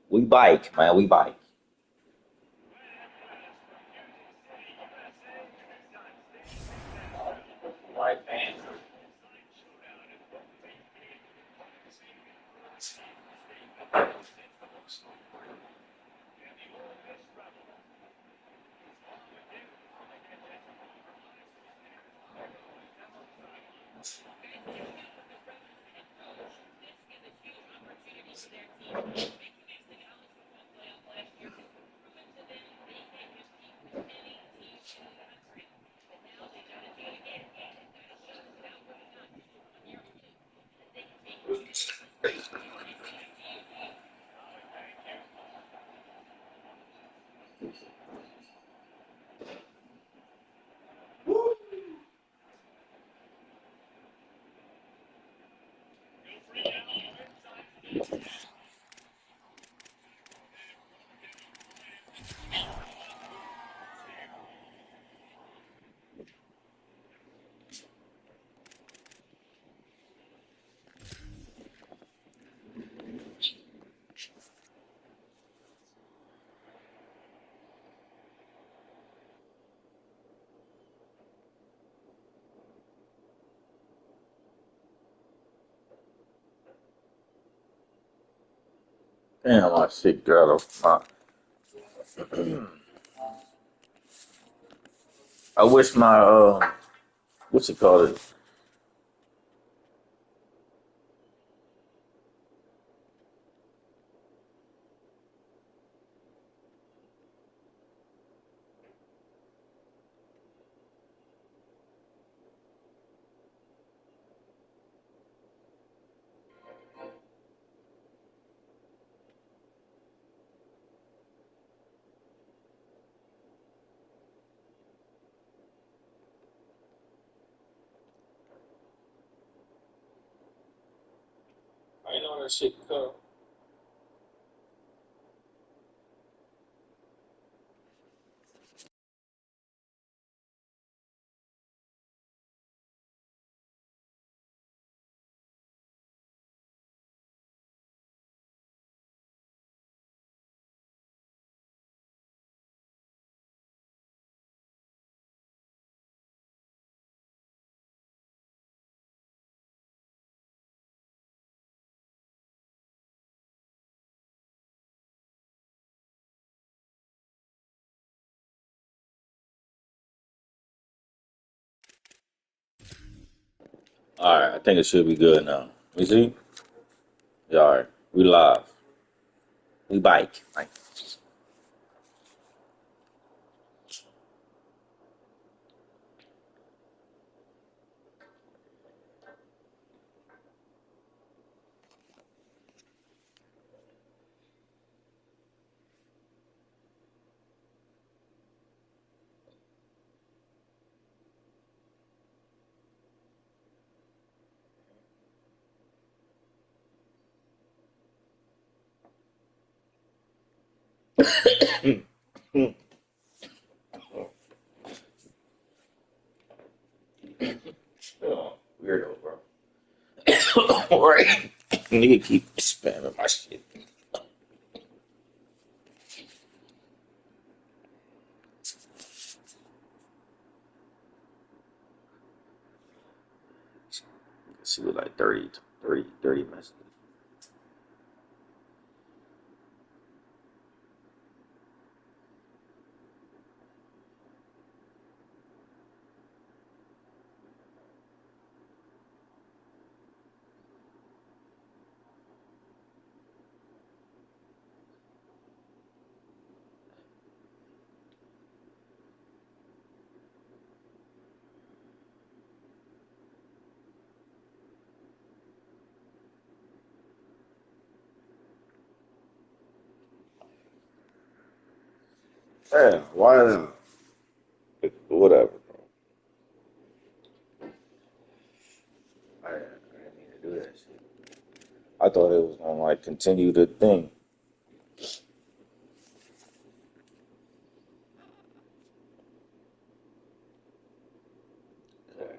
We bike, man. We bike. Right, man. Damn, my shit got off my. I wish my what you call it? I know that shit cut. All right, I think it should be good now. You see? Yeah, all right, we live. We bike. Like, oh, weirdo, bro. All right, nigga keep spamming my shit. She was like 30 messages. Yeah, why? Whatever, bro. I didn't mean to do that shit. I thought it was gonna like continue the thing.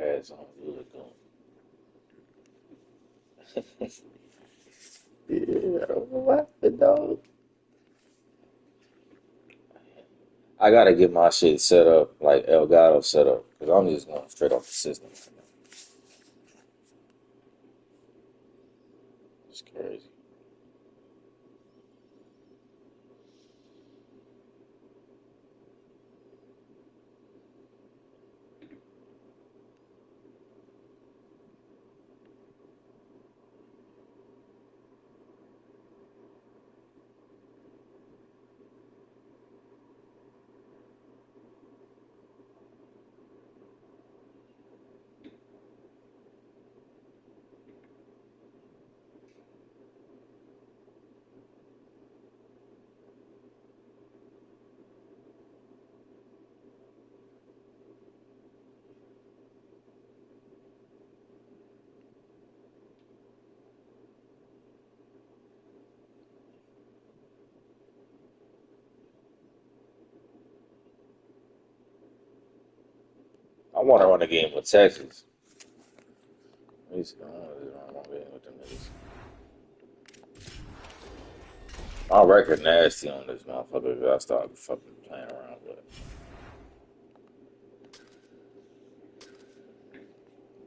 pads on. Good going. Yeah, what the dog? I gotta get my shit set up like Elgato set up because I'm just going straight off the system. It's crazy. I want to run a game with Texas. Let me see. I want to run a game with them niggas. My record nasty on this motherfucker. I started fucking playing around with it.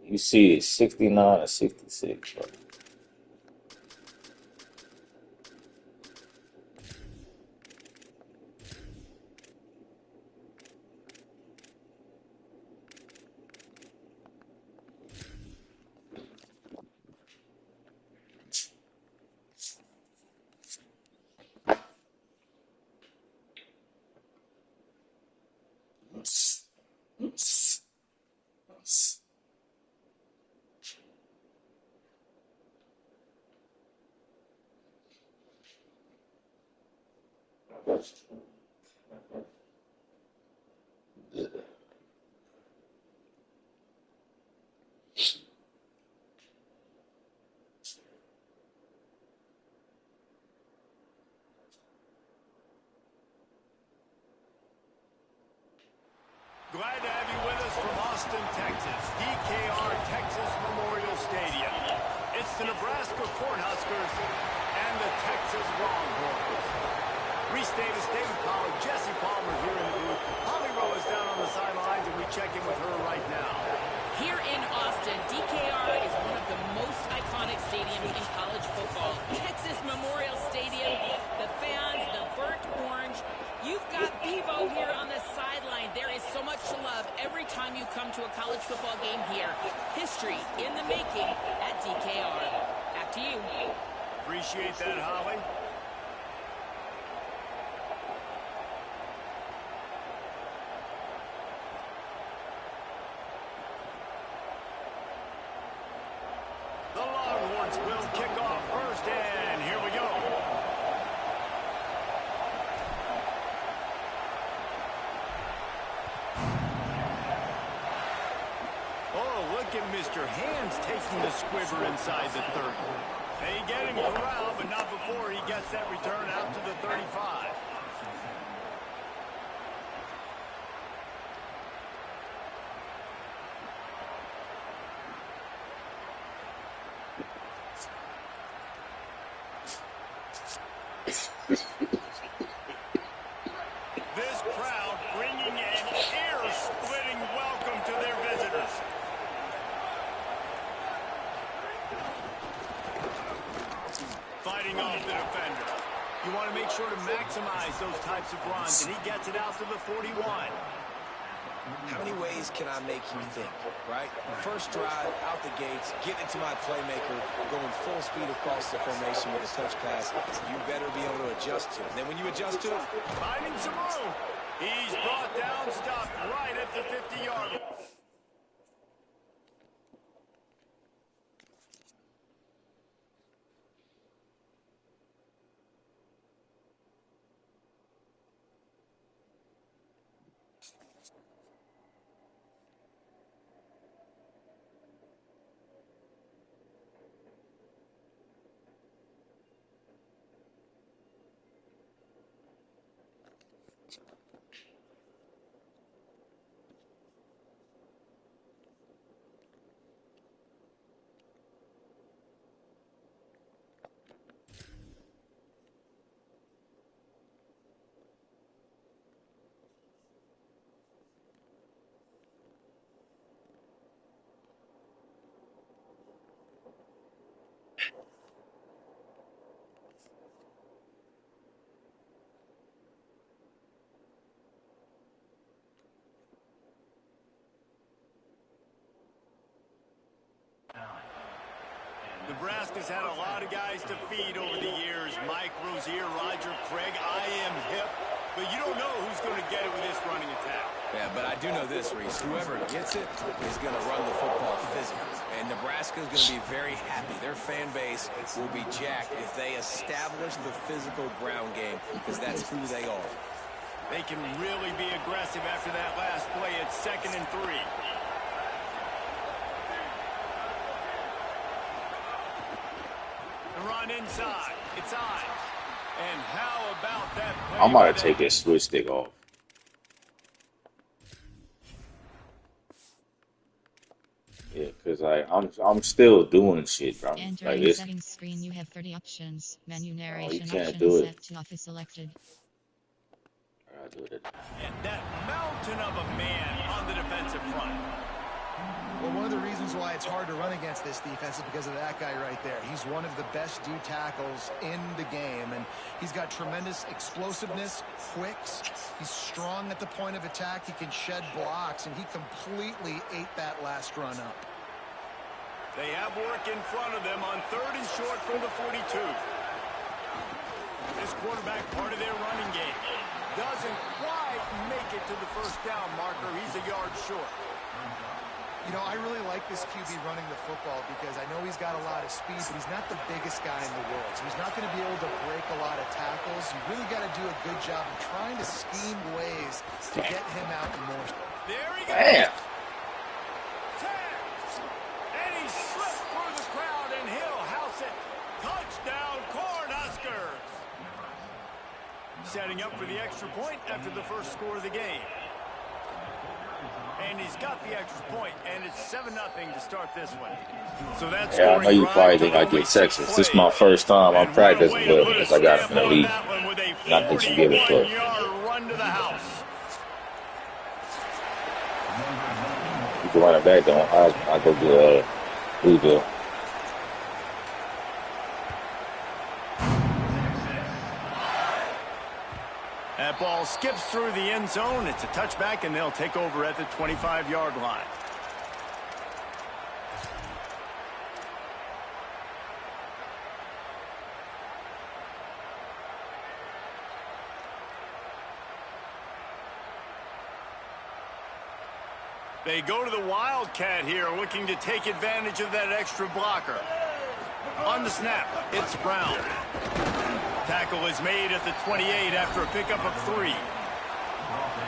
You see, it's 69 or 66, bro. Glad to have you with us from Austin, Texas, DKR Texas Memorial Stadium. It's the Nebraska Cornhuskers and the Texas Longhorns. Reese Davis, David Pollard, Jesse Palmer here in the booth. Holly Rowe is down on the sidelines, and we check in with her right now. Here in Austin, DKR is one of the most iconic stadiums in college football. Texas Memorial Stadium, the fans, the burnt orange. You've got Bevo here on the sideline. There is so much to love every time you come to a college football game here. History in the making at DKR. Back to you. Appreciate that, Holly. The Longhorns will kick off first, and here we go. Oh, look at Mr. Hands taking the squibber inside the 30. They get him corralled, but not before he gets that return out to the 35. This crowd bringing an ear-splitting welcome to their visitors. Fighting off the defender. You want to make sure to maximize those types of runs, and he gets it out to the 41. How many ways can I make you think, right? First drive, out the gates, get into my playmaker, going full speed across the formation with a touch pass. You better be able to adjust to it. And then when you adjust to it, Finding some room. He's brought down, stopped right at the 50-yard line. Nebraska's had a lot of guys to feed over the years. Mike, Rozier, Roger, Craig. I am hip. But you don't know who's going to get it with this running attack. Yeah, but I do know this, Reese. Whoever gets it is going to run the football physical. And Nebraska is going to be very happy. Their fan base will be jacked if they establish the physical ground game, because that's who they are. They can really be aggressive after that last play. It's 2nd and 3. The run inside. It's on. And how about that play? I'm about to take this switch stick off. Yeah, because I'm still doing shit, bro. Entering Like settings screen, you have 30 options. Menu you narration can't option do it. set to office selected. I'll do it. And that mountain of a man on the defensive front. Well, one of the reasons why it's hard to run against this defense is because of that guy right there. He's one of the best D tackles in the game, and he's got tremendous explosiveness, quicks. He's strong at the point of attack. He can shed blocks, and he completely ate that last run up. They have work in front of them on 3rd and short from the 42. This quarterback, part of their running game, doesn't quite make it to the first down marker. He's a yard short. You know, I really like this QB running the football because I know he's got a lot of speed, but he's not the biggest guy in the world. So he's not going to be able to break a lot of tackles. You really got to do a good job of trying to scheme ways to get him out in more. There he goes. Damn. And he slipped through the crowd, and he'll house it. Touchdown, Cornhuskers. Setting up for the extra point after the first score of the game. And he's got the extra point, and it's 7-0 to start this one. So that's Yeah, I know you probably think I get Texas. This is my first time I'm practicing with because I got it from the league. Not that you give a fuck. Run to the house. You can run it back though. I go to Louisville. That ball skips through the end zone. It's a touchback, and they'll take over at the 25-yard line. They go to the Wildcat here, looking to take advantage of that extra blocker. On the snap, it's Brown. Tackle is made at the 28 after a pickup of 3.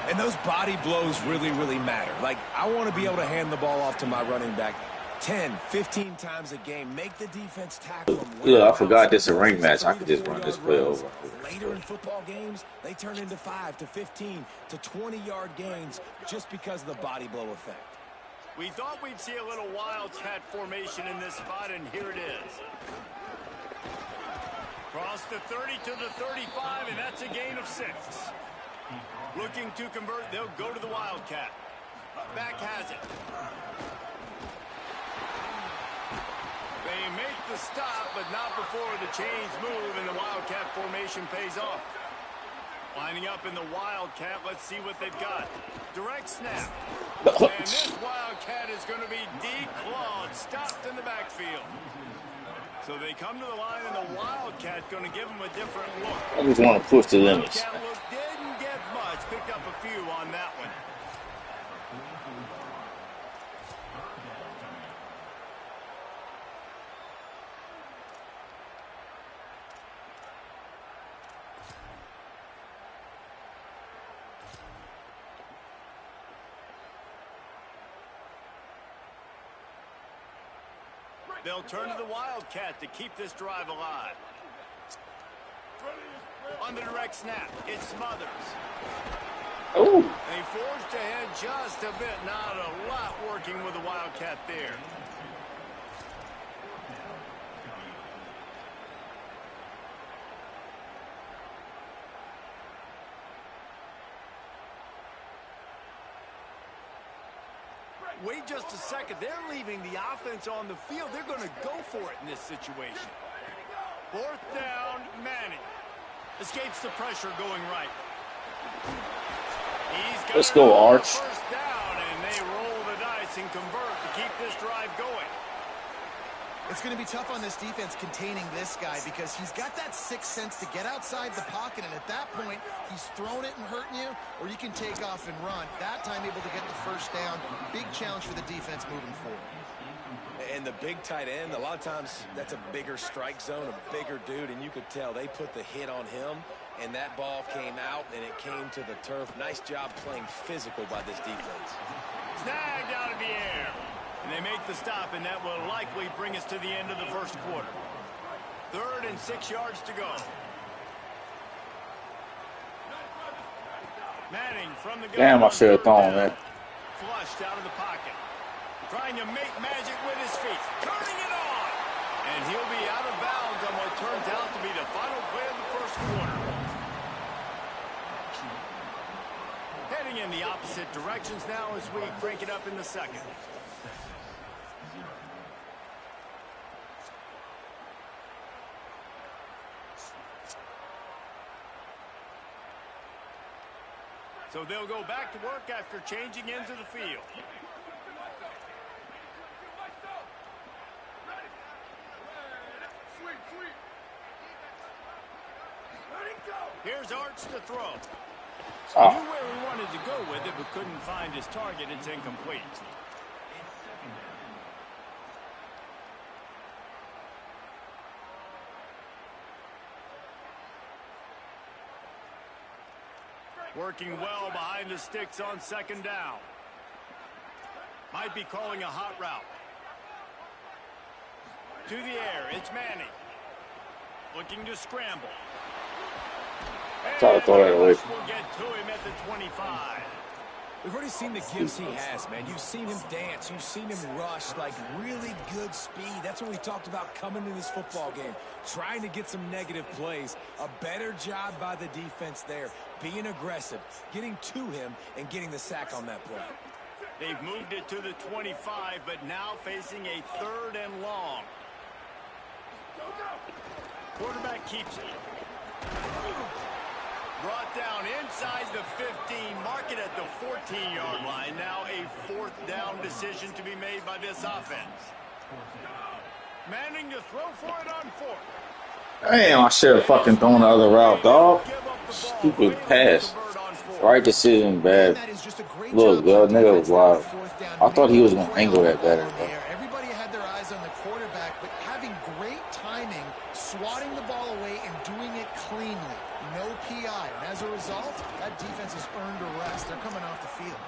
And those body blows really, really matter. Like, I want to be able to hand the ball off to my running back 10, 15 times a game. Make the defense tackle him. Yeah, I forgot this is a ring match. I could just run this play over. Later in football games, they turn into 5 to 15 to 20-yard gains just because of the body blow effect. We thought we'd see a little Wildcat formation in this spot, and here it is. Cross the 30 to the 35, and that's a gain of 6. Looking to convert, they'll go to the Wildcat. Back has it. They make the stop, but not before the chains move, and the Wildcat formation pays off. Lining up in the Wildcat, let's see what they've got. Direct snap. And this Wildcat is going to be declawed, stopped in the backfield. So they come to the line, and the Wildcat going to give them a different look. I just want to push the limits. Wildcat look didn't get much, picked up a few on that one. They'll turn to the Wildcat to keep this drive alive. On the direct snap, it's Smothers. Oh. They forced ahead just a bit. Not a lot working with the Wildcat there. Wait just a second. They're leaving the offense on the field. They're going to go for it in this situation. 4th down, Manning. Escapes the pressure going right. Let's go, Arch. First down, and they roll the dice and convert to keep this drive going. It's going to be tough on this defense containing this guy because he's got that sixth sense to get outside the pocket, and at that point, he's throwing it and hurting you, or you can take off and run. That time able to get the first down. Big challenge for the defense moving forward. And the big tight end, a lot of times that's a bigger strike zone, a bigger dude, and you could tell they put the hit on him, and that ball came out, and it came to the turf. Nice job playing physical by this defense. Snagged out of the air. And they make the stop, and that will likely bring us to the end of the first quarter. 3rd and 6 yards to go. Manning from the gun. Damn, I should have thrown that. Flushed out of the pocket. Trying to make magic with his feet. Turning it on. And he'll be out of bounds on what turns out to be the final play of the first quarter. Heading in the opposite directions now as we crank it up in the second. So they'll go back to work after changing into the field. Here's Arch to throw. Oh. Knew where he wanted to go with it, but couldn't find his target. It's incomplete. Working well behind the sticks on 2nd down. Might be calling a hot route. To the air, it's Manning. Looking to scramble. Try to throw that away. We'll get to him at the 25. We've already seen the gifts he has, man. You've seen him dance. You've seen him rush, like really good speed. That's what we talked about coming in this football game. Trying to get some negative plays. A better job by the defense there. Being aggressive, getting to him, and getting the sack on that play. They've moved it to the 25, but now facing a 3rd and long. Quarterback keeps it. Brought down inside the 15, mark it at the 14-yard line. Now a 4th down decision to be made by this offense. Manning to throw for it on 4th. Damn, I should have fucking thrown the other route, dog. Stupid pass. Right decision, bad. Look, the nigga was wild. I thought he was going to angle that better, bro. Everybody had their eyes on the quarterback, but having great timing, swatting the ball away, and doing it cleanly. No PI. And as a result, that defense has earned a rest. They're coming off the field.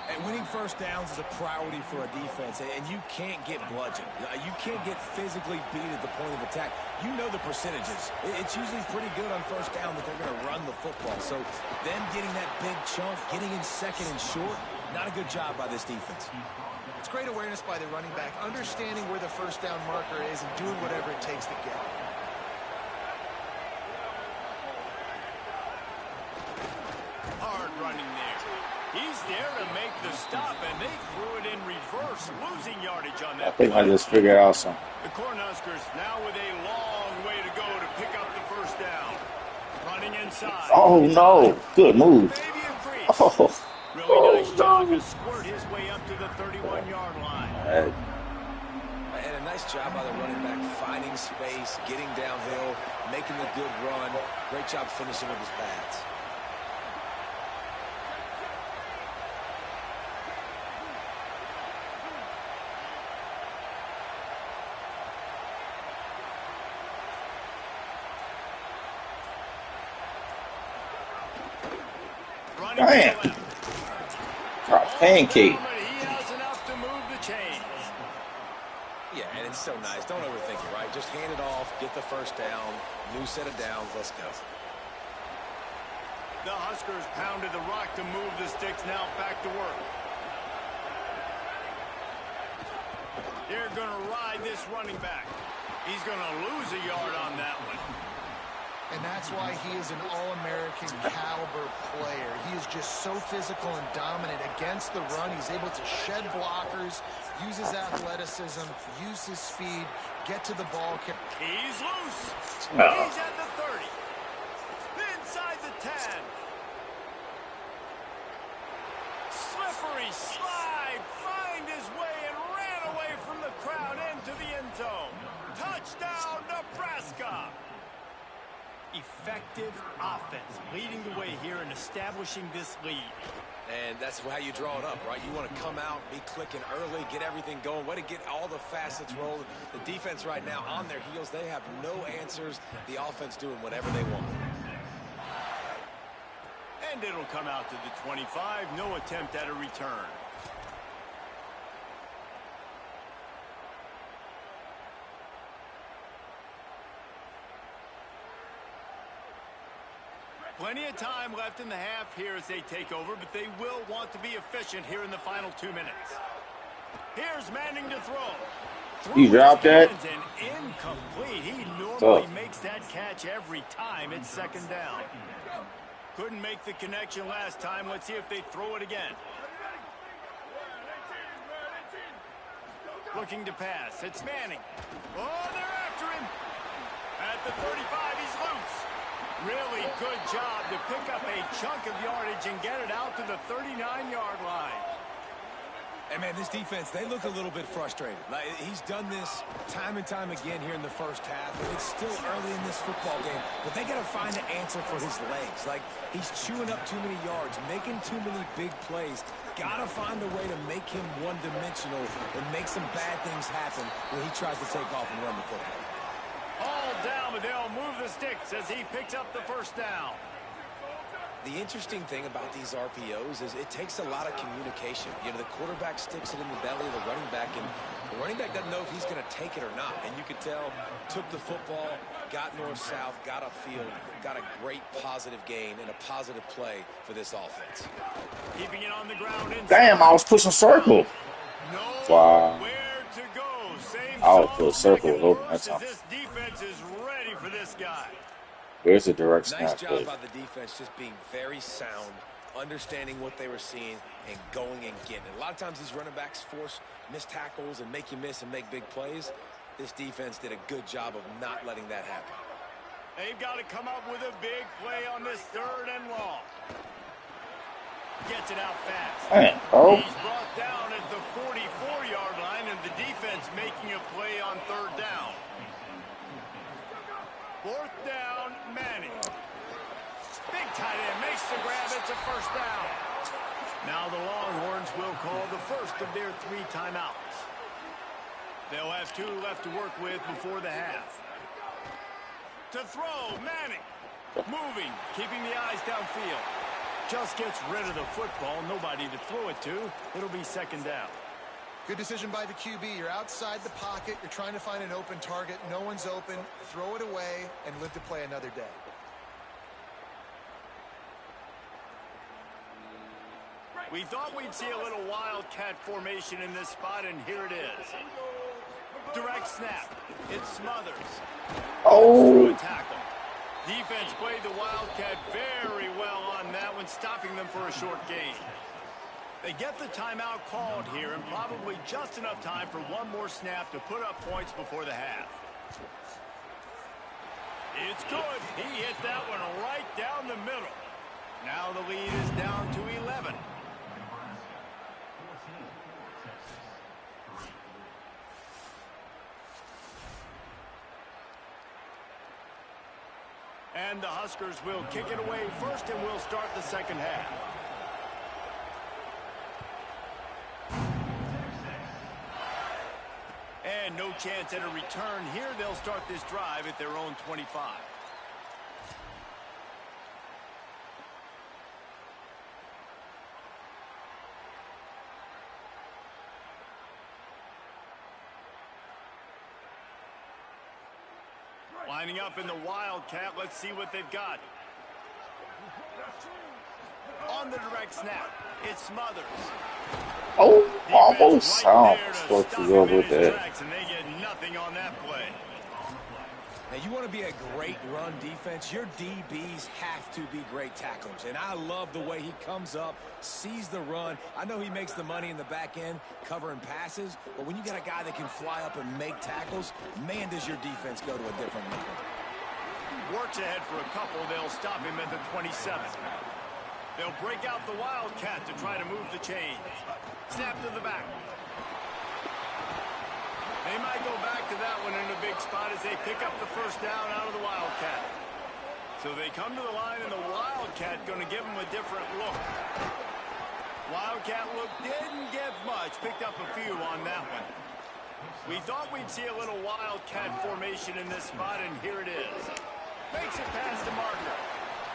And winning first downs is a priority for a defense, and you can't get bludgeoned. You can't get physically beat at the point of attack. You know the percentages. It's usually pretty good on first down that they're going to run the football. So them getting that big chunk, getting in 2nd and short, not a good job by this defense. It's great awareness by the running back, understanding where the first down marker is and doing whatever it takes to get it. Hard running there. He's there to make the stop, and they threw it in reverse, losing yardage on that. I think I just figured out something. The Cornhuskers now with a long way to go to pick up the first down. Running inside. Oh, no. Good move. Oh, Really nice job to squirt his way up to the 31-yard line. no. And a nice job by the running back, finding space, getting downhill, making a good run. Great job finishing with his pads. Damn. Pancake. He has enough to move the chains. Yeah, and it's so nice. Don't overthink it, right? Just hand it off, get the first down, new set of downs, let's go. The Huskers pounded the rock to move the sticks, now back to work. They're going to ride this running back. He's going to lose a yard on that one. And that's why he is an all-American caliber player. He is just so physical and dominant against the run. He's able to shed blockers, use his athleticism, use his speed, get to the ball. He's loose. Oh. He's at the 30. Inside the 10. Slippery slide. Find his way and ran away from the crowd into the end zone. effective offense, leading the way here and establishing this lead. And that's how you draw it up, right? You want to come out, be clicking early, get everything going, way to get all the facets rolling. The defense right now on their heels, they have no answers. The offense doing whatever they want. And it'll come out to the 25, no attempt at a return. Plenty of time left in the half here as they take over, but they will want to be efficient here in the final 2 minutes. Here's Manning to throw. You dropped that? And incomplete. He normally makes that catch every time. It's second down. Couldn't make the connection last time. Let's see if they throw it again. Looking to pass. It's Manning. Oh, they're after him. At the 35, he's loose. Really good job to pick up a chunk of yardage and get it out to the 39-yard line. And, man, this defense, they look a little bit frustrated. Like, he's done this time and time again here in the first half, and it's still early in this football game, but they got to find an answer for his legs. Like, he's chewing up too many yards, making too many big plays. Got to find a way to make him one-dimensional and make some bad things happen when he tries to take off and run the football. All down, but they'll move the sticks as he picks up the first down. The interesting thing about these RPOs is it takes a lot of communication. You know, the quarterback sticks it in the belly of the running back, and the running back doesn't know if he's going to take it or not. And you could tell, took the football, got north-south, got upfield, got a great positive gain and a positive play for this offense. Keeping it on the ground. Damn, I was pushing circle. Wow. Where to go? Same I was pushing circle open. That's all. This defense is ready for this guy. Where's the direct snap? Nice job by the defense, just being very sound, understanding what they were seeing, and going and getting it. A lot of times these running backs force missed tackles and make you miss and make big plays. This defense did a good job of not letting that happen. They've got to come up with a big play on this third and long. Gets it out fast. Man, oh. He's brought down at the 44-yard line, and the defense making a play on third down. Fourth down, Manning. Big tight end makes the grab. It's a first down. Now the Longhorns will call the first of their 3 timeouts. They'll have 2 left to work with before the half. To throw, Manning. Moving, keeping the eyes downfield. Just gets rid of the football. Nobody to throw it to. It'll be second down. Good decision by the QB. You're outside the pocket. You're trying to find an open target. No one's open. Throw it away and live to play another day. We thought we'd see a little wildcat formation in this spot, and here it is. Direct snap. It smothers. Oh. Tackle. Defense played the wildcat very well on that one, stopping them for a short gain. They get the timeout called here, and probably just enough time for one more snap to put up points before the half. It's good. He hit that one right down the middle. Now the lead is down to 11. And the Huskers will kick it away first, and we'll start the second half. And no chance at a return here. They'll start this drive at their own 25. Lining up in the wildcat. Let's see what they've got. On the direct snap, it smothers. Oh, almost. I was supposed to go with that. And they get nothing on that play. Now, you want to be a great run defense, your DBs have to be great tacklers. And I love the way he comes up, sees the run. I know he makes the money in the back end covering passes, but when you got a guy that can fly up and make tackles, man, does your defense go to a different level. Works ahead for a couple. They'll stop him at the 27. They'll break out the wildcat to try to move the chains. Snap to the back. They might go back to that one in a big spot as they pick up the first down out of the wildcat. So they come to the line, and the Wildcat going to give them a different look. Wildcat look didn't get much. Picked up a few on that one. We thought we'd see a little Wildcat formation in this spot, and here it is. Makes it past the marker.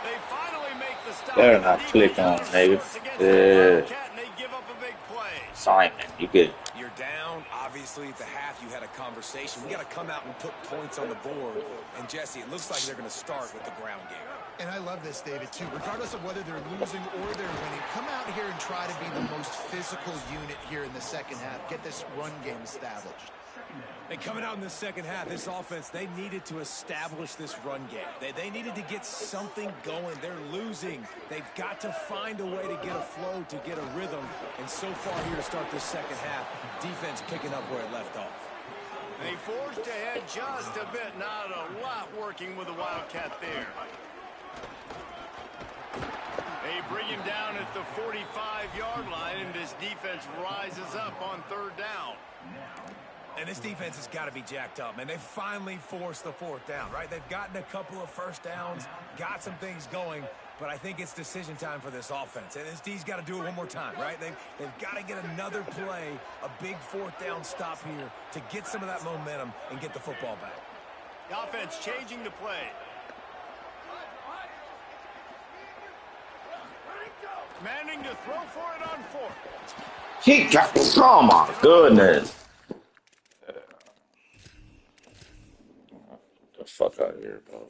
They finally make the stop. Better not click on, nigga. Yeah. And they give up a big play. Simon, you good. You're down. Obviously, at the half, you had a conversation. We got to come out and put points on the board. And, Jesse, it looks like they're going to start with the ground game. And I love this, David, too. Regardless of whether they're losing or they're winning, come out here and try to be the most physical unit here in the second half. Get this run game established. And coming out in the second half, this offense, they needed to establish this run game. They needed to get something going. They're losing. They've got to find a way to get a flow, to get a rhythm. And so far here to start this second half, defense picking up where it left off. They forged ahead just a bit. Not a lot working with the Wildcat there. They bring him down at the 45-yard line, and this defense rises up on third down. And this defense has got to be jacked up, man. They finally forced the fourth down, right? They've gotten a couple of first downs, got some things going, but I think it's decision time for this offense. And this D's got to do it one more time, right? They've got to get another play, a big fourth down stop here to get some of that momentum and get the football back. The offense changing the play. Manning to throw for it on fourth. He got the, oh my goodness. Get the fuck out of here, bro.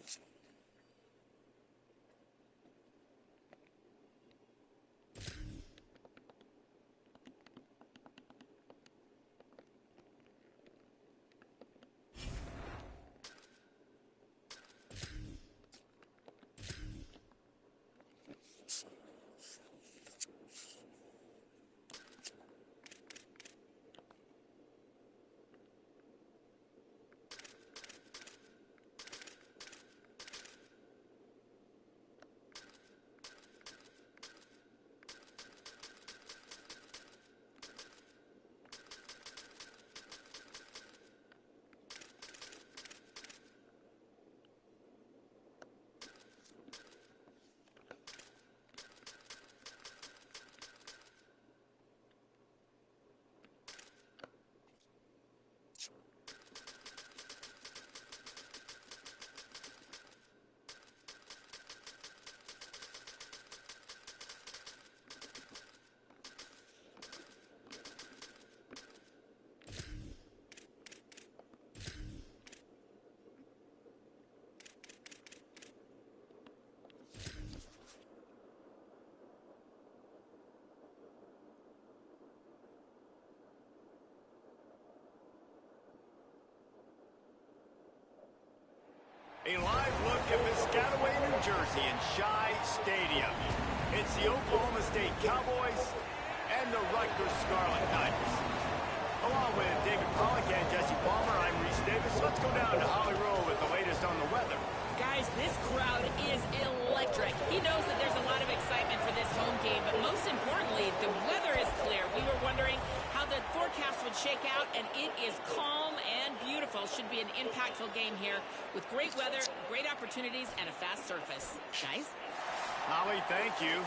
A live look at Piscataway, New Jersey in Shai Stadium. It's the Oklahoma State Cowboys and the Rutgers Scarlet Knights. Along with David Pollack and Jesse Palmer, I'm Reese Davis. Let's go down to Holly Rowe with the latest on the weather. Guys, this crowd is electric. He knows that there's a lot of excitement for this home game, but most importantly, the weather is clear. We were wondering how the forecast would shake out, and it is calm and beautiful. Should be an impactful game here with great weather, great opportunities, and a fast surface. Guys? Holly, thank you.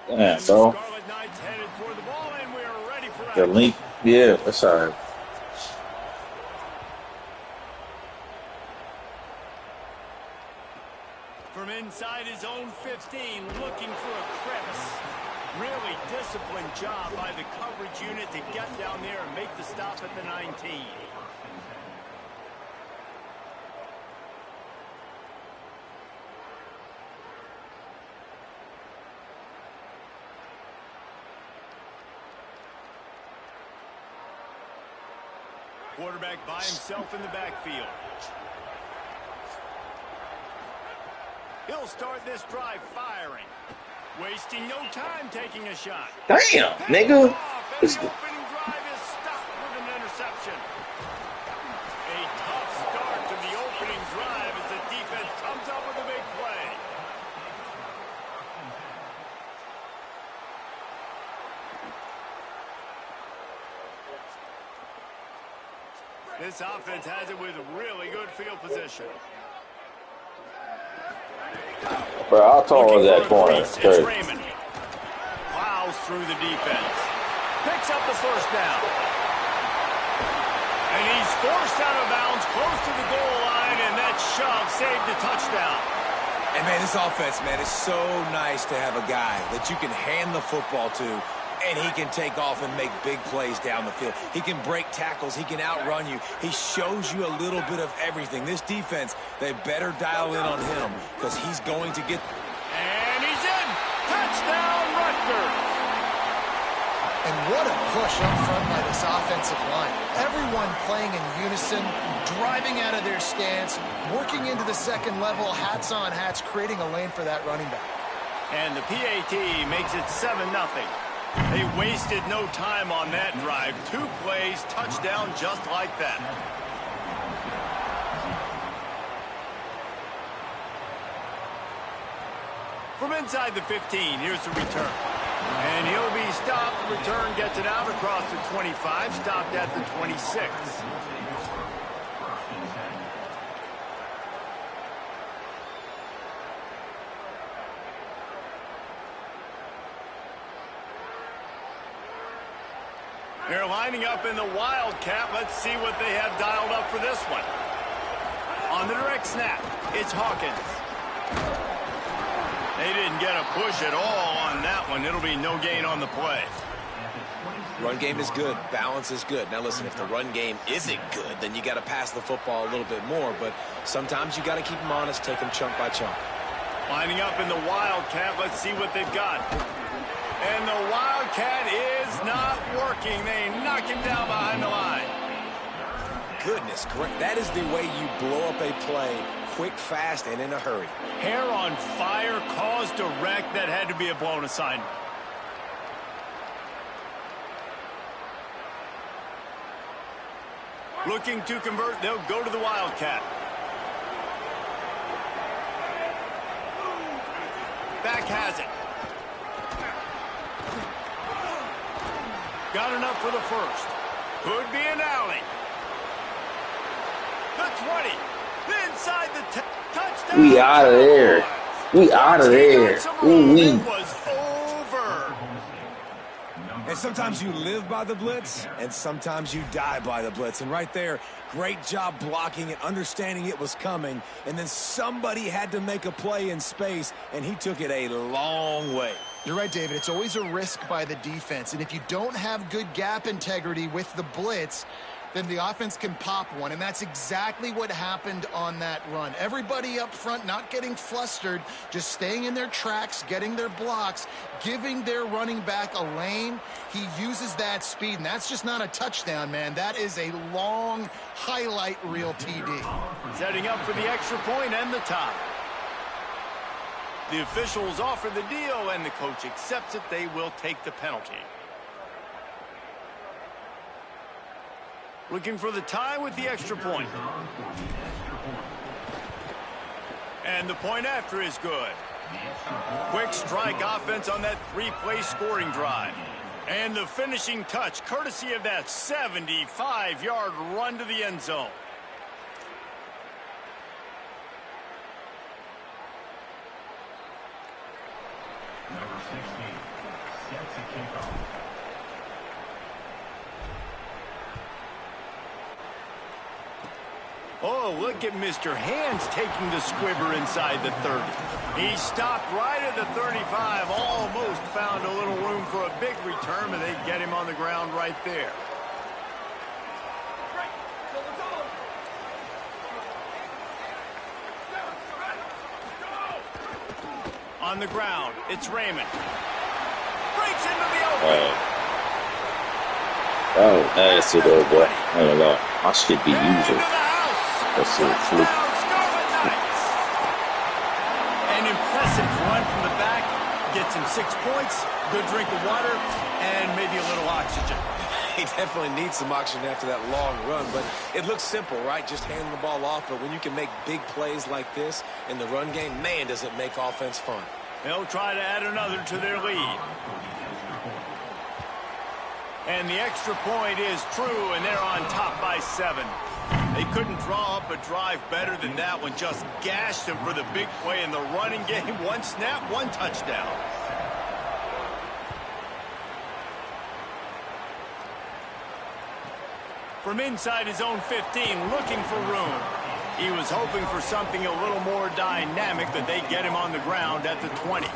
Damn, bro. Scarlet Knights headed toward the ball, and we are ready for The link, yeah, that's all right. From inside his own 15, looking for a cris. Really disciplined job by the coverage unit to get down there and make the stop at the 19. Quarterback by himself in the backfield. He'll start this drive firing. Wasting no time taking a shot. Damn, nigga. And the opening drive is stopped with an interception. A tough start to the opening drive as the defense comes up with a big play. This offense has it with really good field position. Bro, how tall was that corner? It's Raymond. Plows through the defense. Picks up the first down. And he's forced out of bounds close to the goal line, and that shove saved a touchdown. And, man, this offense, man, is so nice to have a guy that you can hand the football to, and he can take off and make big plays down the field. He can break tackles. He can outrun you. He shows you a little bit of everything. This defense, they better dial in on him because he's going to get... And he's in. Touchdown, Rutgers. And what a push up front by this offensive line. Everyone playing in unison, driving out of their stance, working into the second level, hats on hats, creating a lane for that running back. And the PAT makes it 7-0. They wasted no time on that drive. 2 plays, touchdown just like that. From inside the 15, here's the return. And he'll be stopped. The return gets it out across the 25, stopped at the 26. They're lining up in the Wildcat. Let's see what they have dialed up for this one. On the direct snap, it's Hawkins. They didn't get a push at all on that one. It'll be no gain on the play. Run game is good. Balance is good. Now, listen, if the run game isn't good, then you got to pass the football a little bit more. But sometimes you got to keep them honest, take them chunk by chunk. Lining up in the Wildcat. Let's see what they've got. And the Wildcat is not working. They knock him down behind the line. Goodness, correct. That is the way you blow up a play quick, fast, and in a hurry. Hair on fire, caused a wreck. That had to be a blown assignment. Looking to convert, they'll go to the Wildcat. Back has it. Got enough for the first. Could be an alley. The 20. Inside the touchdown. We out of there. We out of there. Ooh, it was over. And sometimes you live by the blitz, and sometimes you die by the blitz. And right there, great job blocking it, understanding it was coming. And then somebody had to make a play in space, and he took it a long way. You're right, David. It's always a risk by the defense. And if you don't have good gap integrity with the blitz, then the offense can pop one. And that's exactly what happened on that run. Everybody up front not getting flustered, just staying in their tracks, getting their blocks, giving their running back a lane. He uses that speed, and that's just not a touchdown, man. That is a long highlight reel TD. Setting up for the extra point and the tie. The officials offer the deal, and the coach accepts it. They will take the penalty. Looking for the tie with the extra point. And the point after is good. Quick strike offense on that 3-play scoring drive. And the finishing touch, courtesy of that 75-yard run to the end zone. Number 16, set to kick off. Oh, look at Mr. Hands taking the squibber inside the 30. He stopped right at the 35, almost found a little room for a big return, but they get him on the ground right there. On the ground, it's Raymond. Breaks into the open. Oh, nasty though, boy. I don't know. I should be using. Let's see. An impressive run from the back. Gets him 6 points, good drink of water, and maybe a little oxygen. He definitely needs some oxygen after that long run, but it looks simple, right? Just handing the ball off, but when you can make big plays like this in the run game, man, does it make offense fun. They'll try to add another to their lead. And the extra point is true, and they're on top by 7. They couldn't draw up a drive better than that one. Just gashed him for the big play in the running game. One snap, one touchdown. From inside his own 15, looking for room. He was hoping for something a little more dynamic, that they get him on the ground at the 20.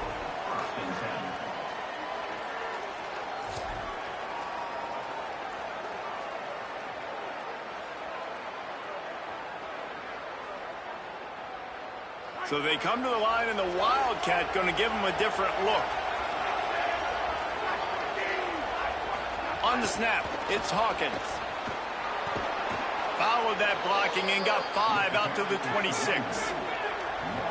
So they come to the line, and the Wildcat going to give him a different look. On the snap, it's Hawkins. Followed that blocking and got 5 out to the 26.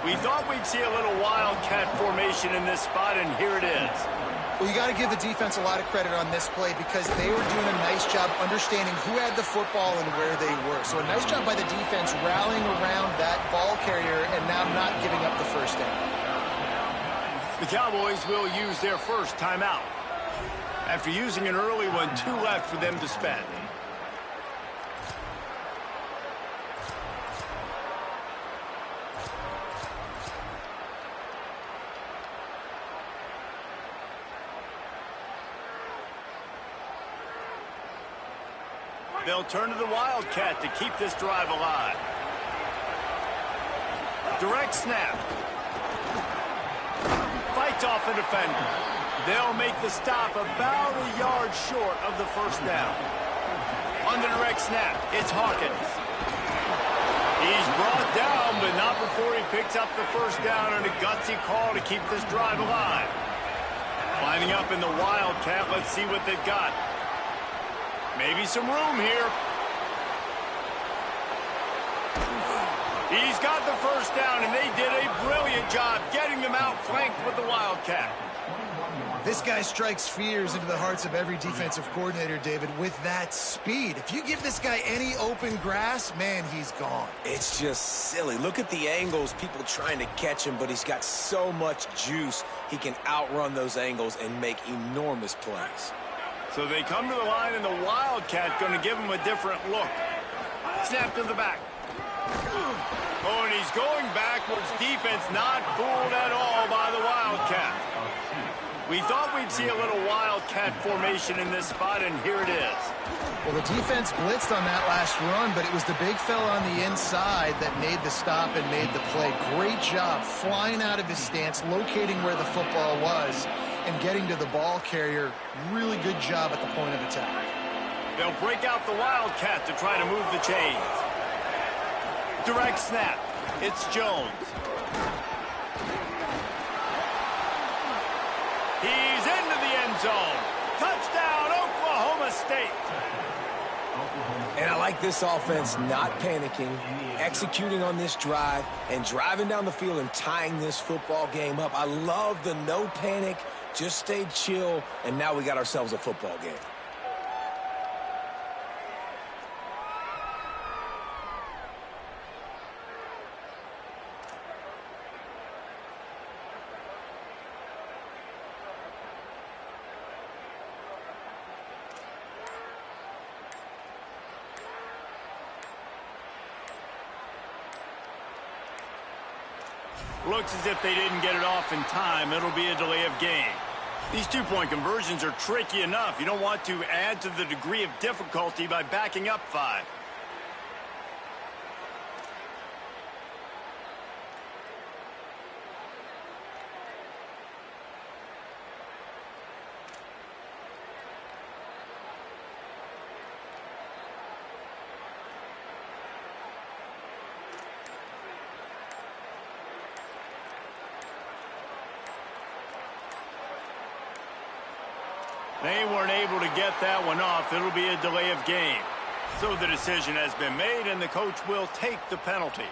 We thought we'd see a little Wildcat formation in this spot, and here it is. Well, you got to give the defense a lot of credit on this play because they were doing a nice job understanding who had the football and where they were. So a nice job by the defense rallying around that ball carrier and now not giving up the first down. The Cowboys will use their first timeout. After using an early one, 2 left for them to spend. They'll turn to the Wildcat to keep this drive alive. Direct snap. Fights off a defender. They'll make the stop about a yard short of the first down. On the direct snap, it's Hawkins. He's brought down, but not before he picks up the first down, and a gutsy call to keep this drive alive. Lining up in the Wildcat, let's see what they've got. Maybe some room here. He's got the first down, and they did a brilliant job getting them out flanked with the Wildcat. This guy strikes fears into the hearts of every defensive coordinator, David, with that speed. If you give this guy any open grass, man, he's gone. It's just silly. Look at the angles, people trying to catch him, but he's got so much juice. He can outrun those angles and make enormous plays. So they come to the line, and the Wildcat going to give him a different look. Snap to the back. Oh, and he's going backwards. Defense not fooled at all by the Wildcat. We thought we'd see a little Wildcat formation in this spot, and here it is. Well, the defense blitzed on that last run, but it was the big fella on the inside that made the stop and made the play. Great job flying out of his stance, locating where the football was, and getting to the ball carrier. Really good job at the point of attack. They'll break out the Wildcat to try to move the chains. Direct snap. It's Jones. He's into the end zone. Touchdown, Oklahoma State. And I like this offense not panicking, executing on this drive, and driving down the field and tying this football game up. I love the no panic, just stay chill, and now we got ourselves a football game. Looks as if they didn't get it off in time. It'll be a delay of game. These two-point conversions are tricky enough. You don't want to add to the degree of difficulty by backing up 5. They weren't able to get that one off. It'll be a delay of game. So the decision has been made, and the coach will take the penalty.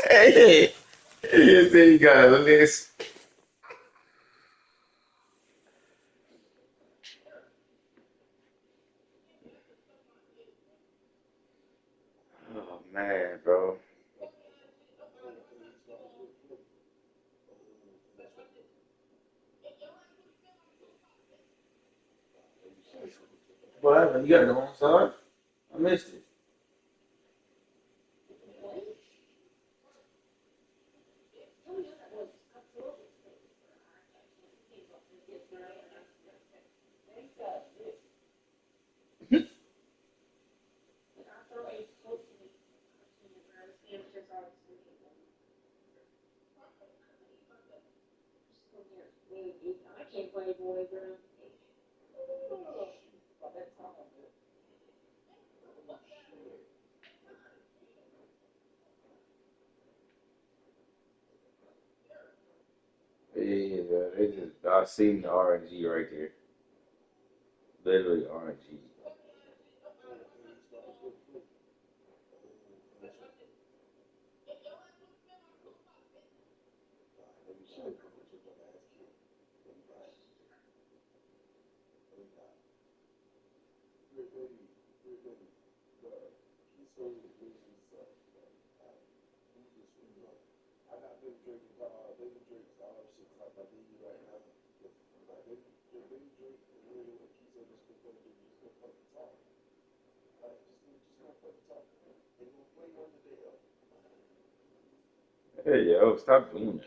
Hey, you say you got a list. Oh man, bro. What happened? You got to go inside? I missed it. Yeah, bro. They just, I seen the RNG right there. Literally RNG. Hey, yo, stop doing that.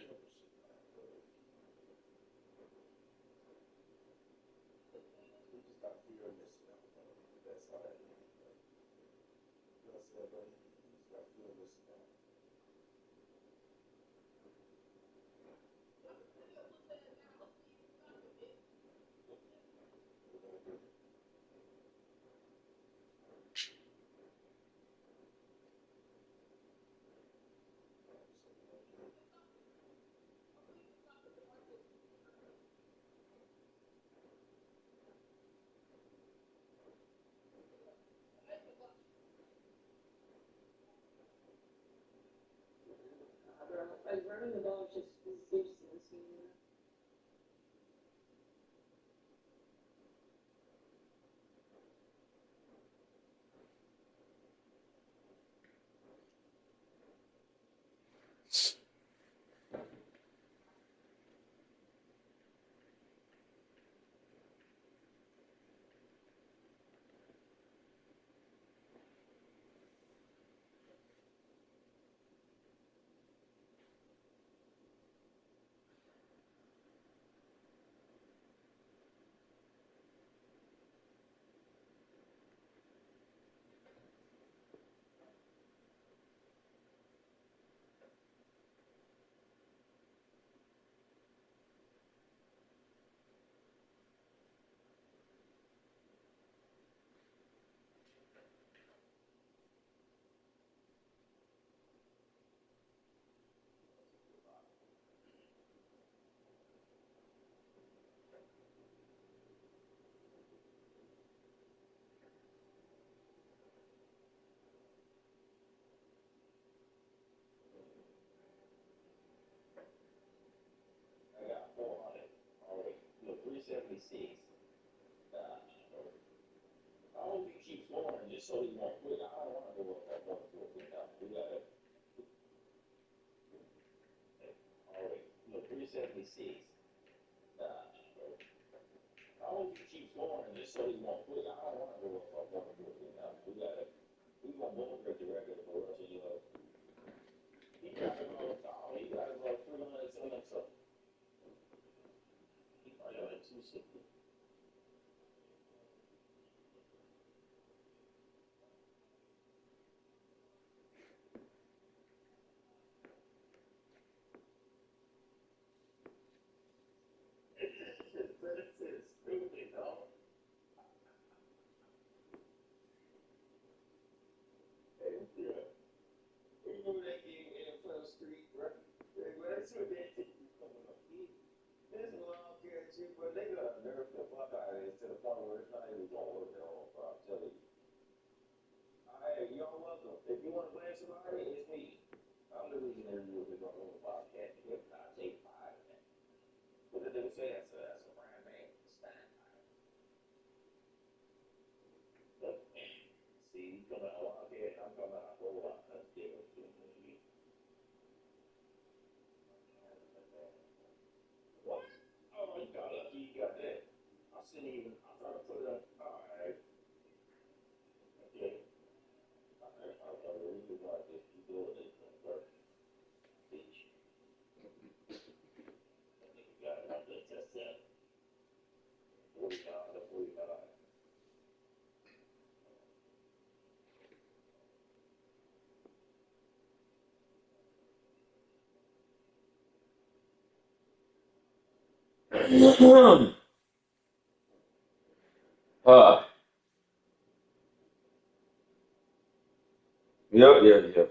Yep.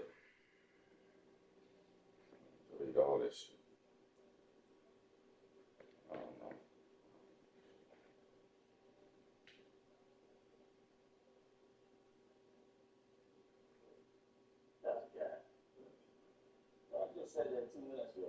Read all this shit. I don't know. I just said that 2 minutes ago.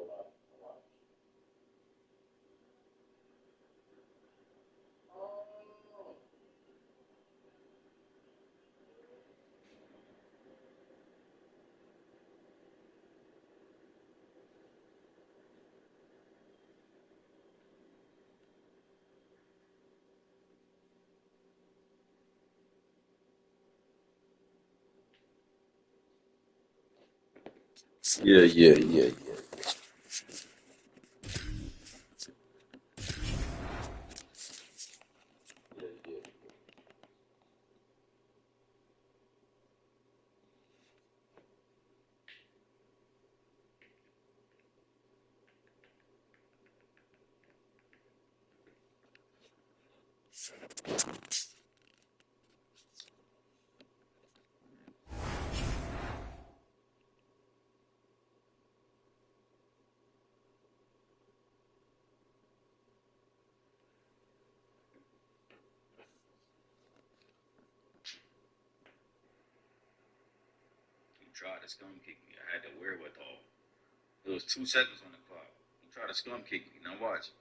Yeah. He tried to scum kick me. I had the wherewithal. There was 2 seconds on the clock. He tried to scum kick me. Now watch.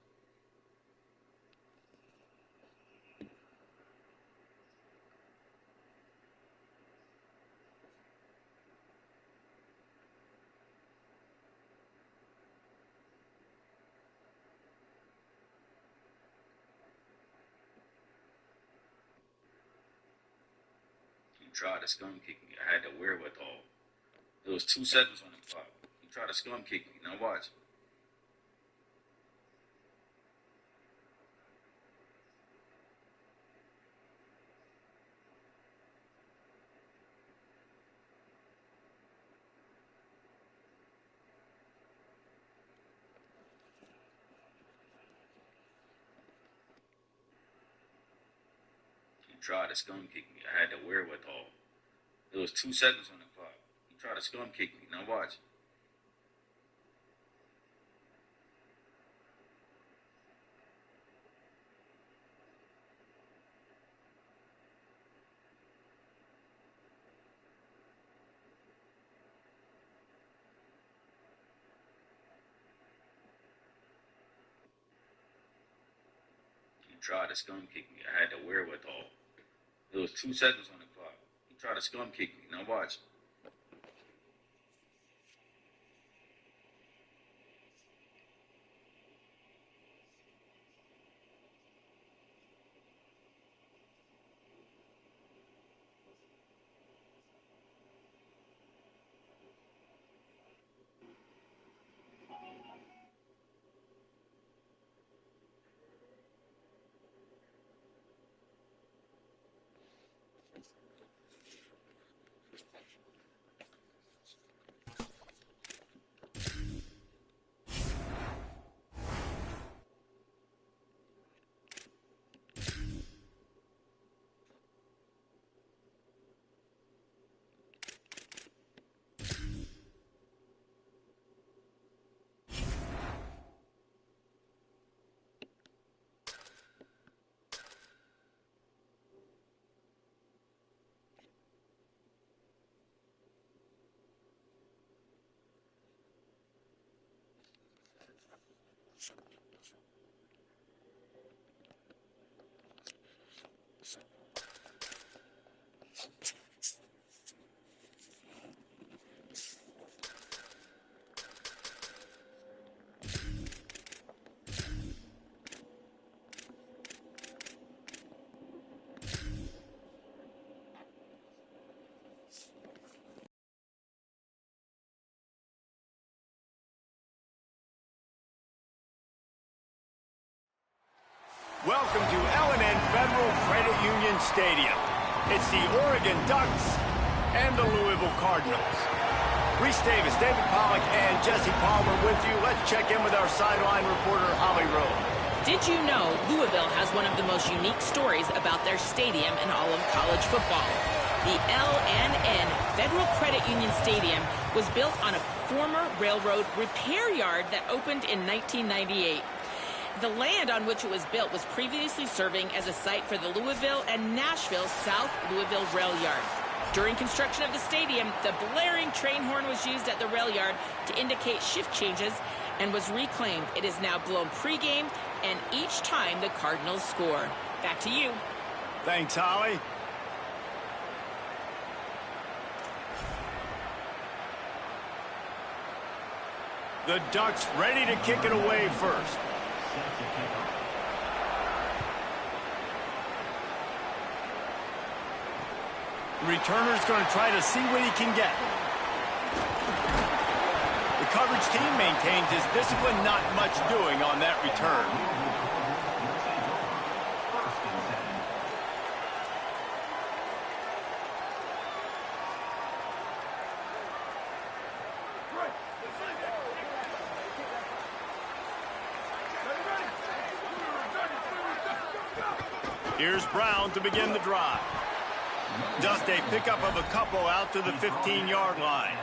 He tried to scum kick me. I had the wherewithal. There was 2 seconds on the clock. He tried to scum kick me. Now watch. He tried to scum kick me. I had the wherewithal. There was 2 seconds on the clock. He tried to scum kick me. Now watch. He tried to scum kick me. I had the wherewithal. There was 2 seconds on the clock. He tried to scum kick me. Now watch. Welcome to L&N Federal Credit Union Stadium. It's the Oregon Ducks and the Louisville Cardinals. Reese Davis, David Pollack, and Jesse Palmer with you. Let's check in with our sideline reporter, Holly Rowe. Did you know Louisville has one of the most unique stories about their stadium in all of college football? The L&N Federal Credit Union Stadium was built on a former railroad repair yard that opened in 1998. The land on which it was built was previously serving as a site for the Louisville and Nashville South Louisville Rail Yard. During construction of the stadium, the blaring train horn was used at the rail yard to indicate shift changes and was reclaimed. It is now blown pregame and each time the Cardinals score. Back to you. Thanks, Holly. The Ducks ready to kick it away first. Returner's going to try to see what he can get. The coverage team maintains his discipline, not much doing on that return. Here's Brown to begin the drive. Just a pickup of a couple out to the 15-yard line.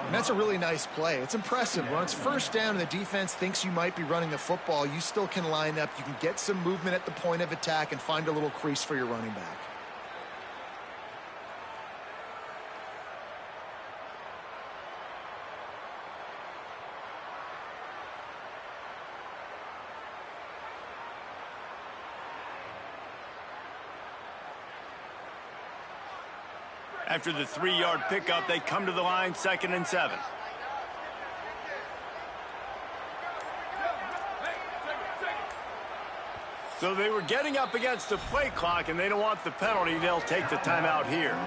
And that's a really nice play. It's impressive. When it's first down and the defense thinks you might be running the football, you still can line up. You can get some movement at the point of attack and find a little crease for your running back. After the 3-yard pickup, they come to the line, 2nd and 7. So they were getting up against the play clock, and they don't want the penalty. They'll take the timeout here.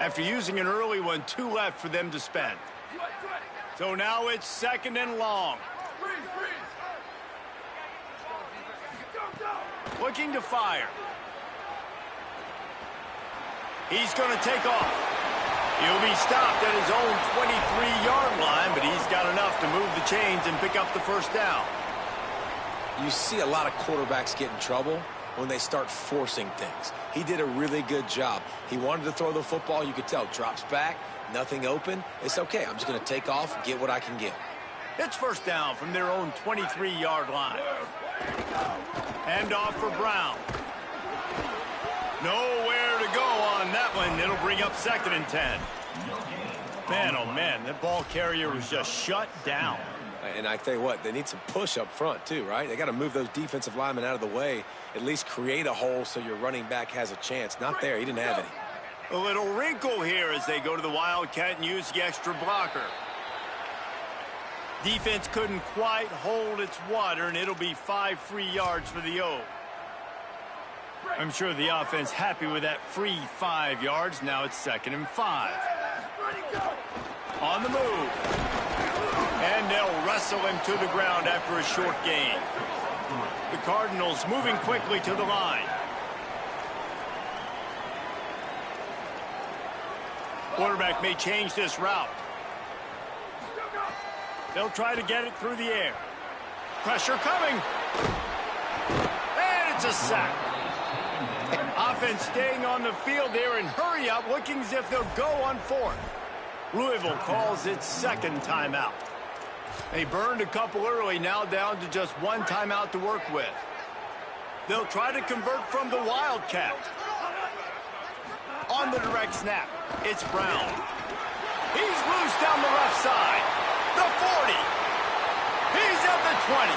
After using an early one, 2 left for them to spend. So now it's 2nd and long. Looking to fire. He's going to take off. He'll be stopped at his own 23-yard line, but he's got enough to move the chains and pick up the first down. You see a lot of quarterbacks get in trouble when they start forcing things. He did a really good job. He wanted to throw the football. You could tell. Drops back, nothing open. It's okay. I'm just going to take off, get what I can get. It's first down from their own 23-yard line. Hand off for Brown. Nowhere to go on that one. It'll bring up 2nd and 10. Man, oh man, that ball carrier was just shut down. And I tell you what, they need some push up front too, right? They got to move those defensive linemen out of the way, at least create a hole so your running back has a chance. Not there. He didn't have any. A little wrinkle here as they go to the Wildcat and use the extra blocker. Defense couldn't quite hold its water, and it'll be 5 free yards for the O. I'm sure the offense happy with that free 5 yards. Now it's 2nd and 5. On the move. And they'll wrestle him to the ground after a short gain. The Cardinals moving quickly to the line. Quarterback may change this route. They'll try to get it through the air. Pressure coming. And it's a sack. Offense staying on the field there and hurry up, looking as if they'll go on 4th. Louisville calls its 2nd timeout. They burned a couple early, now down to just 1 timeout to work with. They'll try to convert from the Wildcat. On the direct snap, it's Brown. He's loose down the left side. The 40. He's at the 20.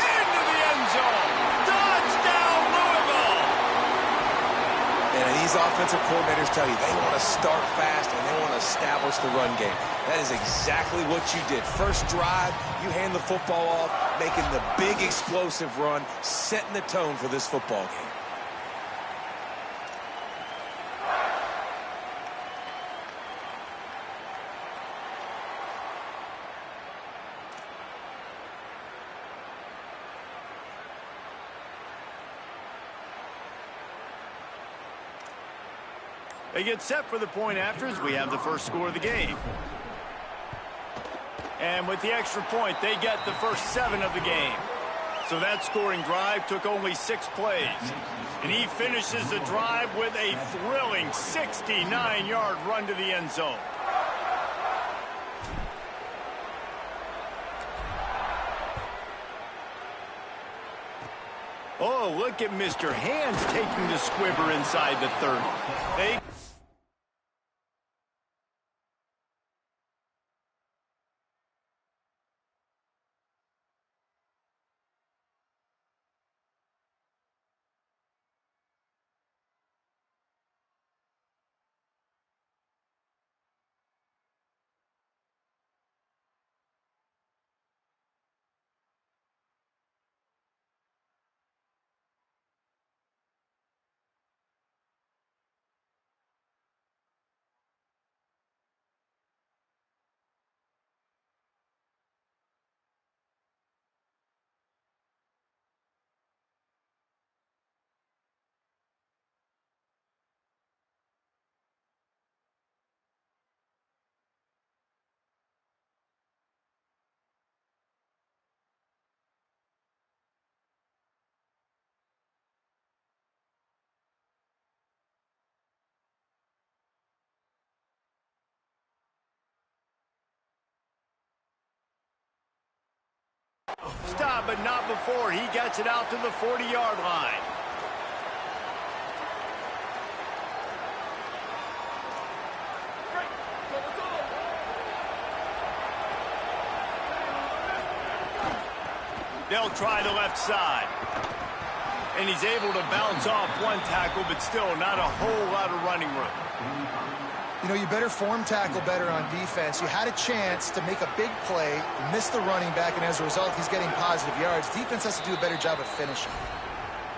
Into the end zone. Touchdown, Louisville. And these offensive coordinators tell you they want to start fast and they want to establish the run game. That is exactly what you did. First drive, you hand the football off, making the big explosive run, setting the tone for this football game. They get set for the point after as we have the first score of the game. And with the extra point, they get the first 7 of the game. So that scoring drive took only 6 plays. And he finishes the drive with a thrilling 69-yard run to the end zone. Oh, look at Mr. Hands taking the squibber inside the 30. They stop, but not before he gets it out to the 40-yard line. They'll try the left side. And he's able to bounce off one tackle, but still not a whole lot of running room. You know, you better form tackle better on defense. You had a chance to make a big play, miss the running back, and as a result, he's getting positive yards. Defense has to do a better job of finishing.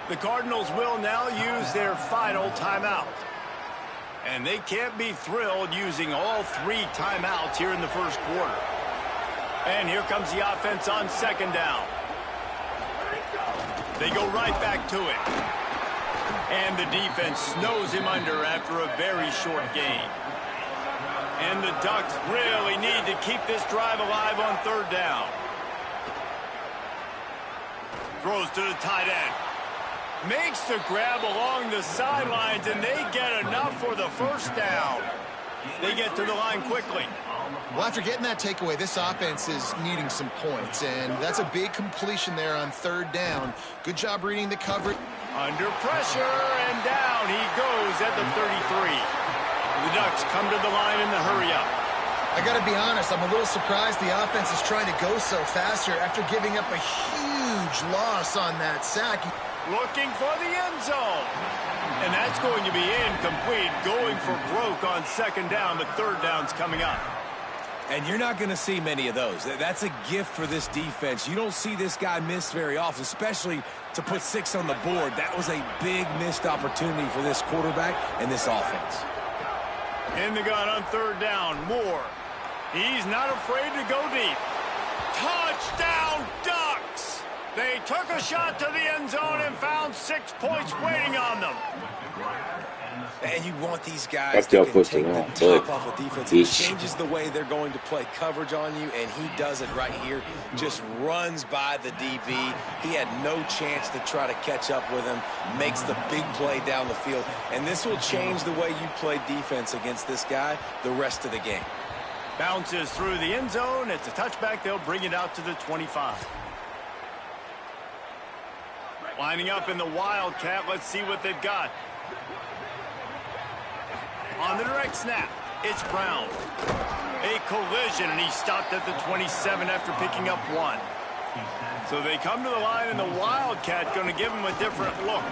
The Cardinals will now use their final timeout. And they can't be thrilled using all 3 timeouts here in the first quarter. And here comes the offense on second down. They go right back to it. And the defense snows him under after a very short gain. And the Ducks really need to keep this drive alive on third down. Throws to the tight end. Makes the grab along the sidelines, and they get enough for the first down. They get to the line quickly. Well, after getting that takeaway, this offense is needing some points, and that's a big completion there on third down. Good job reading the coverage. Under pressure, and down he goes at the 33. The Ducks come to the line in the hurry-up. I got to be honest, I'm a little surprised the offense is trying to go so fast here after giving up a huge loss on that sack. Looking for the end zone. And that's going to be incomplete, going for broke on second down, but third down's coming up. And you're not going to see many of those. That's a gift for this defense. You don't see this guy miss very often, especially to put 6 on the board. That was a big missed opportunity for this quarterback and this offense. In the gun on third down, Moore. He's not afraid to go deep. Touchdown, Ducks! They took a shot to the end zone and found 6 points waiting on them. And you want these guys to take the top off of defense. It changes the way they're going to play coverage on you, and he does it right here. Just runs by the DB. He had no chance to try to catch up with him. Makes the big play down the field. And this will change the way you play defense against this guy the rest of the game. Bounces through the end zone. It's a touchback. They'll bring it out to the 25. Lining up in the Wildcat. Let's see what they've got. On the direct snap, it's Brown. A collision, and he stopped at the 27 after picking up 1. So they come to the line, and the Wildcat going to give him a different look.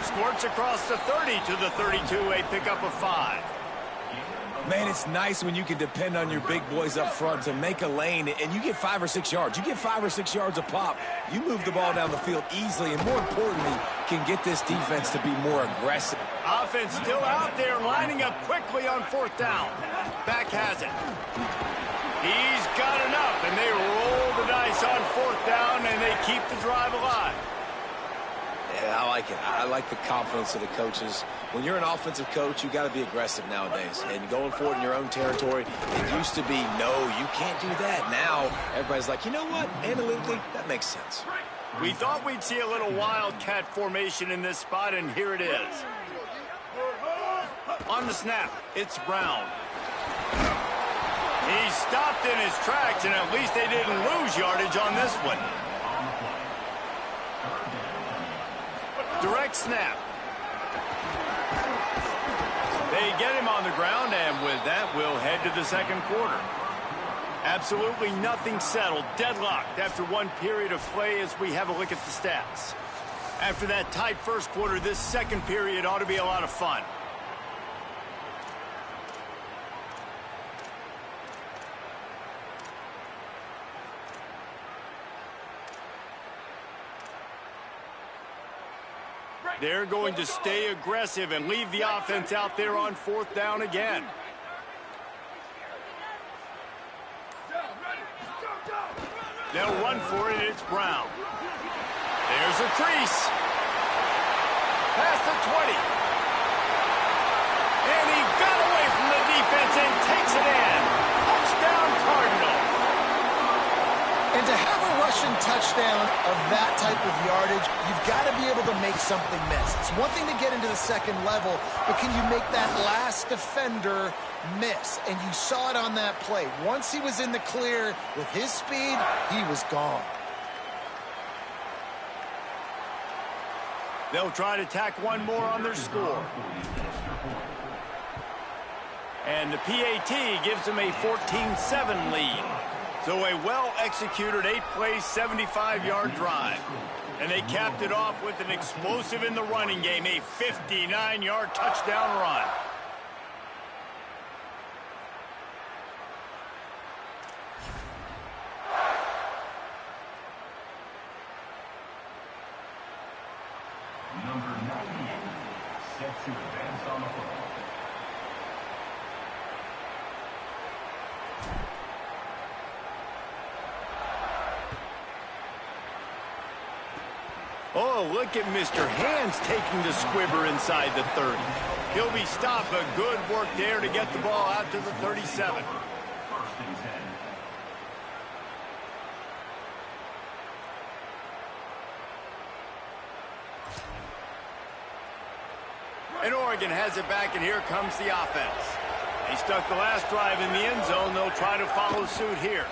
Squirts across the 30 to the 32, a pickup of 5. Man, it's nice when you can depend on your big boys up front to make a lane, and you get 5 or 6 yards. You get 5 or 6 yards a pop. You move the ball down the field easily, and more importantly, can get this defense to be more aggressive. Offense still out there, lining up quickly on fourth down. Back has it. He's got enough, and they roll the dice on fourth down, and they keep the drive alive. Yeah, I like it. I like the confidence of the coaches. When you're an offensive coach, you got to be aggressive nowadays. And going forward in your own territory, it used to be, no, you can't do that. Now, everybody's like, you know what? Analytically, that makes sense. We thought we'd see a little wildcat formation in this spot, and here it is. On the snap, it's Brown. He stopped in his tracks, and at least they didn't lose yardage on this one. Direct snap. They get him on the ground, and with that, we'll head to the second quarter. Absolutely nothing settled, deadlocked after one period of play as we have a look at the stats. After that tight first quarter, this second period ought to be a lot of fun. They're going to stay aggressive and leave the offense out there on fourth down again. They'll run for it. It's Brown. There's a cris. Past the 20. And he got away from the defense and takes it in. Touchdown, Cardinals. And to have a rushing touchdown of that type of yardage, you've got to be able to make something miss. It's one thing to get into the second level, but can you make that last defender miss? And you saw it on that play. Once he was in the clear with his speed, he was gone. They'll try to tack one more on their score. And the PAT gives them a 14-7 lead. So a well-executed 8-play, 75-yard drive. And they capped it off with an explosive in the running game, a 59-yard touchdown run. Number 98, set to advance on the football. Oh, look at Mr. Hands taking the squibber inside the 30. He'll be stopped, but good work there to get the ball out to the 37. First and 10. And Oregon has it back, and here comes the offense. They stuck the last drive in the end zone. They'll try to follow suit here.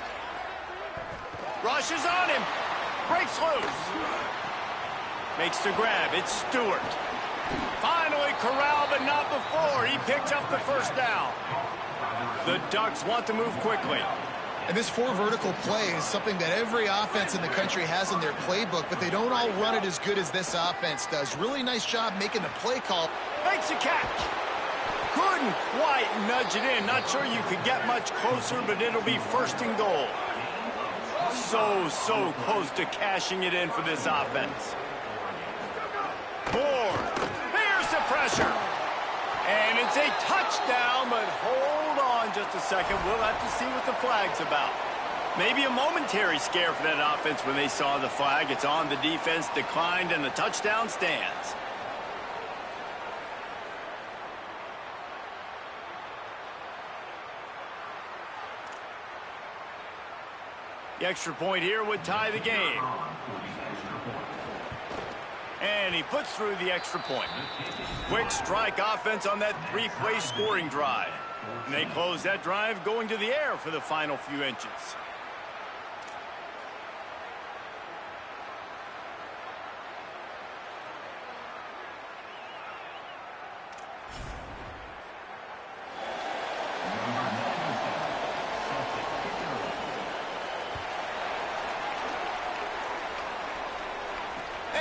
Rushes on him. Breaks loose. Makes the grab. It's Stewart. Finally corralled, but not before. He picks up the first down. The Ducks want to move quickly. And this four vertical play is something that every offense in the country has in their playbook, but they don't all run it as good as this offense does. Really nice job making the play call. Makes a catch. Couldn't quite nudge it in. Not sure you could get much closer, but it'll be first and goal. So close to cashing it in for this offense. Moore. There's the pressure. And it's a touchdown, but hold on just a second. We'll have to see what the flag's about. Maybe a momentary scare for that offense when they saw the flag. It's on, the defense declined, and the touchdown stands. The extra point here would tie the game. And he puts through the extra point. Quick strike offense on that three-play scoring drive. And they close that drive going to the air for the final few inches.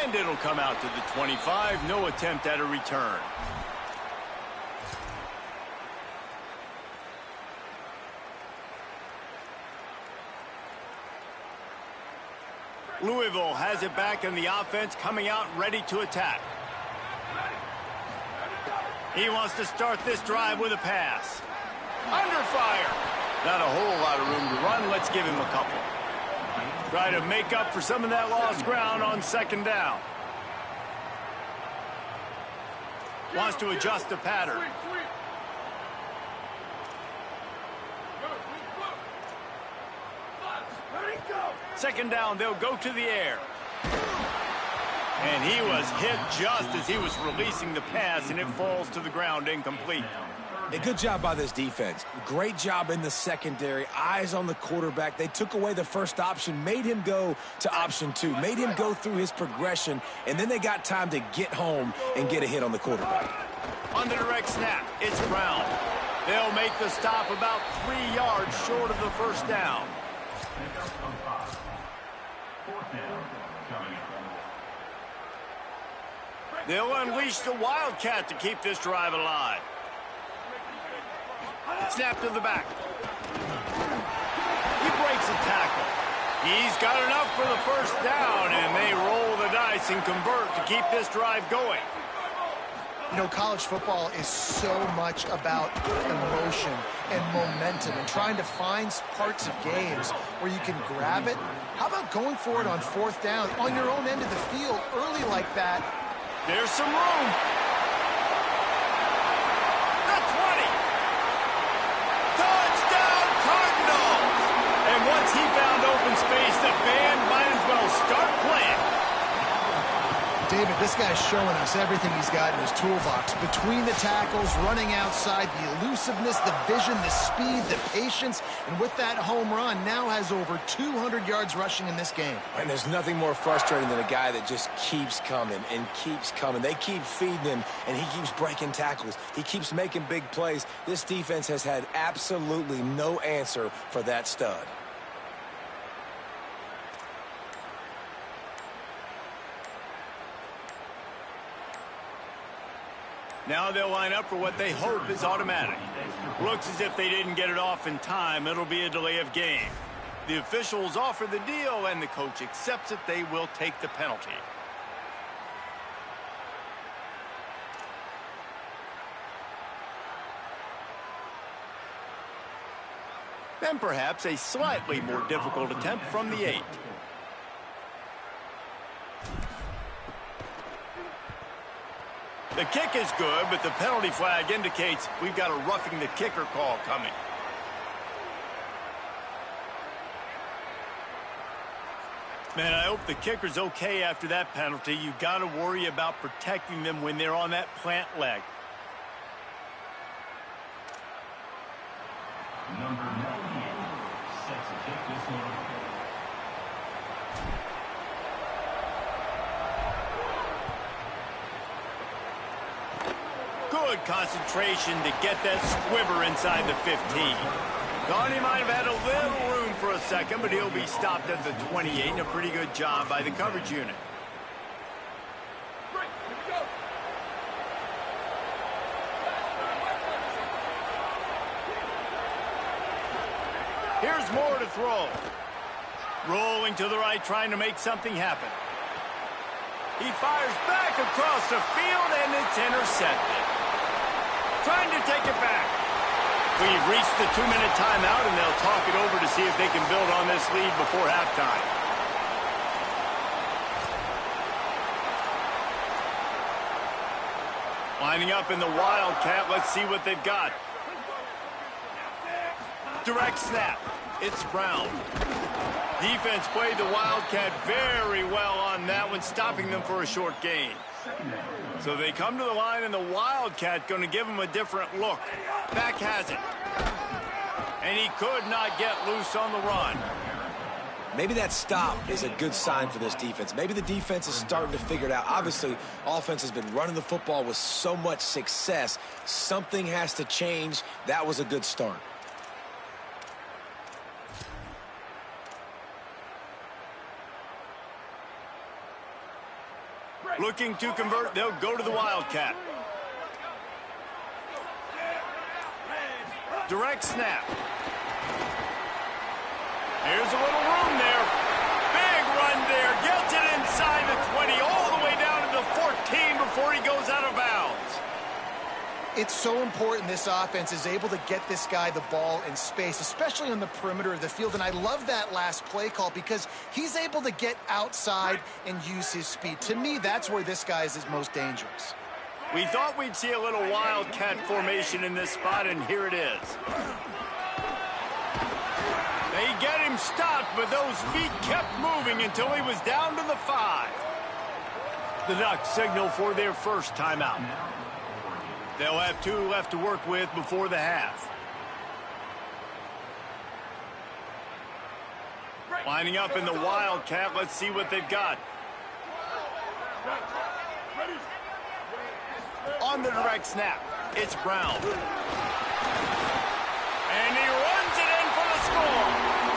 And it'll come out to the 25. No attempt at a return. Louisville has it back in the offense, coming out ready to attack. He wants to start this drive with a pass. Under fire. Not a whole lot of room to run. Let's give him a couple. Try to make up for some of that lost ground on second down. Wants to adjust the pattern. Second down, they'll go to the air. And he was hit just as he was releasing the pass, and it falls to the ground incomplete. A good job by this defense. Great job in the secondary. Eyes on the quarterback. They took away the first option, made him go to option 2, made him go through his progression, and then they got time to get home and get a hit on the quarterback. On the direct snap, it's Brown. They'll make the stop about 3 yards short of the first down. They'll unleash the Wildcat to keep this drive alive. Snap to the back. He breaks a tackle. He's got enough for the first down, and they roll the dice and convert to keep this drive going. You know, college football is so much about emotion and momentum and trying to find parts of games where you can grab it. How about going for it on fourth down on your own end of the field early like that? There's some room. The 20. Touchdown Cardinals. And once he found open space, the band might as well start playing. David, this guy's showing us everything he's got in his toolbox. Between the tackles, running outside, the elusiveness, the vision, the speed, the patience, and with that home run, now has over 200 yards rushing in this game. And there's nothing more frustrating than a guy that just keeps coming and keeps coming. They keep feeding him, and he keeps breaking tackles. He keeps making big plays. This defense has had absolutely no answer for that stud. Now they'll line up for what they hope is automatic. Looks as if they didn't get it off in time. It'll be a delay of game. The officials offer the deal, and the coach accepts it. They will take the penalty. Then perhaps a slightly more difficult attempt from the 8. The kick is good, but the penalty flag indicates we've got a roughing the kicker call coming. Man, I hope the kicker's okay after that penalty. You've got to worry about protecting them when they're on that plant leg. Number 98 sets to take this one. Good concentration to get that squiver inside the 15. Thought he might have had a little room for a second, but he'll be stopped at the 28, and a pretty good job by the coverage unit. Here's more to throw. Rolling to the right, trying to make something happen. He fires back across the field, and it's intercepted. Trying to take it back. We've reached the 2-minute timeout, and they'll talk it over to see if they can build on this lead before halftime. Lining up in the Wildcat. Let's see what they've got. Direct snap. It's Brown. Defense played the Wildcat very well on that one, stopping them for a short gain. So they come to the line, and the Wildcat going to give them a different look. Back has it. And he could not get loose on the run. Maybe that stop is a good sign for this defense. Maybe the defense is starting to figure it out. Obviously, offense has been running the football with so much success. Something has to change. That was a good start. Looking to convert, they'll go to the Wildcat. Direct snap. Here's a little room there. Big run there. Gets it inside the 20, all the way down to the 14 before he goes out of bounds. It's so important this offense is able to get this guy the ball in space, especially on the perimeter of the field. And I love that last play call because he's able to get outside and use his speed. To me, that's where this guy is most dangerous. We thought we'd see a little wildcat formation in this spot, and here it is. They get him stopped, but those feet kept moving until he was down to the 5. The Ducks signal for their first timeout. They'll have 2 left to work with before the half. Lining up in the wildcat, let's see what they've got. On the direct snap, it's Brown. And he runs it in for the score.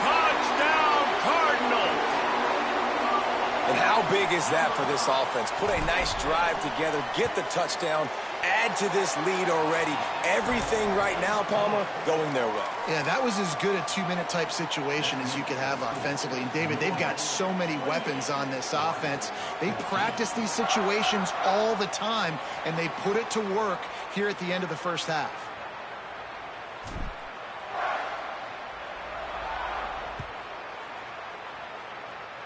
Touchdown, Cardinals. And how big is that for this offense? Put a nice drive together, get the touchdown, add to this lead already. Everything right now, Palmer, going their way. Yeah, that was as good a 2-minute type situation as you could have offensively. And, David, they've got so many weapons on this offense. They practice these situations all the time, and they put it to work here at the end of the first half.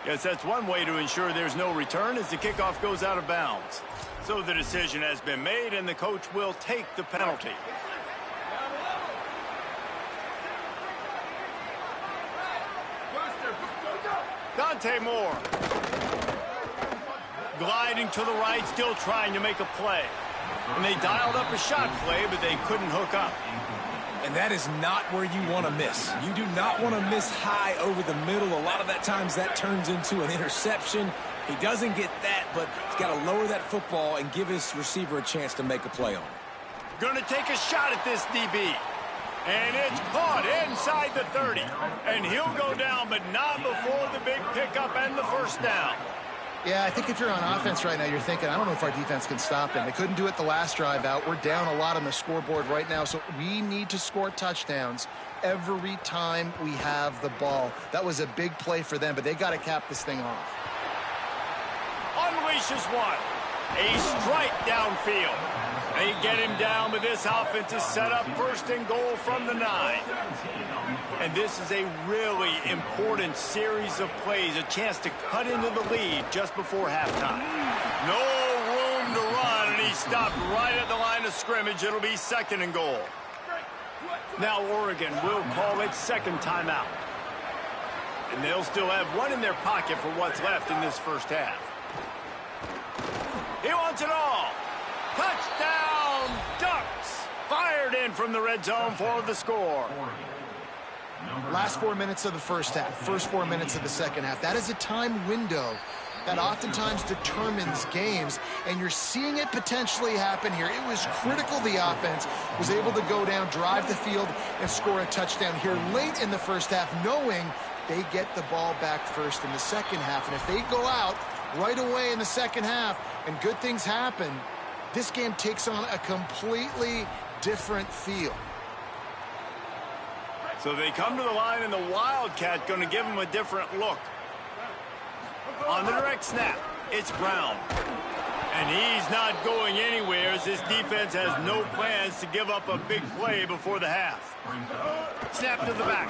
Yes, that's one way to ensure there's no return as the kickoff goes out of bounds. So the decision has been made, and the coach will take the penalty. Dante Moore. Gliding to the right, still trying to make a play. And they dialed up a shot play, but they couldn't hook up. And that is not where you want to miss. You do not want to miss high over the middle. A lot of that times that turns into an interception. He doesn't get that, but he's got to lower that football and give his receiver a chance to make a play on it. Going to take a shot at this DB. And it's caught inside the 30. And he'll go down, but not before the big pickup and the first down. Yeah, I think if you're on offense right now, you're thinking, I don't know if our defense can stop them. They couldn't do it the last drive out. We're down a lot on the scoreboard right now, so we need to score touchdowns every time we have the ball. That was a big play for them, but they got to cap this thing off. Unleashes one. A strike downfield. They get him down, but this offense is set up 1st and goal from the 9. And this is a really important series of plays, a chance to cut into the lead just before halftime. No room to run, and he stopped right at the line of scrimmage. It'll be 2nd and goal. Now Oregon will call its second timeout. And they'll still have one in their pocket for what's left in this first half. He wants it all. Touchdown, Ducks! Fired in from the red zone for the score. Last 4 minutes of the first half, first 4 minutes of the second half. That is a time window that oftentimes determines games, and you're seeing it potentially happen here. It was critical the offense was able to go down, drive the field, and score a touchdown here late in the first half, knowing they get the ball back first in the second half. And if they go out right away in the second half and good things happen, this game takes on a completely different feel. So they come to the line, and the Wildcat going to give them a different look. On the direct snap, it's Brown. And he's not going anywhere as this defense has no plans to give up a big play before the half. Snap to the back.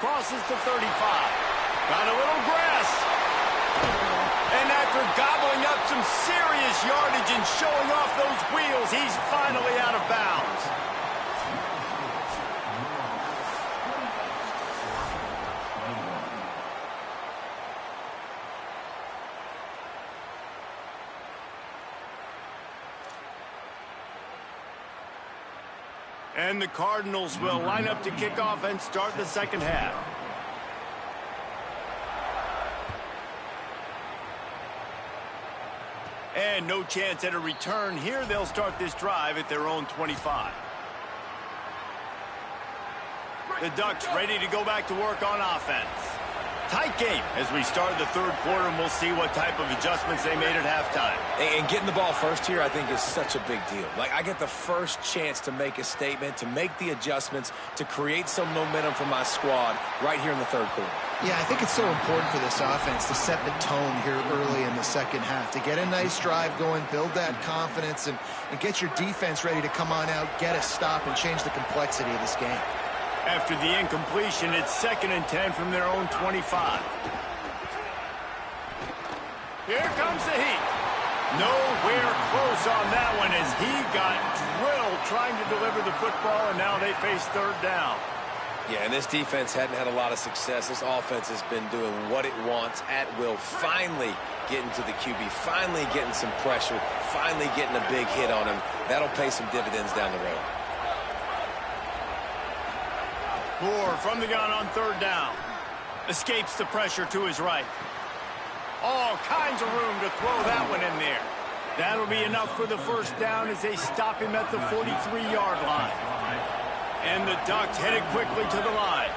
Crosses to 35. Got a little grass. And after gobbling up some serious yardage and showing off those wheels, he's finally out of bounds. And the Cardinals will line up to kick off and start the second half. And no chance at a return here. They'll start this drive at their own 25. The Ducks ready to go back to work on offense. Tight game as we start the third quarter, and we'll see what type of adjustments they made at halftime. And getting the ball first here, I think, is such a big deal. Like, I get the first chance to make a statement, to make the adjustments, to create some momentum for my squad right here in the third quarter. Yeah, I think it's so important for this offense to set the tone here early in the second half, to get a nice drive going, build that confidence, and get your defense ready to come on out, get a stop, and change the complexity of this game. After the incompletion, it's 2nd and 10 from their own 25. Here comes the heat. Nowhere close on that one as he got drilled trying to deliver the football, and now they face third down. Yeah, and this defense hadn't had a lot of success. This offense has been doing what it wants at will. Finally getting to the QB, finally getting some pressure, finally getting a big hit on him. That'll pay some dividends down the road. Moore from the gun on third down. Escapes the pressure to his right. All kinds of room to throw that one in there. That'll be enough for the first down as they stop him at the 43-yard line. And the Ducks headed quickly to the line.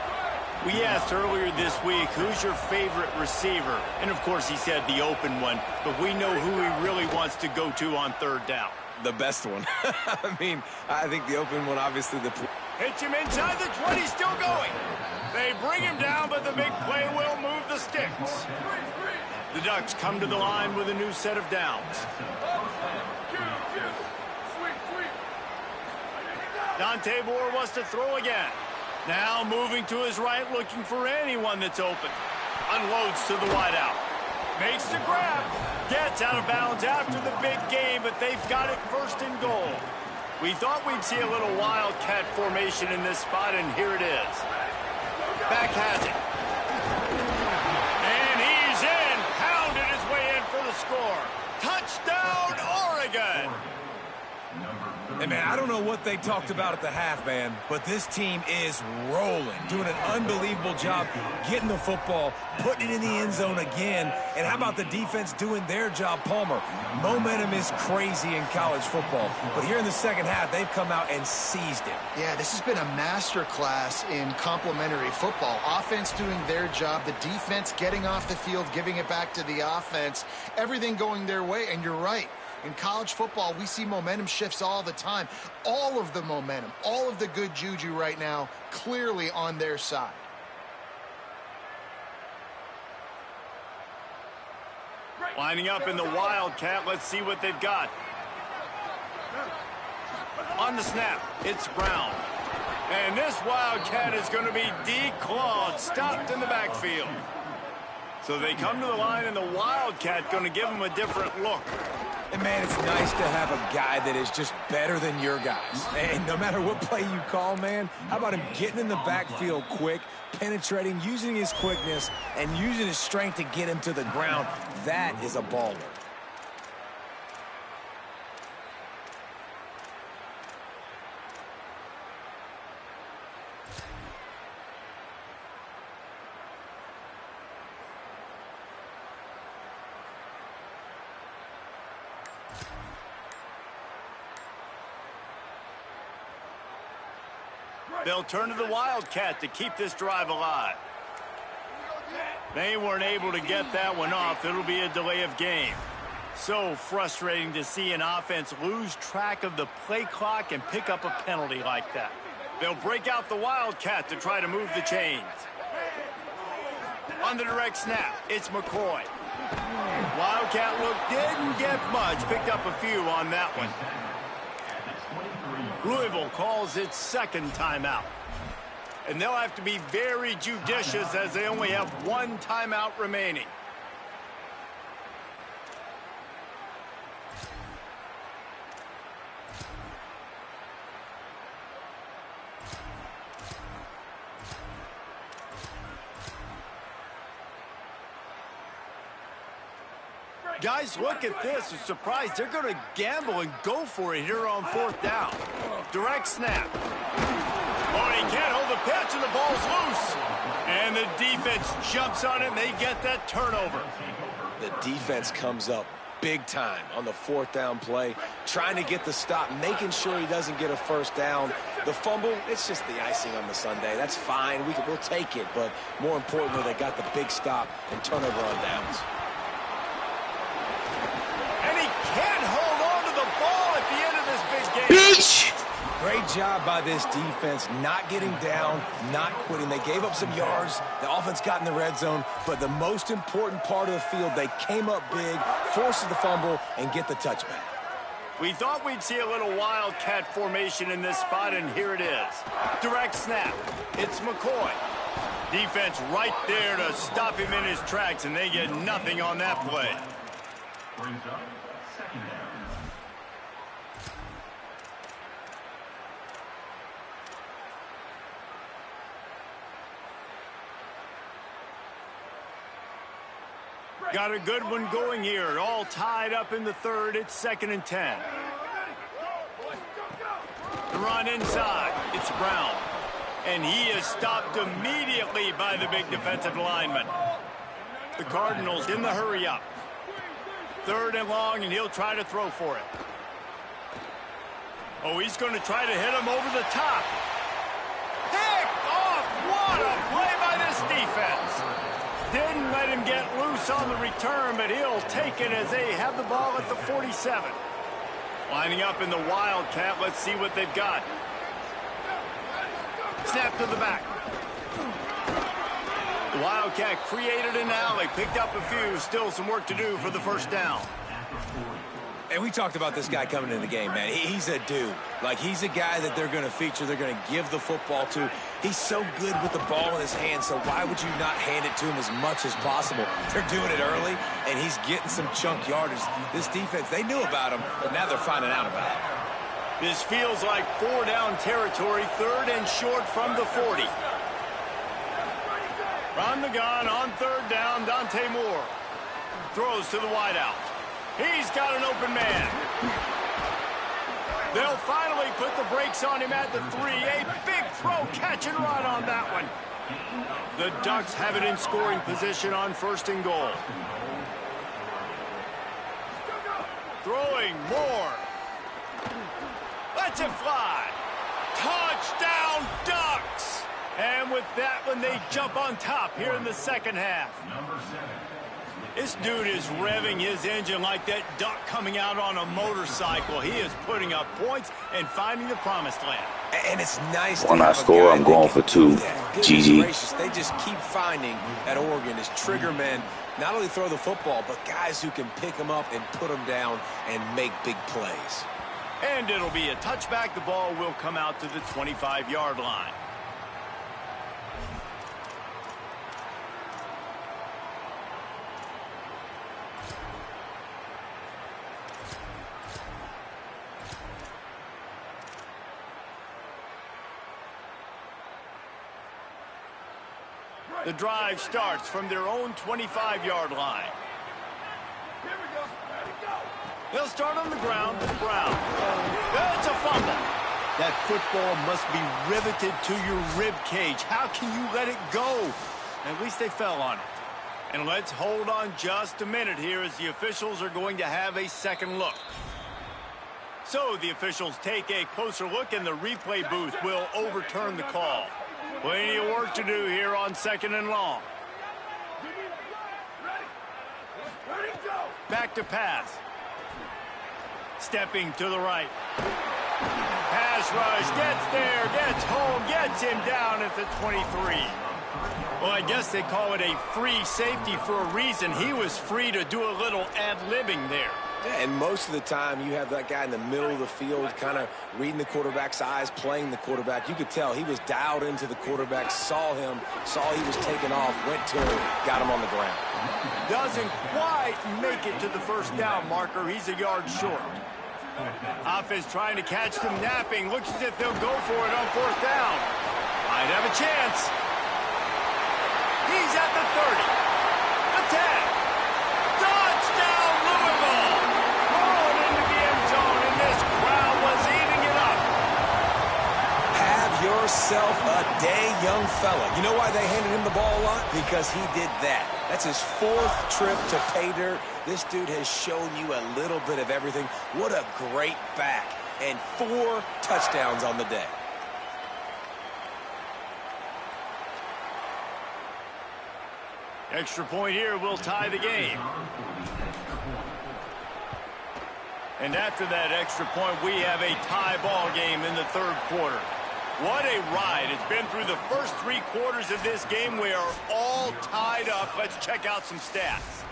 We asked earlier this week, who's your favorite receiver? And, of course, he said the open one. But we know who he really wants to go to on third down. The best one. I mean, I think the open one, obviously, the... Hits him inside the 20, still going. They bring him down, but the big play will move the sticks. The Ducks come to the line with a new set of downs. Dante Moore wants to throw again. Now moving to his right, looking for anyone that's open. Unloads to the wideout. Makes the grab. Gets out of bounds after the big game, but they've got it first and goal. We thought we'd see a little wildcat formation in this spot, and here it is. Back has it. And he's in. Pounded his way in for the score. Touchdown, Oregon. Hey, man, I don't know what they talked about at the half, man, but this team is rolling, doing an unbelievable job getting the football, putting it in the end zone again. And how about the defense doing their job, Palmer? Momentum is crazy in college football, but here in the second half, they've come out and seized it. Yeah, this has been a master class in complementary football. Offense doing their job, the defense getting off the field, giving it back to the offense, everything going their way, and you're right. In college football, we see momentum shifts all the time. All of the momentum, all of the good juju right now, clearly on their side. Lining up in the Wildcat, let's see what they've got. On the snap, it's Brown. And this Wildcat is going to be declawed, stopped in the backfield. So they come to the line, and the Wildcat going to give them a different look. And, man, it's nice to have a guy that is just better than your guys. And no matter what play you call, man, how about him getting in the backfield quick, penetrating, using his quickness, and using his strength to get him to the ground? That is a baller. They'll turn to the Wildcat to keep this drive alive. They weren't able to get that one off. It'll be a delay of game. So frustrating to see an offense lose track of the play clock and pick up a penalty like that. They'll break out the Wildcat to try to move the chains. On the direct snap, it's McCoy. Wildcat look didn't get much. Picked up a few on that one. Louisville calls its second timeout. And they'll have to be very judicious as they only have one timeout remaining. Guys, look at this. I'm surprised they're going to gamble and go for it here on fourth down. Direct snap. Oh, he can't hold the pitch, and the ball's loose. And the defense jumps on it, and they get that turnover. The defense comes up big time on the fourth down play, trying to get the stop, making sure he doesn't get a first down. The fumble, it's just the icing on the sundae. That's fine. We'll take it. But more importantly, they got the big stop and turnover on downs. Can't hold on to the ball at the end of this big game. Great job by this defense, not getting down, not quitting. They gave up some yards. The offense got in the red zone. But the most important part of the field, they came up big, forced the fumble, and get the touchback. We thought we'd see a little Wildcat formation in this spot, and here it is. Direct snap. It's McCoy. Defense right there to stop him in his tracks, and they get nothing on that play. Brings up Second down. Got a good one going here. All tied up in the third. It's 2nd and 10. The run inside. It's Brown. And he is stopped immediately by the big defensive lineman. The Cardinals in the hurry up. 3rd and long, and he'll try to throw for it. Oh, he's going to try to hit him over the top. Picked off. What a play by this defense. Didn't let him get loose on the return, but he'll take it as they have the ball at the 47. Lining up in the Wildcat. Let's see what they've got. Snap to the back. The Wildcat created an alley, picked up a few. Still some work to do for the first down. And we talked about this guy coming in the game, man. He's a dude. Like, he's a guy that they're going to feature, they're going to give the football to. He's so good with the ball in his hand, so why would you not hand it to him as much as possible? They're doing it early, and he's getting some chunk yardage. This defense, they knew about him, but now they're finding out about it. This feels like 4-down territory, 3rd and short from the 40. From the gun on 3rd down, Dante Moore throws to the wideout. He's got an open man. They'll finally put the brakes on him at the 3. A big throw, catch and run on that one. The Ducks have it in scoring position on 1st and goal. Throwing Moore. Lets it fly. Touchdown, Ducks! And with that one, they jump on top here in the second half. Number 7. This dude is revving his engine like that duck coming out on a motorcycle. He is putting up points and finding the promised land. And it's nice When to I have a score, guy I'm that going can for 2. do that. Goodness GG. gracious, they just keep finding at Oregon is trigger men, not only throw the football, but guys who can pick them up and put them down and make big plays. And it'll be a touchback. The ball will come out to the 25-yard line. The drive starts from their own 25-yard line. They'll start on the ground. Brown. That's a fumble. That football must be riveted to your rib cage. How can you let it go? At least they fell on it. And let's hold on just a minute here as the officials are going to have a second look. So the officials take a closer look and the replay booth will overturn the call. Plenty of work to do here on 2nd and long. Back to pass. Stepping to the right. Pass rush, gets there, gets home, gets him down at the 23. Well, I guess they call it a free safety for a reason. He was free to do a little ad-libbing there. Yeah, and most of the time you have that guy in the middle of the field kind of reading the quarterback's eyes, playing the quarterback. You could tell he was dialed into the quarterback, saw him, saw he was taking off, went to him, got him on the ground. Doesn't quite make it to the first down marker. He's a yard short. Offense trying to catch them napping. Looks as if they'll go for it on 4th down. Might have a chance. He's at the 30. The 10. Touchdown, Louisville! Rolling into the end zone, and this crowd was eating it up. Have yourself a day, young fella. You know why they handed him the ball a lot? Because he did that. That's his 4th trip to pay dirt. This dude has shown you a little bit of everything. What a great back. And 4 touchdowns on the day. Extra point here will tie the game. And after that extra point, we have a tie ball game in the 3rd quarter. What a ride. It's been through the first 3 quarters of this game. We are all tied up. Let's check out some stats.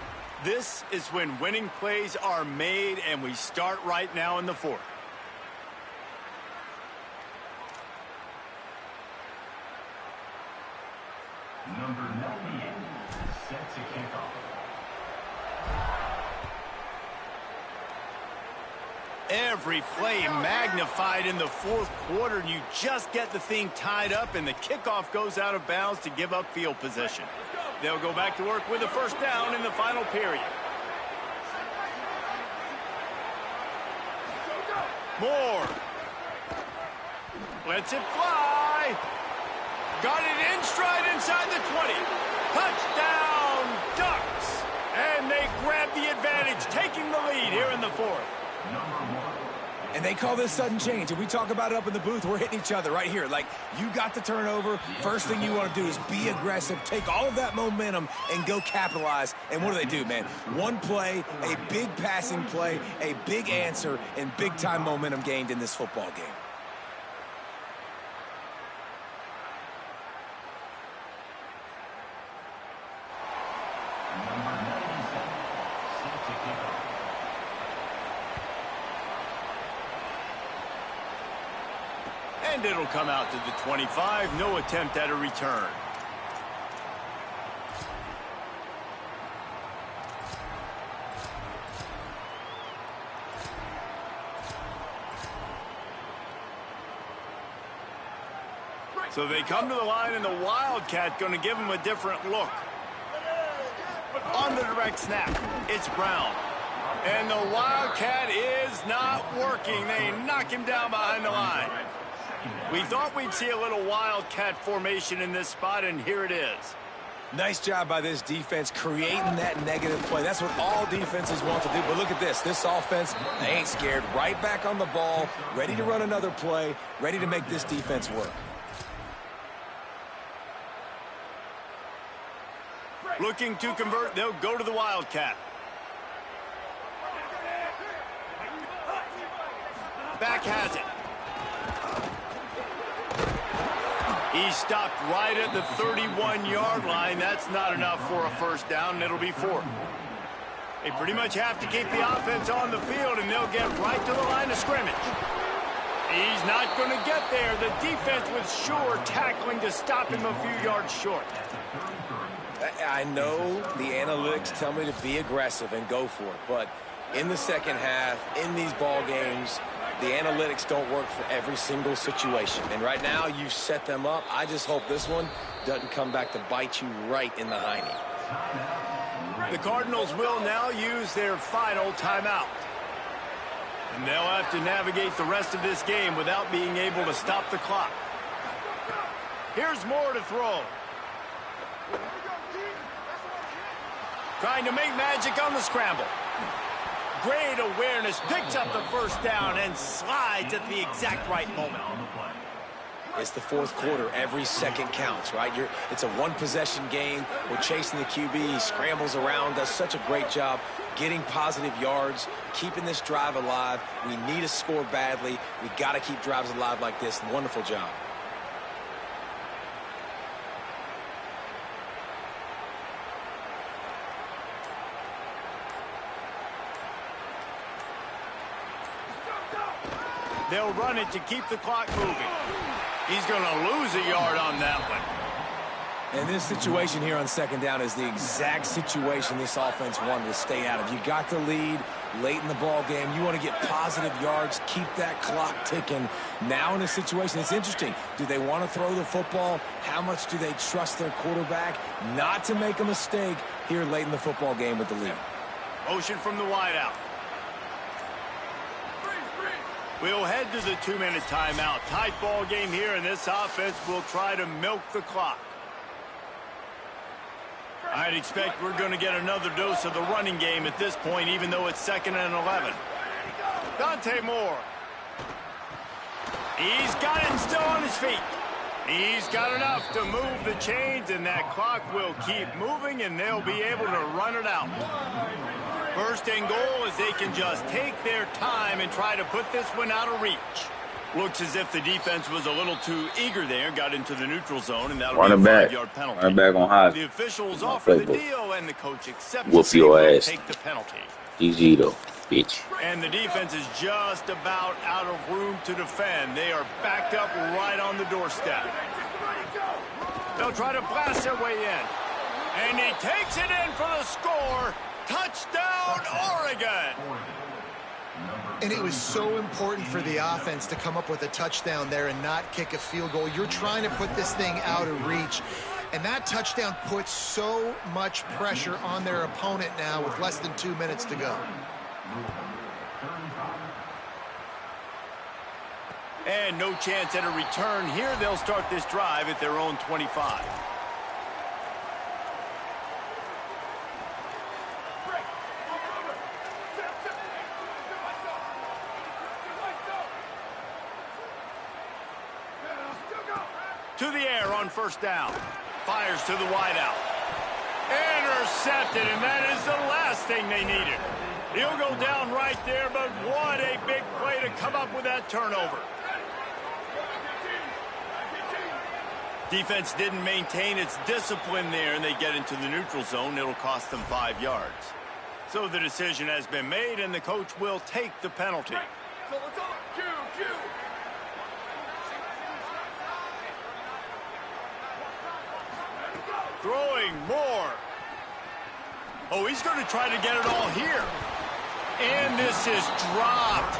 This is when winning plays are made, and we start right now in the 4th. Number 98 set to kick off. Every play magnified in the fourth quarter, and you just get the thing tied up, and the kickoff goes out of bounds to give up field position. They'll go back to work with a first down in the final period. Moore. Lets it fly. Got it in stride inside the 20. Touchdown, Ducks. And they grab the advantage, taking the lead here in the fourth. And they call this sudden change. And we talk about it up in the booth. We're hitting each other right here. Like, you got the turnover. First thing you want to do is be aggressive, take all of that momentum, and go capitalize. And what do, man? One play, a big passing play, a big answer, and big-time momentum gained in this football game. And it'll come out to the 25. No attempt at a return. So they come to the line, and the Wildcat going to give them a different look. On the direct snap, it's Brown. And the Wildcat is not working. They knock him down behind the line. We thought we'd see a little Wildcat formation in this spot, and here it is. Nice job by this defense creating that negative play. That's what all defenses want to do. But look at this. This offense, they ain't scared. Right back on the ball, ready to run another play, ready to make this defense work. Looking to convert, they'll go to the Wildcat. Back has it. He stopped right at the 31-yard line. That's not enough for a first down, and it'll be fourth. They pretty much have to keep the offense on the field, and they'll get right to the line of scrimmage. He's not going to get there. The defense was sure tackling to stop him a few yards short. I know the analytics tell me to be aggressive and go for it, but in the second half, in these ball games, the analytics don't work for every single situation. And right now, you've set them up. I just hope this one doesn't come back to bite you right in the hiney. The Cardinals will now use their final timeout. And they'll have to navigate the rest of this game without being able to stop the clock. Here's Moore to throw. Trying to make magic on the scramble. Great awareness, picks up the first down, and slides at the exact right moment. It's the fourth quarter. Every second counts, right? It's a one-possession game. We're chasing the QB. He scrambles around, does such a great job getting positive yards, keeping this drive alive. We need to score badly. We got to keep drives alive like this. Wonderful job. They'll run it to keep the clock moving. He's going to lose a yard on that one. And this situation here on second down is the exact situation this offense wanted to stay out of. You got the lead late in the ball game. You want to get positive yards, keep that clock ticking. Now in this situation, it's interesting. Do they want to throw the football? How much do they trust their quarterback not to make a mistake here late in the football game with the lead? Motion from the wideout. We'll head to the 2-minute timeout. Tight ball game here, and this offense will try to milk the clock. I'd expect we're going to get another dose of the running game at this point, even though it's 2nd and 11. Dante Moore. He's got it and still on his feet. He's got enough to move the chains, and that clock will keep moving, and they'll be able to run it out. First and goal as they can just take their time and try to put this one out of reach. Looks as if the defense was a little too eager there, got into the neutral zone, and that'll be a 5-yard penalty. Run back on high. The officials offer the deal, and the coach accepts Whoop your ass. Take the penalty. GG though, bitch. And the defense is just about out of room to defend. They are backed up right on the doorstep. They'll try to blast their way in. And he takes it in for the score. Touchdown, Oregon. And it was so important for the offense to come up with a touchdown there and not kick a field goal. You're trying to put this thing out of reach. And that touchdown puts so much pressure on their opponent now with less than 2 minutes to go. And no chance at a return here. They'll start this drive at their own 25. To the air on first down. Fires to the wideout. Intercepted, and that is the last thing they needed. He'll go down right there, but what a big play to come up with that turnover. Defense didn't maintain its discipline there, and they get into the neutral zone. It'll cost them 5 yards. So the decision has been made, and the coach will take the penalty. Throwing more. Oh, he's going to try to get it all here. And this is dropped.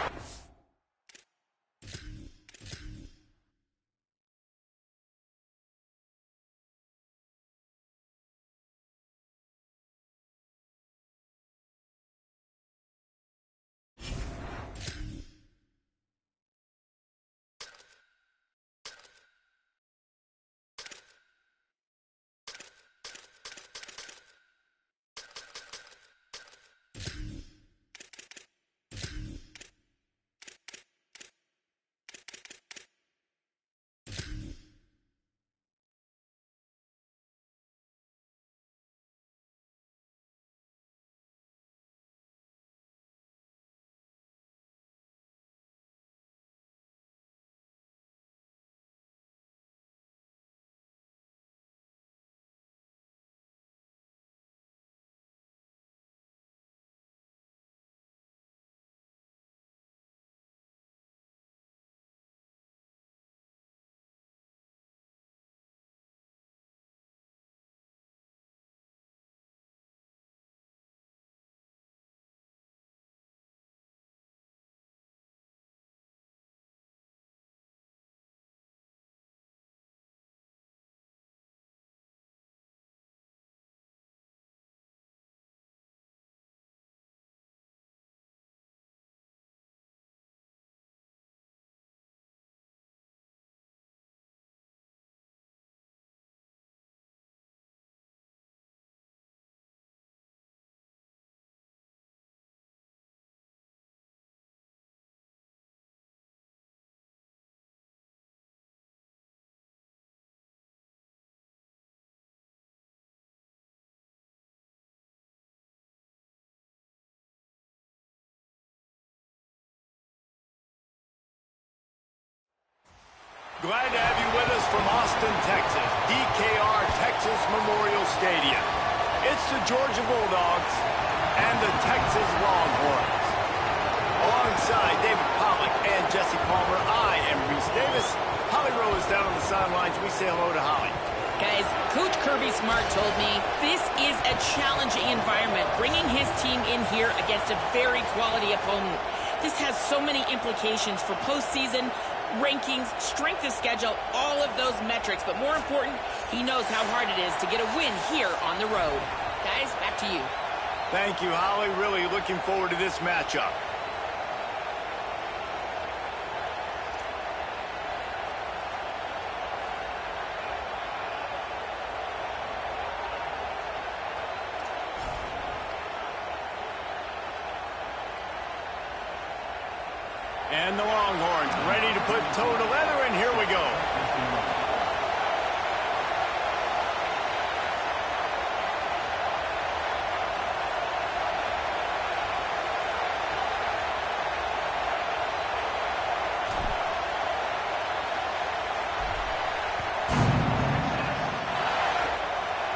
Glad to have you with us from Austin, Texas, DKR Texas Memorial Stadium. It's the Georgia Bulldogs and the Texas Longhorns. Alongside David Pollack and Jesse Palmer, I am Reese Davis. Holly Rowe is down on the sidelines. We say hello to Holly. Guys, Coach Kirby Smart told me this is a challenging environment, bringing his team in here against a very quality opponent. This has so many implications for postseason, rankings, strength of schedule, all of those metrics. But more important, he knows how hard it is to get a win here on the road. Guys, back to you. Thank you, Holly. Really looking forward to this matchup. And the Longhorns ready to put toe to leather, and here we go.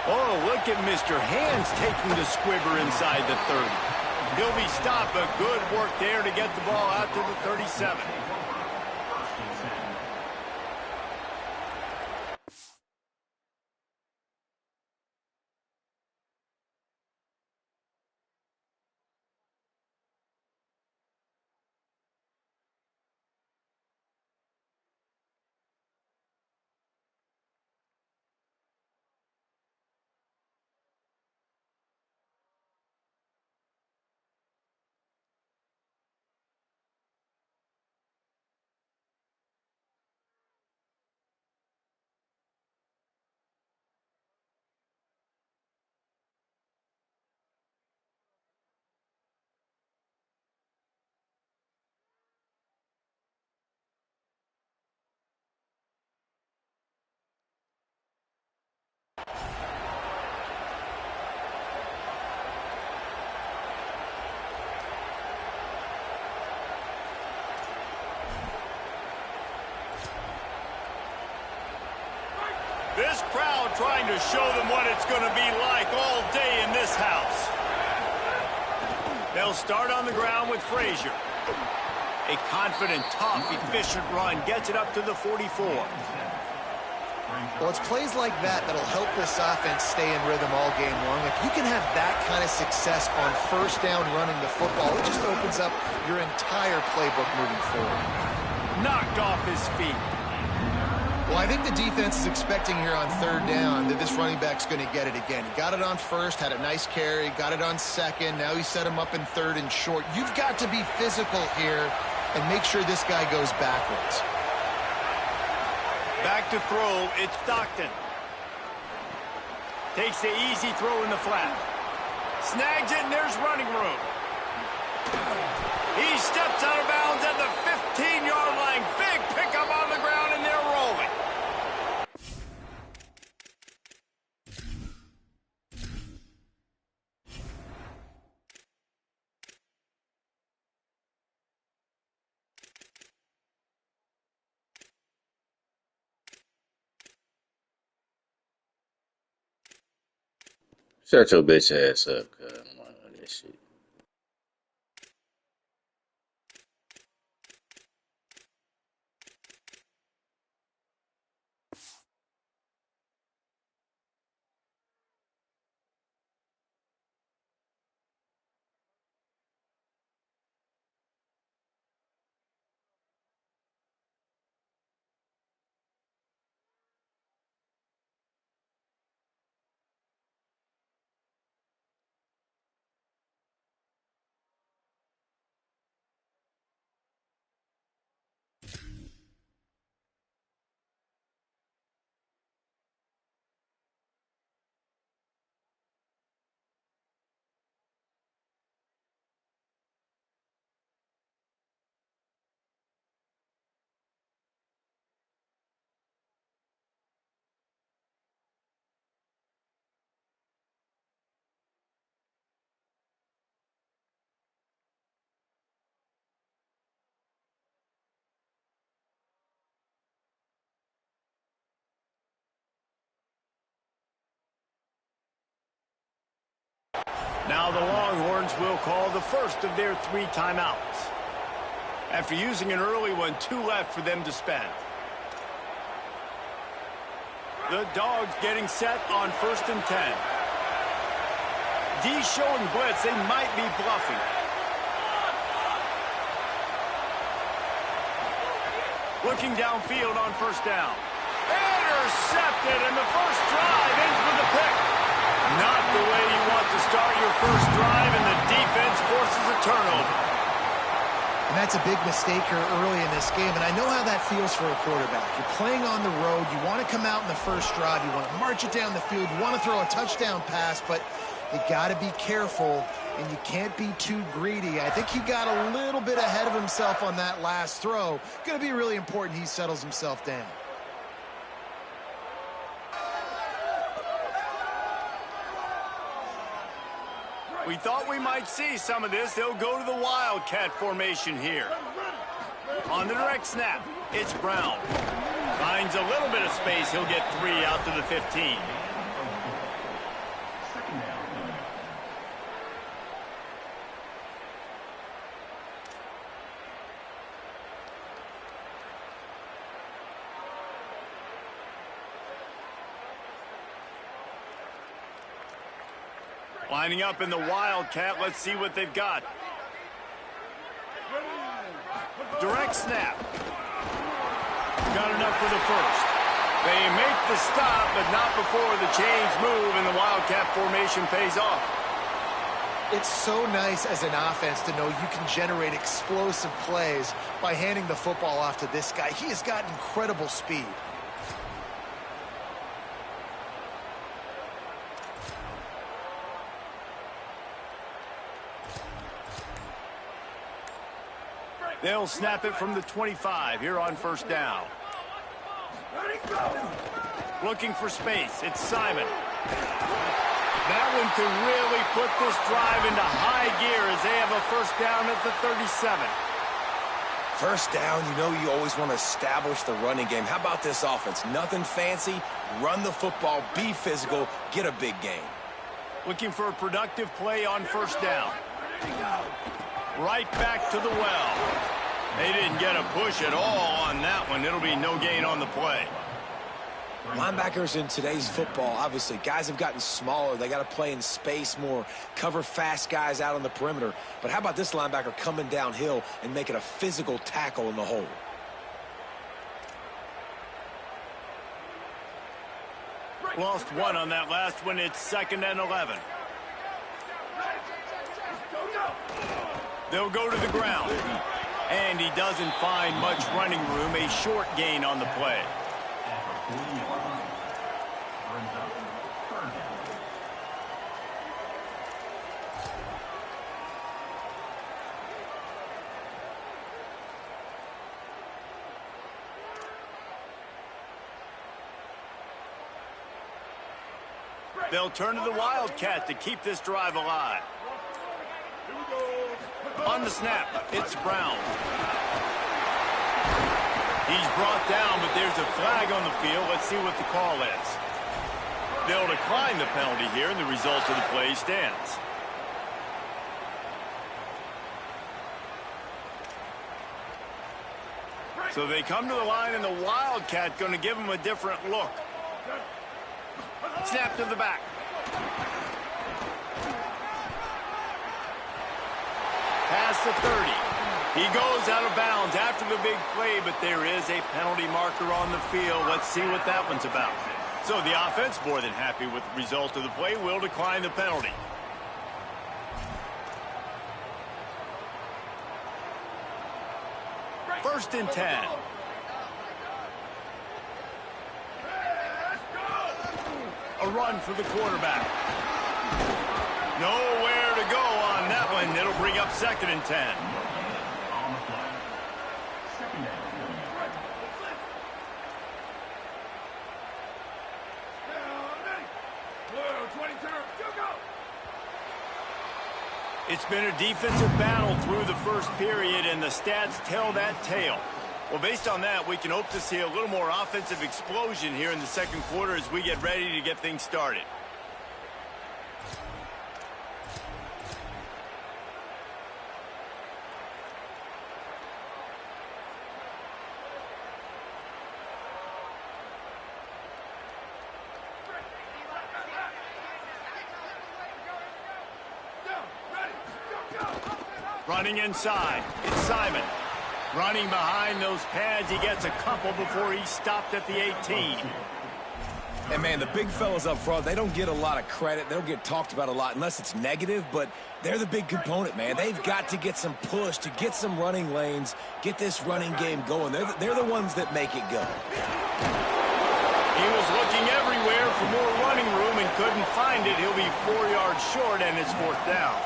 Oh, look at Mr. Hands taking the squibber inside the 30. He'll be stopped, but good work there to get the ball out to the 37. This crowd trying to show them what it's going to be like all day in this house. They'll start on the ground with Frazier. A confident, tough, efficient run gets it up to the 44. Well, it's plays like that that'll help this offense stay in rhythm all game long. If you can have that kind of success on first down running the football, it just opens up your entire playbook moving forward. Knocked off his feet. Well, I think the defense is expecting here on third down that this running back's going to get it again. He got it on first, had a nice carry, got it on second. Now he set him up in third and short. You've got to be physical here and make sure this guy goes backwards. Back to throw, it's Stockton. Takes the easy throw in the flat. Snags it, and there's running room. He steps out of bounds at the 15-yard line. Big pickup on the ground, and they're rolling. Shut your bitch ass up, cuz. I don't want none of this shit. Now the Longhorns will call the first of their 3 timeouts. After using an early one, 2 left for them to spend. The Dogs getting set on 1st and 10. D showing blitz. They might be bluffing. Looking downfield on 1st down. Intercepted, and the first drive ends with a pick. Not the way you want to start your first drive, and the defense forces a turnover. And that's a big mistake here early in this game, and I know how that feels for a quarterback. You're playing on the road. You want to come out in the first drive. You want to march it down the field. You want to throw a touchdown pass, but you got to be careful, and you can't be too greedy. I think he got a little bit ahead of himself on that last throw. Going to be really important he settles himself down. We thought we might see some of this. They'll go to the Wildcat formation here. On the direct snap, it's Brown. Finds a little bit of space. He'll get 3 out to the 15. Lining up in the Wildcat. Let's see what they've got. Direct snap. Got enough for the first. They make the stop, but not before the chains move and the Wildcat formation pays off. It's so nice as an offense to know you can generate explosive plays by handing the football off to this guy. He has got incredible speed. They'll snap it from the 25 here on 1st down. Looking for space. It's Simon. That one can really put this drive into high gear as they have a 1st down at the 37. First down, you know you always want to establish the running game. How about this offense? Nothing fancy. Run the football, be physical, get a big gain. Looking for a productive play on first down. Right back to the well. They didn't get a push at all on that one. It'll be no gain on the play. Linebackers in today's football, obviously, guys have gotten smaller. They got to play in space more, cover fast guys out on the perimeter. But how about this linebacker coming downhill and making a physical tackle in the hole? Lost one on that last one. It's 2nd and 11. They'll go to the ground. And he doesn't find much running room. A short gain on the play. They'll turn to the Wildcat to keep this drive alive. On the snap, it's Brown. He's brought down, but there's a flag on the field. Let's see what the call is. They'll decline the penalty here, and the result of the play stands. So they come to the line, and the Wildcat going to give them a different look. Snap to the back. Past the 30. He goes out of bounds after the big play, but there is a penalty marker on the field. Let's see what that one's about. So the offense, more than happy with the result of the play, will decline the penalty. First and 10. A run for the quarterback. Nowhere to go on that one. It'll bring up 2nd and 10. It's been a defensive battle through the first period, and the stats tell that tale. Well, based on that, we can hope to see a little more offensive explosion here in the second quarter as we get ready to get things started. Running inside, it's Simon. Running behind those pads, he gets a couple before he stopped at the 18. And, man, the big fellas up front, they don't get a lot of credit. They don't get talked about a lot unless it's negative, but they're the big component, man. They've got to get some push, to get some running lanes, get this running game going. They're the ones that make it go. He was looking everywhere for more running room and couldn't find it. He'll be 4 yards short, and it's 4th down.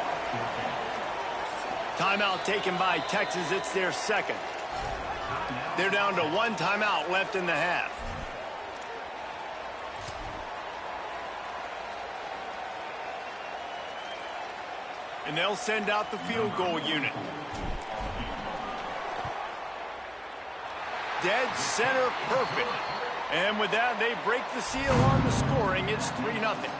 Timeout taken by Texas. It's their second. They're down to one timeout left in the half. And they'll send out the field goal unit. Dead center perfect. And with that, they break the seal on the scoring. It's 3-0.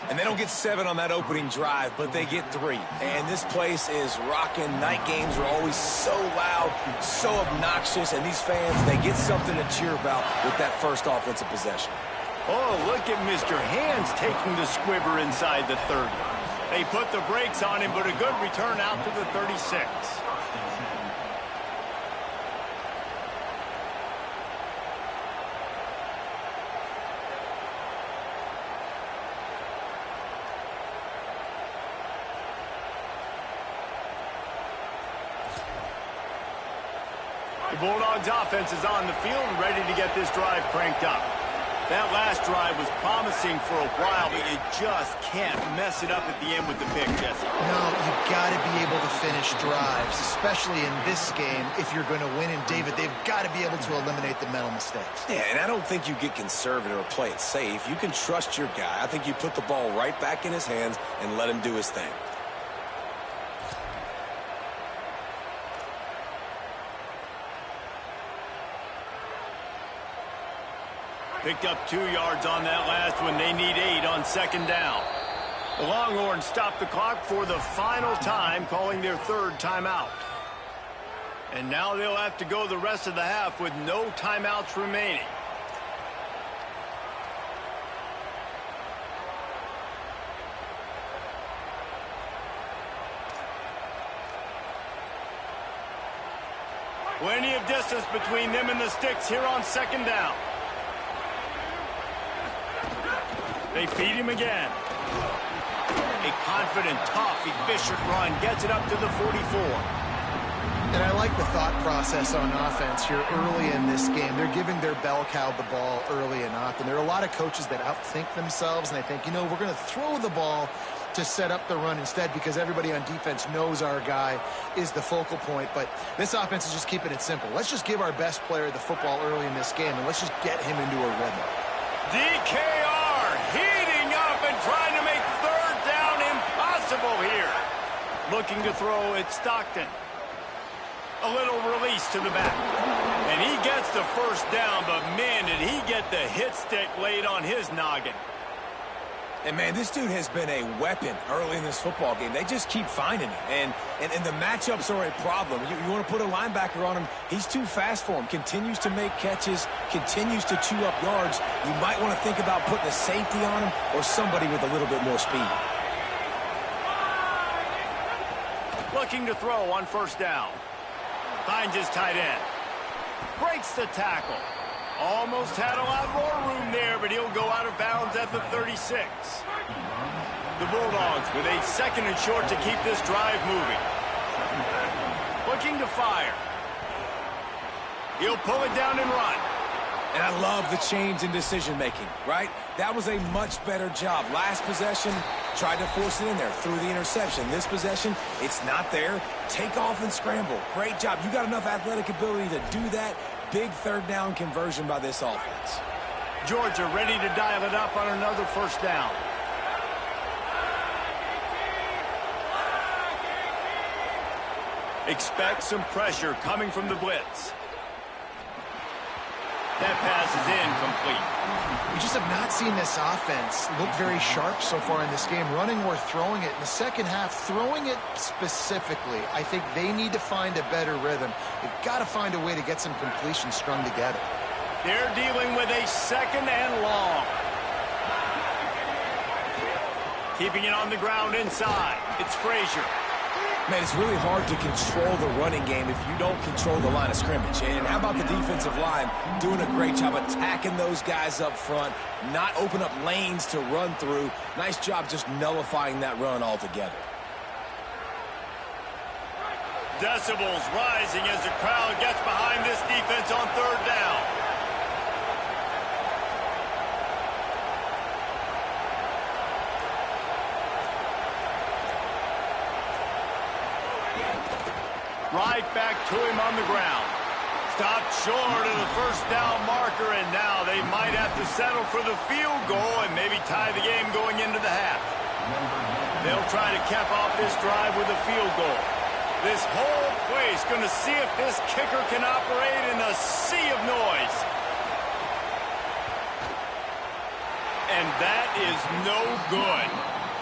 And they don't get 7 on that opening drive, but they get 3. And this place is rocking. Night games are always so loud, so obnoxious, and these fans, they get something to cheer about with that first offensive possession. Oh, look at Mr. Hands taking the squibber inside the 30. They put the brakes on him, but a good return out to the 36. The Bulldogs offense is on the field and ready to get this drive cranked up. That last drive was promising for a while, but you just can't mess it up at the end with the pick, Jesse. No, you've got to be able to finish drives, especially in this game if you're going to win. And, David, they've got to be able to eliminate the mental mistakes. Yeah, and I don't think you get conservative or play it safe. You can trust your guy. I think you put the ball right back in his hands and let him do his thing. Picked up 2 yards on that last one. They need 8 on second down. The Longhorns stop the clock for the final time, calling their 3rd timeout. And now they'll have to go the rest of the half with no timeouts remaining. Plenty of distance between them and the sticks here on second down. They feed him again. A confident, tough, efficient run gets it up to the 44. And I like the thought process on offense here early in this game. They're giving their bell cow the ball early and often. There are a lot of coaches that outthink themselves, and they think, you know, we're going to throw the ball to set up the run instead because everybody on defense knows our guy is the focal point. But this offense is just keeping it simple. Let's just give our best player the football early in this game, and let's just get him into a rhythm. DKR heating up and trying to make 3rd down impossible here. Looking to throw at Stockton. A little release to the back. And he gets the 1st down, but man, did he get the hit stick laid on his noggin. And, man, this dude has been a weapon early in this football game. They just keep finding him. And the matchups are a problem. You want to put a linebacker on him, he's too fast for him. Continues to make catches, continues to chew up yards. You might want to think about putting a safety on him or somebody with a little bit more speed. Looking to throw on 1st down. Finds his tight end. Breaks the tackle. Almost had a lot more room there, but he'll go out of bounds at the 36. The Bulldogs with a 2nd and short to keep this drive moving. Looking to fire. He'll pull it down and run. And I love the change in decision-making, right? That was a much better job. Last possession, tried to force it in there, threw the interception. This possession, it's not there. Take off and scramble. Great job. You got enough athletic ability to do that. Big 3rd down conversion by this offense. Georgia ready to dial it up on another 1st down. Expect some pressure coming from the blitz. That pass is incomplete. We just have not seen this offense look very sharp so far in this game, running or throwing it. In the second half, throwing it specifically, I think they need to find a better rhythm. They've got to find a way to get some completion strung together. They're dealing with a 2nd and long. Keeping it on the ground inside. It's Frazier. Man, it's really hard to control the running game if you don't control the line of scrimmage. And how about the defensive line doing a great job attacking those guys up front, not open up lanes to run through. Nice job just nullifying that run altogether. Decibels rising as the crowd gets behind this defense on 3rd down. Right back to him on the ground. Stopped short of the 1st down marker, and now they might have to settle for the field goal and maybe tie the game going into the half. They'll try to cap off this drive with a field goal. This whole place going to see if this kicker can operate in a sea of noise. And that is no good.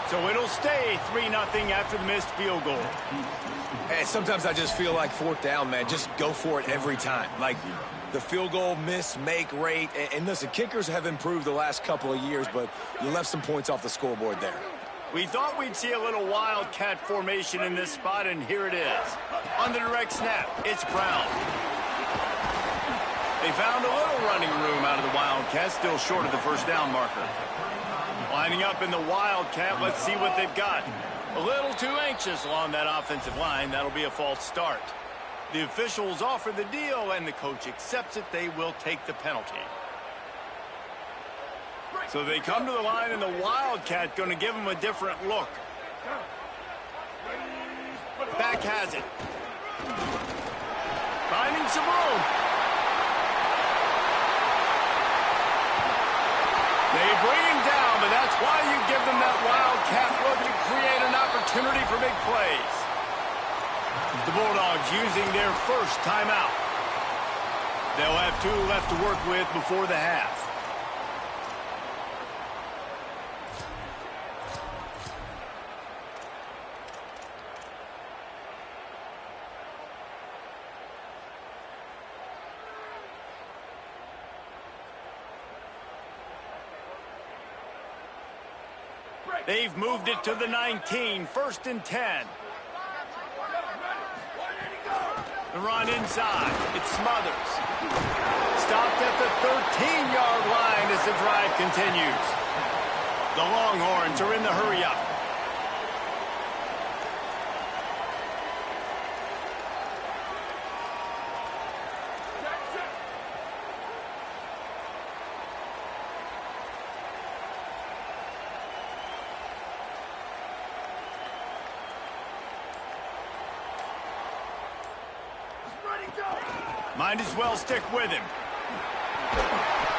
So it'll stay 3-0 after the missed field goal. And sometimes I just feel like 4th down, man. Just go for it every time. Like the field goal miss-make rate. And listen, kickers have improved the last couple of years, but you left some points off the scoreboard there. We thought we'd see a little wildcat formation in this spot, and here it is. On the direct snap, it's Brown. They found a little running room out of the Wildcat, still short of the 1st down marker. Lining up in the Wildcat, let's see what they've got. A little too anxious along that offensive line. That'll be a false start. The officials offer the deal, and the coach accepts it. They will take the penalty. So they come to the line, and the Wildcat going to give them a different look. Back has it. Finding some room. They bring him down, but that's why you give them that Wildcat look to create an opportunity for big plays. The Bulldogs using their 1st timeout. They'll have 2 left to work with before the half. They've moved it to the 19, 1st and 10. The run inside. It's Smothers. Stopped at the 13-yard line as the drive continues. The Longhorns are in the hurry-up. Might as well stick with him.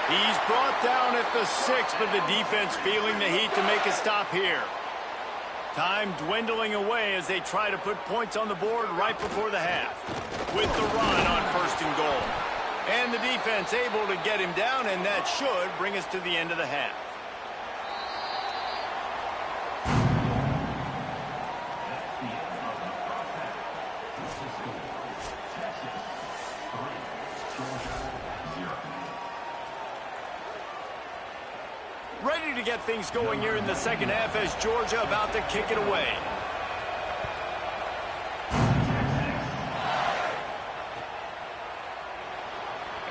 He's brought down at the 6, but the defense feeling the heat to make a stop here. Time dwindling away as they try to put points on the board right before the half. With the run on 1st and goal. And the defense able to get him down, and that should bring us to the end of the half. Ready to get things going here in the second half as Georgia about to kick it away.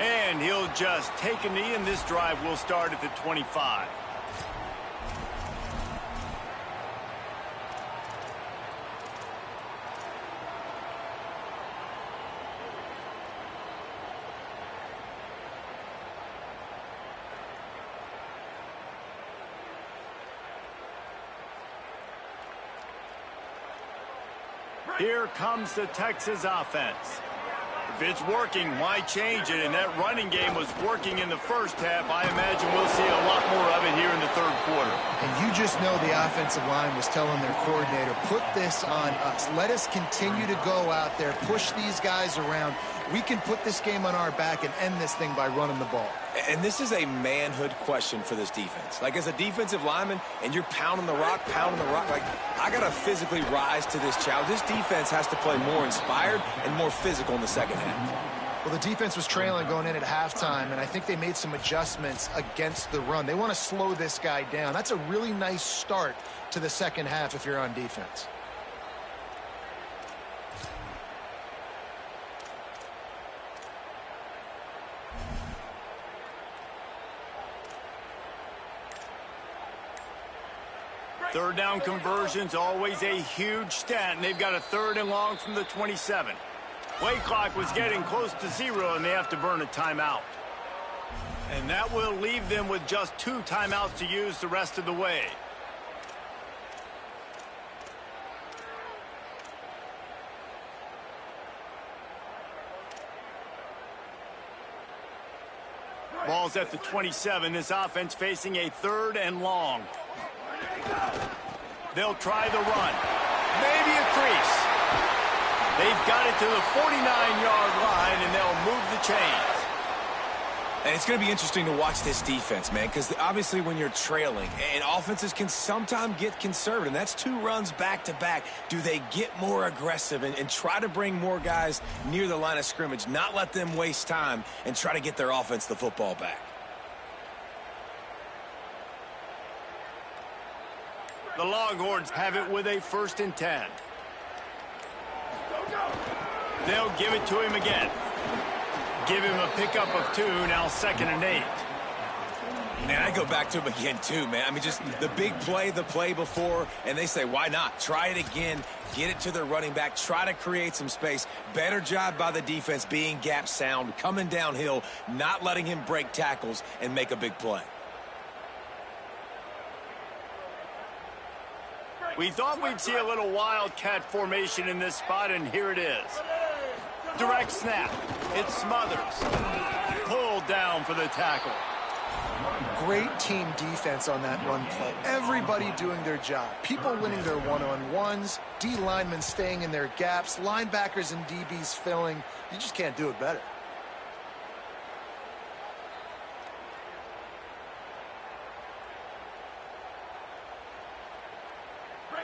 And he'll just take a knee, and this drive will start at the 25. Here comes the Texas offense. If it's working, why change it? And that running game was working in the first half. I imagine we'll see a lot more of it here in the third quarter. And you just know the offensive line was telling their coordinator, put this on us. Let us continue to go out there, push these guys around. We can put this game on our back and end this thing by running the ball. And this is a manhood question for this defense. Like, as a defensive lineman, and you're pounding the rock, like, I got to physically rise to this challenge. This defense has to play more inspired and more physical in the second half. Well, the defense was trailing going in at halftime, and I think they made some adjustments against the run. They want to slow this guy down. That's a really nice start to the second half if you're on defense. Third down conversions, always a huge stat, and they've got a 3rd and long from the 27. Play clock was getting close to 0, and they have to burn a timeout. And that will leave them with just 2 timeouts to use the rest of the way. Ball's at the 27. This offense facing a 3rd and long. They'll try the run. Maybe a crease. They've got it to the 49-yard line, and they'll move the chains. And it's going to be interesting to watch this defense, man, because obviously when you're trailing, and offenses can sometimes get conservative, and that's 2 runs back-to-back. Do they get more aggressive and try to bring more guys near the line of scrimmage, not let them waste time, and try to get their offense the football back? The Longhorns have it with a 1st and 10. They'll give it to him again. Give him a pickup of 2, now 2nd and 8. Man, I go back to him again, too, man. I mean, just the big play, the play before, and they say, why not? Try it again, get it to their running back, try to create some space. Better job by the defense being gap sound, coming downhill, not letting him break tackles and make a big play. We thought we'd see a little wildcat formation in this spot, and here it is. Direct snap. It's Smothers. Pulled down for the tackle. Great team defense on that run play. Everybody doing their job. People winning their one-on-ones, D linemen staying in their gaps, linebackers and DBs filling. You just can't do it better.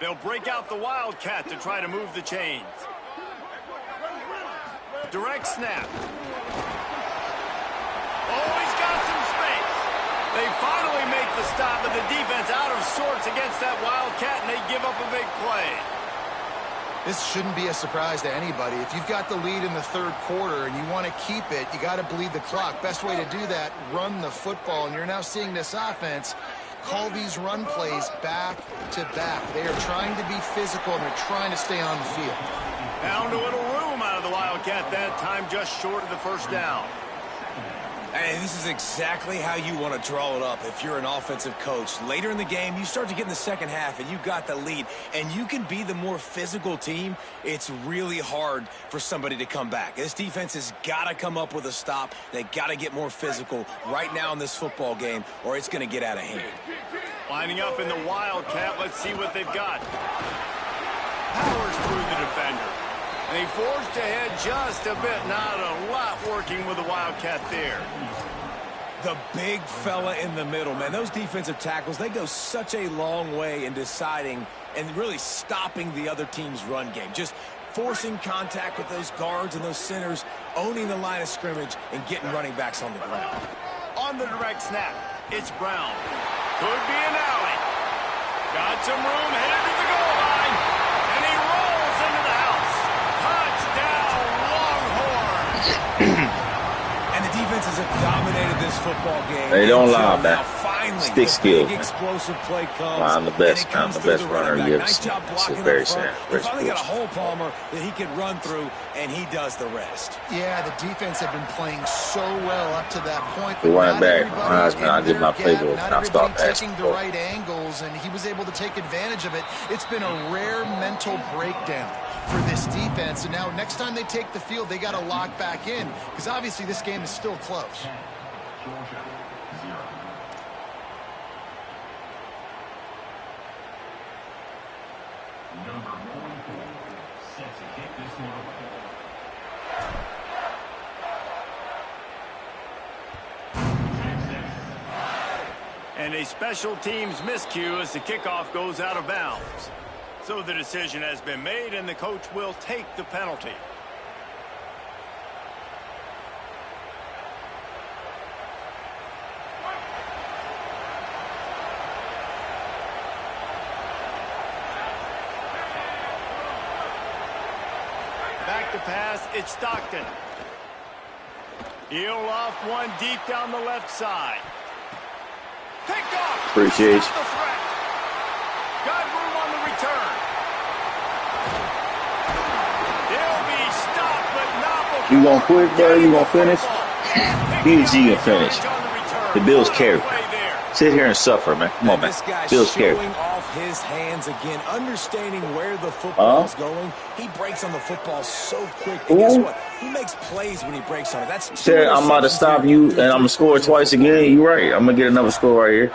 They'll break out the wildcat to try to move the chains. Direct snap. Oh, he's got some space. They finally make the stop, but the defense out of sorts against that Wildcat, and they give up a big play. This shouldn't be a surprise to anybody. If you've got the lead in the third quarter and you want to keep it, you got to bleed the clock. Best way to do that, run the football. And you're now seeing this offense call these run plays back to back. They are trying to be physical, and they're trying to stay on the field. Found a little room out of the Wildcat that time, just short of the first down. And this is exactly how you want to draw it up if you're an offensive coach. Later in the game, you start to get in the second half, and you've got the lead, and you can be the more physical team. It's really hard for somebody to come back. This defense has got to come up with a stop. They got to get more physical right now in this football game, or it's going to get out of hand. Lining up in the Wildcat, let's see what they've got. Powers through the defender. And he forged ahead just a bit. Not a lot working with the Wildcat there. The big fella in the middle, man. Those defensive tackles, they go such a long way in deciding and really stopping the other team's run game. Just forcing contact with those guards and those centers, owning the line of scrimmage, and getting running backs on the ground. On the direct snap, it's Brown. Could be an alley. Got some room, headed to the goal line. And he rolls into the house. Touchdown, Longhorns. And the defenses have dominated this football game. They don't lie, man. Now, finally, Stick skill, man. explosive play comes. I'm the best. And I'm the best runner you ever nice seen. job It's blocking very up front. sad. He finally got a hole, Palmer, that he could run through, and he does the rest. Yeah, the defense had been playing so well up to that point. The running not back, everybody Heisman, I in did my their gap, playbook, not and I stopped everybody asking taking the for it. right angles, and he was able to take advantage of it. It's been a rare mental breakdown for this defense, and now next time they take the field, they got to lock back in, because obviously this game is still close. Georgia, 0. Number 44 set to kick this one away. And a special teams miscue as the kickoff goes out of bounds. So the decision has been made, and the coach will take the penalty. Back to pass, it's Stockton. He'll loft one deep down the left side. Picked off. Appreciate you. Stop the threat. Got room on the return. He'll be stopped, but not before. You gonna quit, bro? You gonna finish? BG gonna finish. The Bills carry. Sit here and suffer, man. Come on, man. This guy's Bills carry. showing off his hands again, understanding where the football is going. He breaks on the football so quick. And guess what? He makes plays when he breaks on it. That's Said I'm about to stop you, and I'm gonna score twice again. You're right. I'm gonna get another score right here.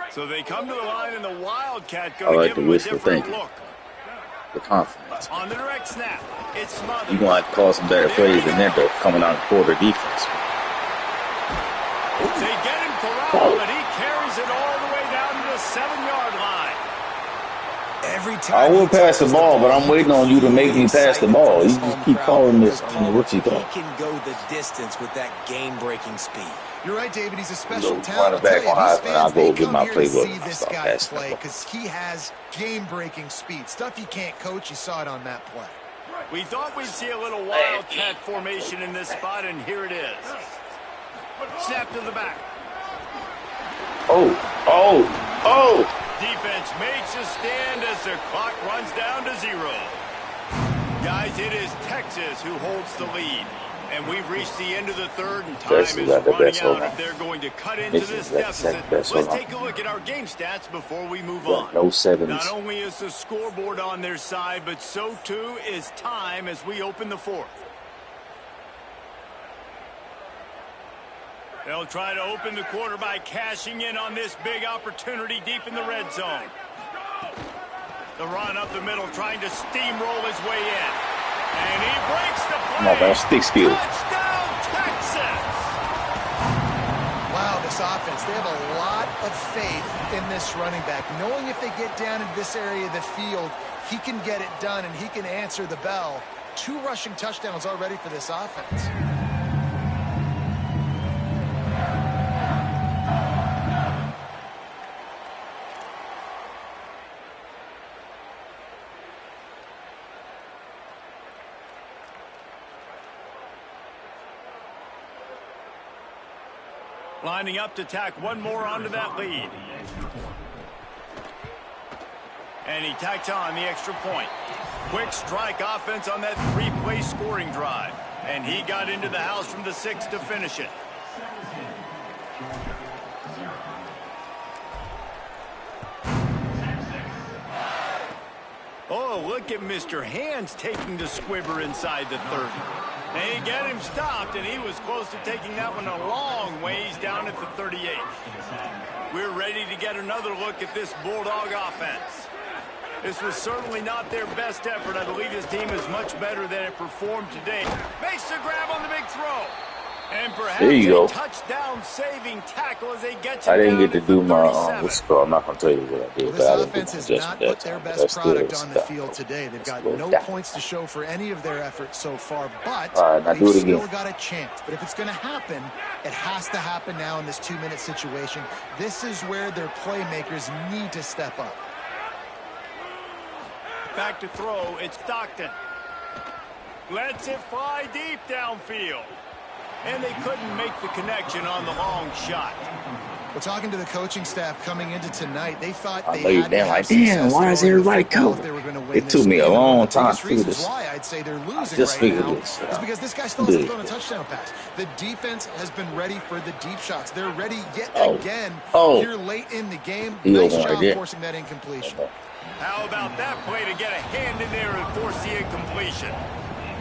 So they come to the line, and the Wildcat I going to like give the him a whistle. different Thank you. look. The confidence. On the direct snap, it's smothered. You're gonna have to call some better plays than that, though, coming out of quarter defense. They get him corralled, but he carries it all the way down to the 7-yard line. Every time I will he pass the touches ball, but I'm waiting on you to make me pass the ball. You excitement just from keep this calling this. home I mean, what you crowd. thought? He can go the distance with that game-breaking speed. You're right, David. He's a special Go talent. running back I'll tell on you, Heisman, these I'll fans, go they get come my here to playbook see and this start guy passing play the ball. because he has game-breaking speed. Stuff you can't coach. You saw it on that play. We thought we'd see a little Wildcat formation in this spot, and here it is. Snap to the back. Oh. Defense makes a stand as the clock runs down to 0. Guys, it is Texas who holds the lead. And we've reached the end of the third, and time Texas is got the running best out hold-on. if they're going to cut into Texas this got the deficit. second best Let's hold-on. take a look at our game stats before we move Got on. no 70s. Not only is the scoreboard on their side, but so too is time as we open the fourth. They'll try to open the quarter by cashing in on this big opportunity deep in the red zone. The run up the middle, trying to steamroll his way in. And he breaks the play. Come on, man. Stick skill. Touchdown, Texas! Wow, this offense, they have a lot of faith in this running back, knowing if they get down in this area of the field, he can get it done and he can answer the bell. 2 rushing touchdowns already for this offense. Lining up to tack one more onto that lead. And he tacked on the extra point. Quick strike offense on that 3-play scoring drive. And he got into the house from the 6 to finish it. Oh, look at Mr. Hands taking the squibber inside the 30. They get him stopped, and he was close to taking that one a long ways down at the 38. We're ready to get another look at this Bulldog offense. This was certainly not their best effort. I believe this team is much better than it performed today. Makes the grab on the big throw. And perhaps a touchdown-saving tackle as they get you I didn't down get to at do the my 37. what's it called? I'm not gonna tell you what I did. This offense has not put their best product on the field today. They've got no points to show for any of their efforts so far, but they've still got a chance. But if it's going to happen, it has to happen now in this 2-minute situation. This is where their playmakers need to step up. Back to throw, it's Stockton. Lets it fly deep downfield. And they couldn't make the connection on the long shot. Well, talking to the coaching staff coming into tonight, they thought they had to have damn, why is everybody covered? It took me a long time to do this. Why I'd say they're losing just right now this, is because this guy still hasn't thrown a touchdown pass. The defense has been ready for the deep shots. They're ready yet again here late in the game. Nice job forcing that incompletion. How about that play to get a hand in there and force the incompletion?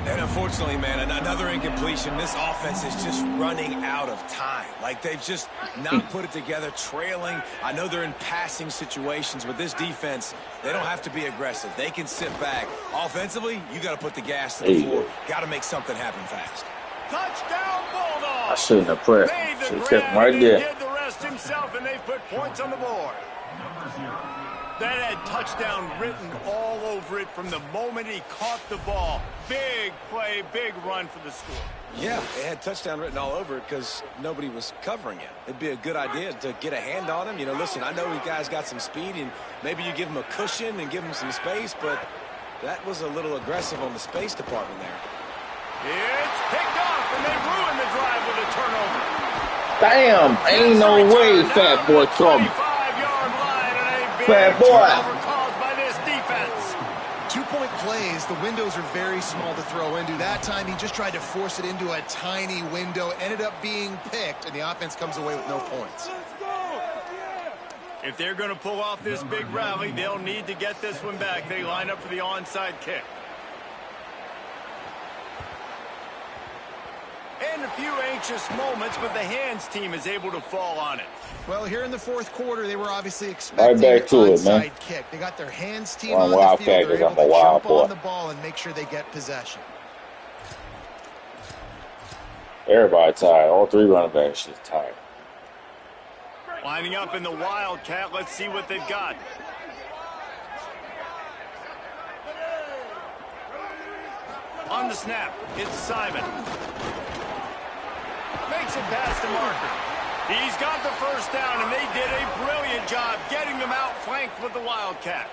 And unfortunately, man, another incompletion. This offense is just running out of time. Like, they've just not put it together, trailing. I know they're in passing situations, but this defense, they don't have to be aggressive. They can sit back. Offensively, you got to put the gas to the floor. Got to make something happen fast. Touchdown, Bulldogs! I shouldn't have put it. Should have kept him right there. He did the rest himself, and they put points on the board. That had touchdown written all over it from the moment he caught the ball. Big play, big run for the score. Yeah, it had touchdown written all over it because nobody was covering it. It'd be a good idea to get a hand on him. You know, listen, I know you guys got some speed, and maybe you give him a cushion and give him some space, but that was a little aggressive on the space department there. It's picked off, and they ruined the drive with a turnover. Damn, ain't no way, fat boy, trouble. Bad boy. Caused by this defense. 2-point plays, the windows are very small to throw into. That time he just tried to force it into a tiny window. It ended up being picked, and the offense comes away with no points. If they're going to pull off this big rally, they'll need to get this one back. They line up for the onside kick. And a few anxious moments, but the Hands team is able to fall on it. Well, here in the fourth quarter, they were obviously expecting right back to an it, man. onside kick. They got their Hands team on the field. They're able to jump on the ball and make sure they get possession. Everybody tired. All 3 running backs is tired. Lining up in the Wildcat. Let's see what they've got. On the snap, it's Simon. Makes it past the marker. He's got the first down, and they did a brilliant job getting them outflanked with the Wildcat.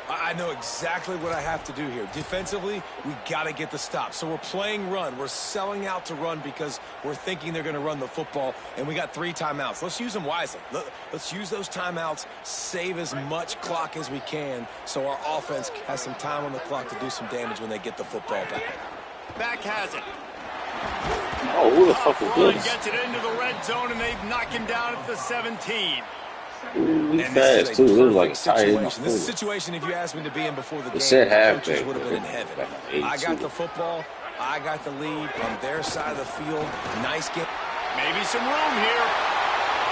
I know exactly what I have to do here. Defensively, we got to get the stop. So we're playing run. We're selling out to run because we're thinking they're going to run the football, and we got 3 timeouts. Let's use them wisely. Let's use those timeouts, save as much clock as we can so our offense has some time on the clock to do some damage when they get the football back. Back has it. Oh, who the fuck is this? Gets it into the red zone, and they knock him down at the 17. Ooh, he's fast, too. It was like tight in the This is a situation, if you asked me to be in before the game, said the coaches halfback would have been in heaven. I got the football. I got the lead on their side of the field. Nice game. Maybe some room here.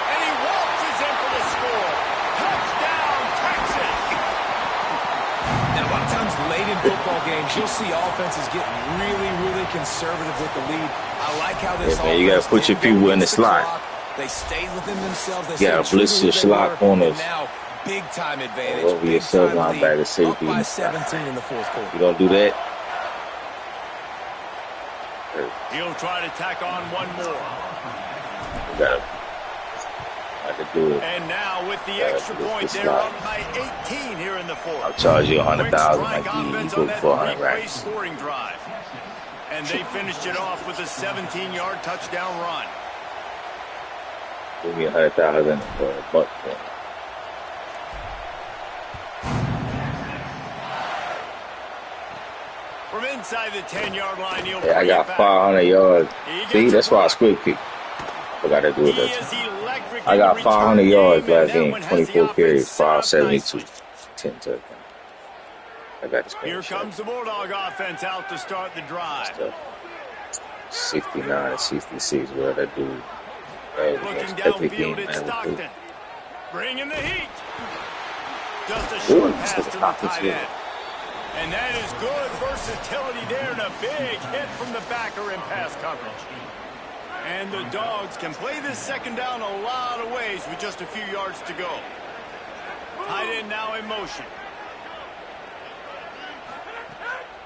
And he waltzes in for the score. Touchdown, Texas! Now, a lot of times late in football games, you'll see offenses get really, really conservative with the lead. I like how this offense... you got to put your people in the slot. They stayed within themselves. You got to blitz your slot corners. Now, big time advantage. Over your sub linebacker safety. Up by 17 in the fourth quarter. You don't do that? He'll try to tack on one more. I could do it. And now with the extra point, they're up by 18 here in the fourth. I'll charge you Quick 100,000 strike like you offense go on that for 100 three-play racks. scoring drive. And they finished it off with a 17-yard touchdown run. Give me 100,000 for a buck. From inside the 10-yard line, he'll Yeah, I bring got it back. 500 yards. He See, gets that's it why I back. squid kick. Forgot to do it He that is time. electric I in got the 500 return yards game, and last that game. one has the 24 offense carries, set up 572. nicely. 10 touchdowns. I got this Here comes the Bulldog offense out to start the drive. 69 and 66, bro. That dude. That was Looking the most epic game downfield, it's I ever played. Stockton. Bringing the heat. Just a short pass to the tight end. And that is good versatility there and a big hit from the backer in pass coverage. And the Dogs can play this second down a lot of ways with just a few yards to go. Tight end now in motion.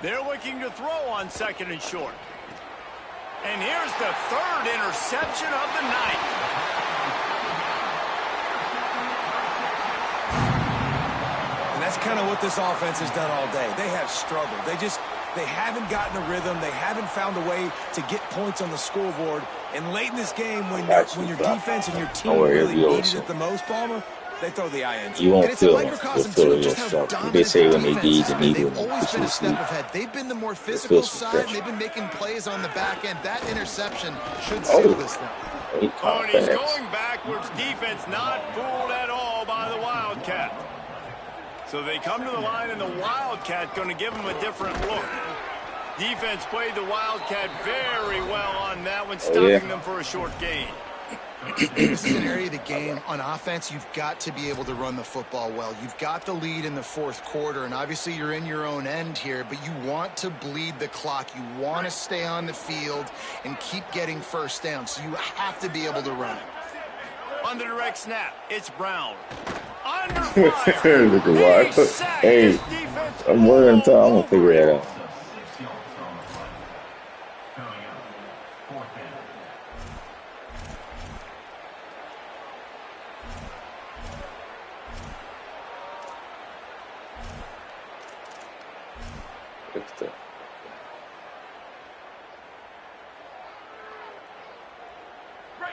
They're looking to throw on second and short. And here's the third interception of the night. And that's kind of what this offense has done all day. They have struggled. They haven't gotten a rhythm. They haven't found a way to get points on the scoreboard. And late in this game, when your defense and your team really needed it the most, Palmer, they throw the eye in. You won't And it's a feel microcosm, feel too, just how yourself. dominant They say the when they defense need has the been. needle, They've always push been you a to step sleep. ahead. They've been the more It physical feels some side. pressure. They've been making plays on the back end. That interception should seal this thing. He Oh, caught and he's fast. going backwards. Defense not fooled at all by the Wildcat. So they come to the line, and the Wildcat going to give them a different look. Defense played the Wildcat very well on that one, stopping them for a short gain. This is an area of the game on offense you've got to be able to run the football well. You've got the lead in the fourth quarter, and obviously you're in your own end here, but you want to bleed the clock. You want to stay on the field and keep getting first down, so you have to be able to run it. On the direct snap, it's Brown. Under fire. Look at Wild. Hey, I'm working time. I'm going to figure that out. 6 yards on the play. Coming up, fourth down.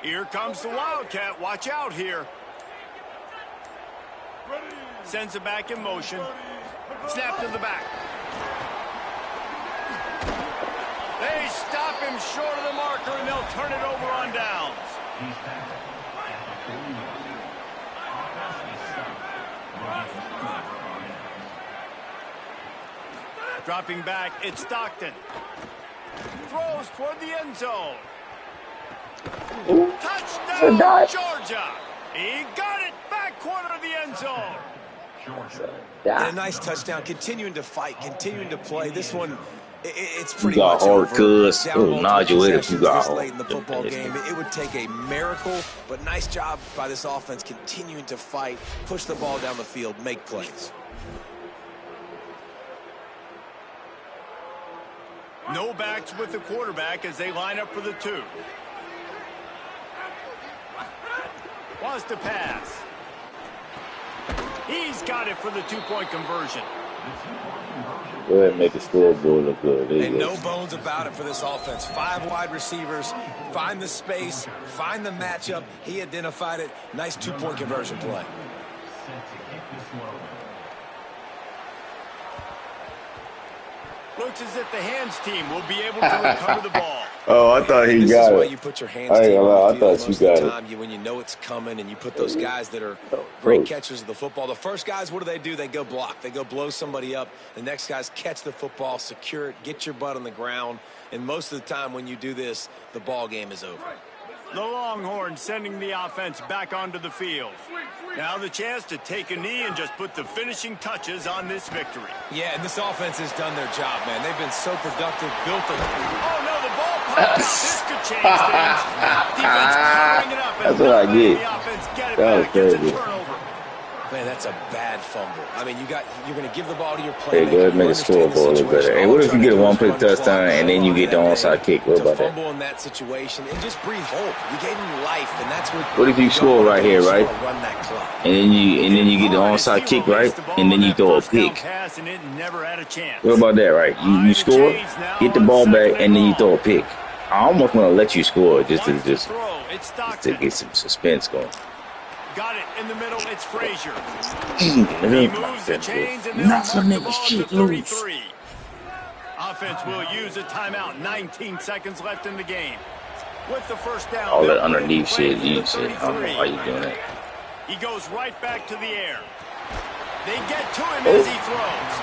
Here comes the Wildcat. Watch out here. Sends it back in motion. Snap to the back. They stop him short of the marker, and they'll turn it over on downs. He's back at the 4-yard line. Offense is stopped. Dropping back, it's Stockton. Throws toward the end zone. Touchdown, Georgia. He got it back corner of the end zone. And a nice touchdown, continuing to fight, continuing to play. This one, it's pretty You got much hard, over. cuz. Down It was multiple nodulated if you possessions got this hard. late in the football game. It would take a miracle, but nice job by this offense continuing to fight, push the ball down the field, make plays. No backs with the quarterback as they line up for the 2. Wants to pass. He's got it for the 2-point conversion. Go ahead and make the scoreboard look good. There you And go. no bones about it for this offense. 5 wide receivers, find the space, find the matchup. He identified it. Nice 2-point conversion play. Set to kick this one away. Looks as if the hands team will be able to recover the ball. Oh, I thought he This got is why it. you put your hands I ain't team gonna lie, on I the field thought you most got of the it. time. When you know it's coming and you put those guys that are Oh, great close. catchers of the football. The first guys, what do? They go block. They go blow somebody up. The next guys catch the football, secure it, get your butt on the ground. And most of the time when you do this, the ball game is over. The Longhorns sending the offense back onto the field. Now the chance to take a knee and just put the finishing touches on this victory. Yeah, and this offense has done their job, man. They've been so productive, built a... Oh, no, the ball popped out. This could change things. Defense covering it up. That's what I not letting get. The offense get it That was back. It's a crazy. turnover. Man, that's a bad fumble. I mean, you're going to give the ball to your Hey, playmaker. go ahead and You make the understand the scoreboard a little better. situation. Hey, All what I'm if you trying to get a do is one-play run clock, touchdown and then hold you on to get the that onside thing. kick? What To about that? fumble in that situation and just breathe hope. You gave him life, and that's What if you you don't score want to right do. You here, just right? want to run that clock. And then you get the Hard as he onside kick, right? released the ball And then on you that throw a first down pick. pass, and it never had a chance. What about that, right? You Behind the score, chains now get the on ball back, second and and then you long. throw a pick. I almost want to let you score just Wants to to throw. It's to Stockton. get some suspense going. Got it in the middle. It's Frazier. He Nigga, moves the chains, and they'll knock mark some the nigga ball to shit loose. 33. Offense will use a timeout. 19 seconds left in the game. With the first down, All that they'll put it in underneath play shit, from you the shit. I don't know 33. why you doing that. He goes right back to the air. They get to him as he throws.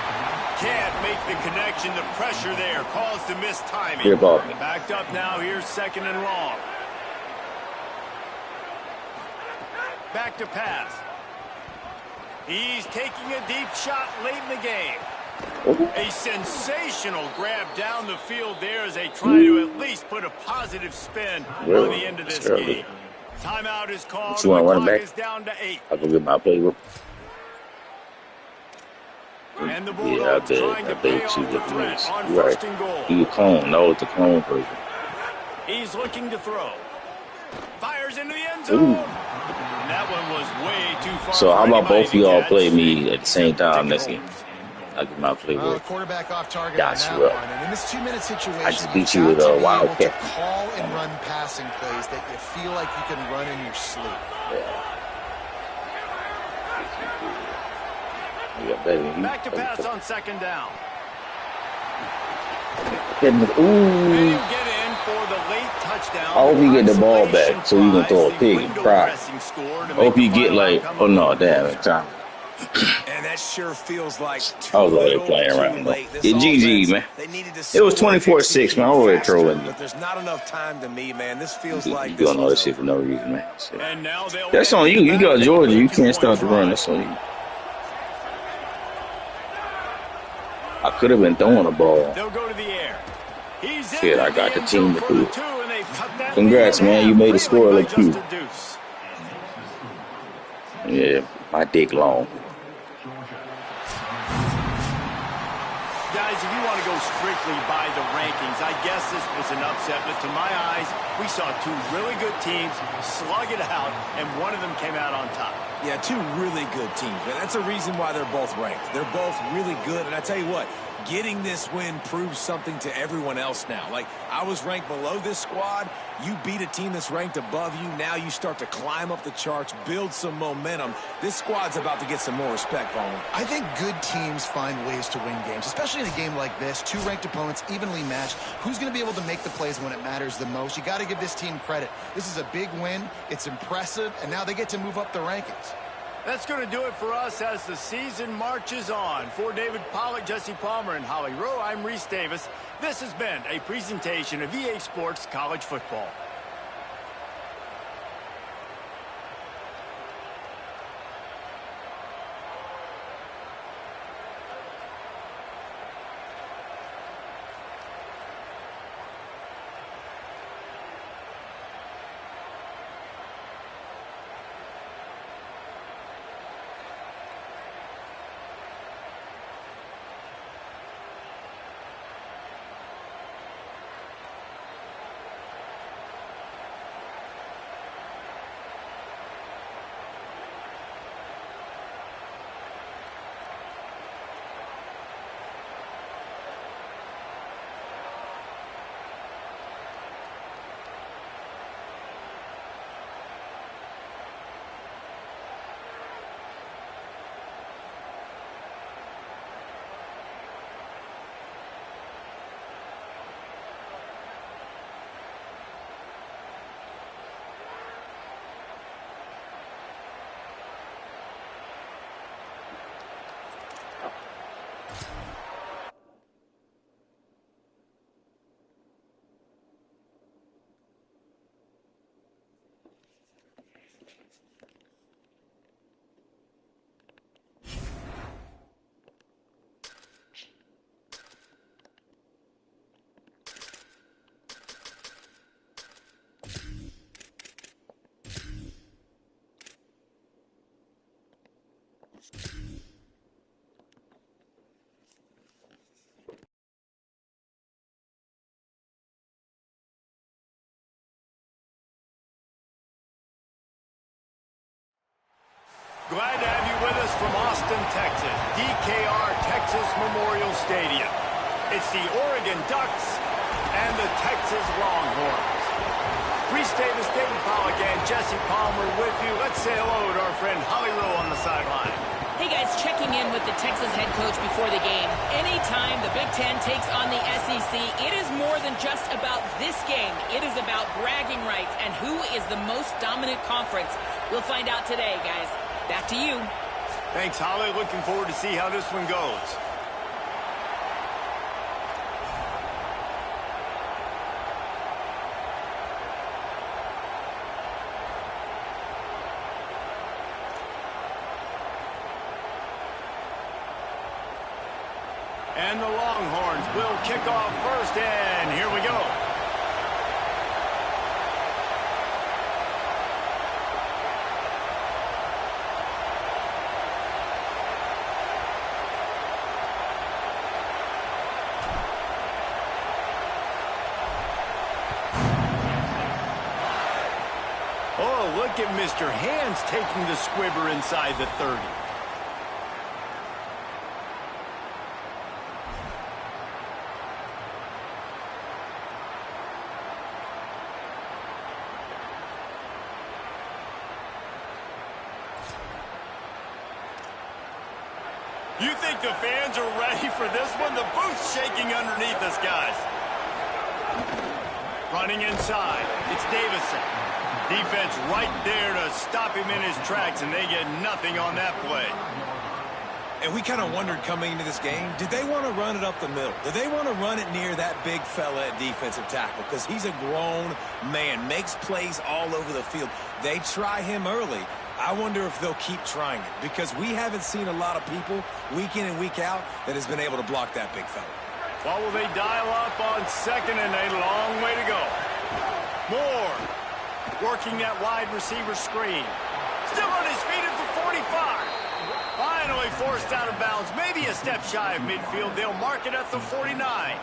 Can't make the connection. The pressure there caused the missed timing. Rip off. Backed up now. Here's second and long. Back to pass. He's taking a deep shot late in the game. A sensational grab down the field there as they try to at least put a positive spin on the end of this game. Timeout is called. You want to run it The back? clock is down to 8. I'll go get my playbook. And the Yeah, I Bulldogs bet. trying I to bet pay you off two the different threat ways. on You right. first and goal. You a clone. No, it's a clone version. He's looking to throw. Fires into the end zone. And that one was way too far. So how for about both of anybody to y'all catch. play me at the same time Take it next home. game? I'll get my Well, playbook. the quarterback off target Got on that you up. one. And in this 2-minute situation, I just you've beat you got with to a be able to wildcat. call and run passing plays that you feel like you can run in your sleep. You got better than you. Back to pass on second down. Ooh. And you get in for the late touchdown. I hope you get the ball Consolation back so you can throw a prize, pig the and window cry. dressing score to I make hope the you get final like, outcome oh a no, little damn, closer. it's time. And that sure feels like too I was already little, playing too around, though. late. This Yeah, GG, offense, man. they needed to It was score and 24-6, man. I execute already faster, trolling you. but there's not enough time to me, man. This feels like You this doing all one's this shit over. for no reason, man. Shit. And now they'll That's head on to you. the You got back end Georgia. for a You can't 2-point start the run. drive. That's on you. I could have been throwing the ball. They'll go to the air. He's Shit, I got the end team zone to for do the it. 2, and they cut that Congrats, lead in man. You half, made the trailing score by look just cute. a deuce. Yeah, my dick long. Guys, if you want to go strictly by the rankings, I guess this was an upset, but to my eyes, we saw two really good teams slug it out, and one of them came out on top. Yeah, two really good teams, man. That's a reason why they're both ranked. They're both really good, and I tell you what, getting this win proves something to everyone else now. Like, I was ranked below this squad. You beat a team that's ranked above you. Now you start to climb up the charts, build some momentum. This squad's about to get some more respect, Bowman. I think good teams find ways to win games, especially in a game like this. Two ranked opponents, evenly matched. Who's going to be able to make the plays when it matters the most? You got to give this team credit. This is a big win. It's impressive, and now they get to move up the rankings. That's going to do it for us as the season marches on. For David Pollack, Jesse Palmer, and Holly Rowe, I'm Reese Davis. This has been a presentation of EA Sports College Football. Glad to have you with us from Austin, Texas, DKR Texas Memorial Stadium. It's the Oregon Ducks and the Texas Longhorns. Cris Davis, David Pollack, and Jesse Palmer with you. Let's say hello to our friend Holly Rowe on the sideline. Hey guys, checking in with the Texas head coach before the game. Anytime the Big Ten takes on the SEC, it is more than just about this game. It is about bragging rights and who is the most dominant conference. We'll find out today, guys. Back to you. Thanks, Holly. Looking forward to see how this one goes. And the Longhorns will kick off first, and here we go. Oh, look at Mr. Hands taking the squibber inside the 30. You think the fans are ready for this one? The booth's shaking underneath us, guys. Running inside, it's Davison. Defense right there to stop him in his tracks, and they get nothing on that play. And we kind of wondered coming into this game, did they want to run it up the middle? Did they want to run it near that big fella at defensive tackle? Because he's a grown man, makes plays all over the field. They try him early. I wonder if they'll keep trying it, because we haven't seen a lot of people week in and week out that has been able to block that big fella. Well, will they dial up on second and a long way to go? Moore working that wide receiver screen. Still on his feet at the 45. Finally forced out of bounds. Maybe a step shy of midfield. They'll mark it at the 49.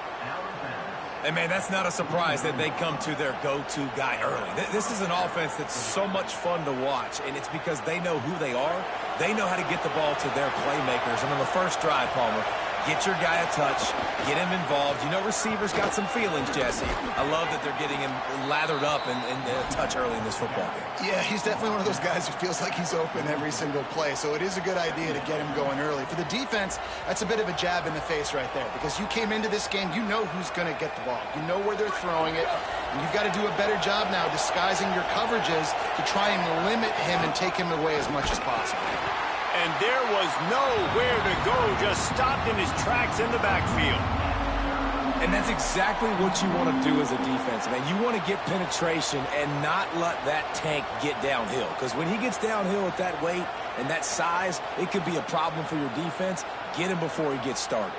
And, man, that's not a surprise that they come to their go-to guy early. This is an offense that's so much fun to watch, and it's because they know who they are. They know how to get the ball to their playmakers. And on the first drive, Palmer, get your guy a touch, get him involved. You know receivers got some feelings, Jesse. I love that they're getting him lathered up and a touch early in this football game. Yeah, he's definitely one of those guys who feels like he's open every single play, so it is a good idea to get him going early. For the defense, that's a bit of a jab in the face right there, because you came into this game, you know who's going to get the ball. You know where they're throwing it, and you've got to do a better job now disguising your coverages to try and limit him and take him away as much as possible. And there was nowhere to go, just stopped in his tracks in the backfield. And that's exactly what you want to do as a defense, man. You want to get penetration and not let that tank get downhill. Because when he gets downhill at that weight and that size, it could be a problem for your defense. Get him before he gets started.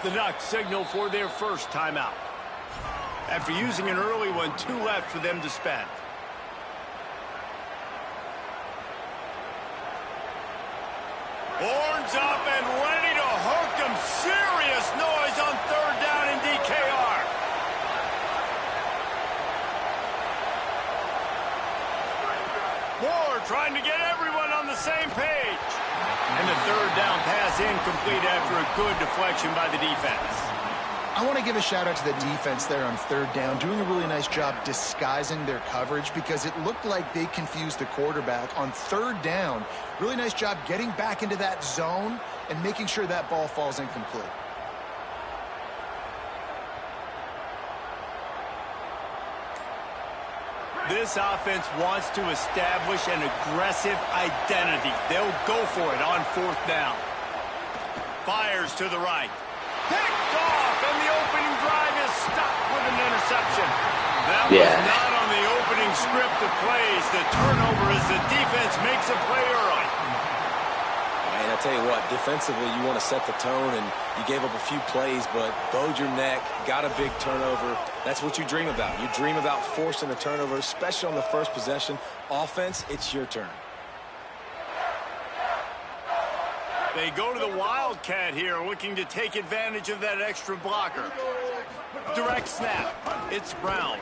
The Ducks signal for their first timeout. After using an early one, 2 left for them to spend. Horns up and ready to hook them. Serious noise on third down in DKR. Moore trying to get everyone on the same page. And the third down pass incomplete after a good deflection by the defense. I want to give a shout out to the defense there on third down, doing a really nice job disguising their coverage, because it looked like they confused the quarterback on third down. Really nice job getting back into that zone and making sure that ball falls incomplete. This offense wants to establish an aggressive identity. They'll go for it on fourth down. Fires to the right. Picked off, and the opening drive is stopped with an interception. That was not on the opening script of plays. The turnover as the defense makes a play early. And a tell you what, defensively, you want to set the tone, and you gave up a few plays, but bowed your neck, got a big turnover. That's what you dream about. You dream about forcing a turnover, especially on the first possession. Offense, it's your turn. They go to the Wildcat here, looking to take advantage of that extra blocker. Direct snap. It's Brown.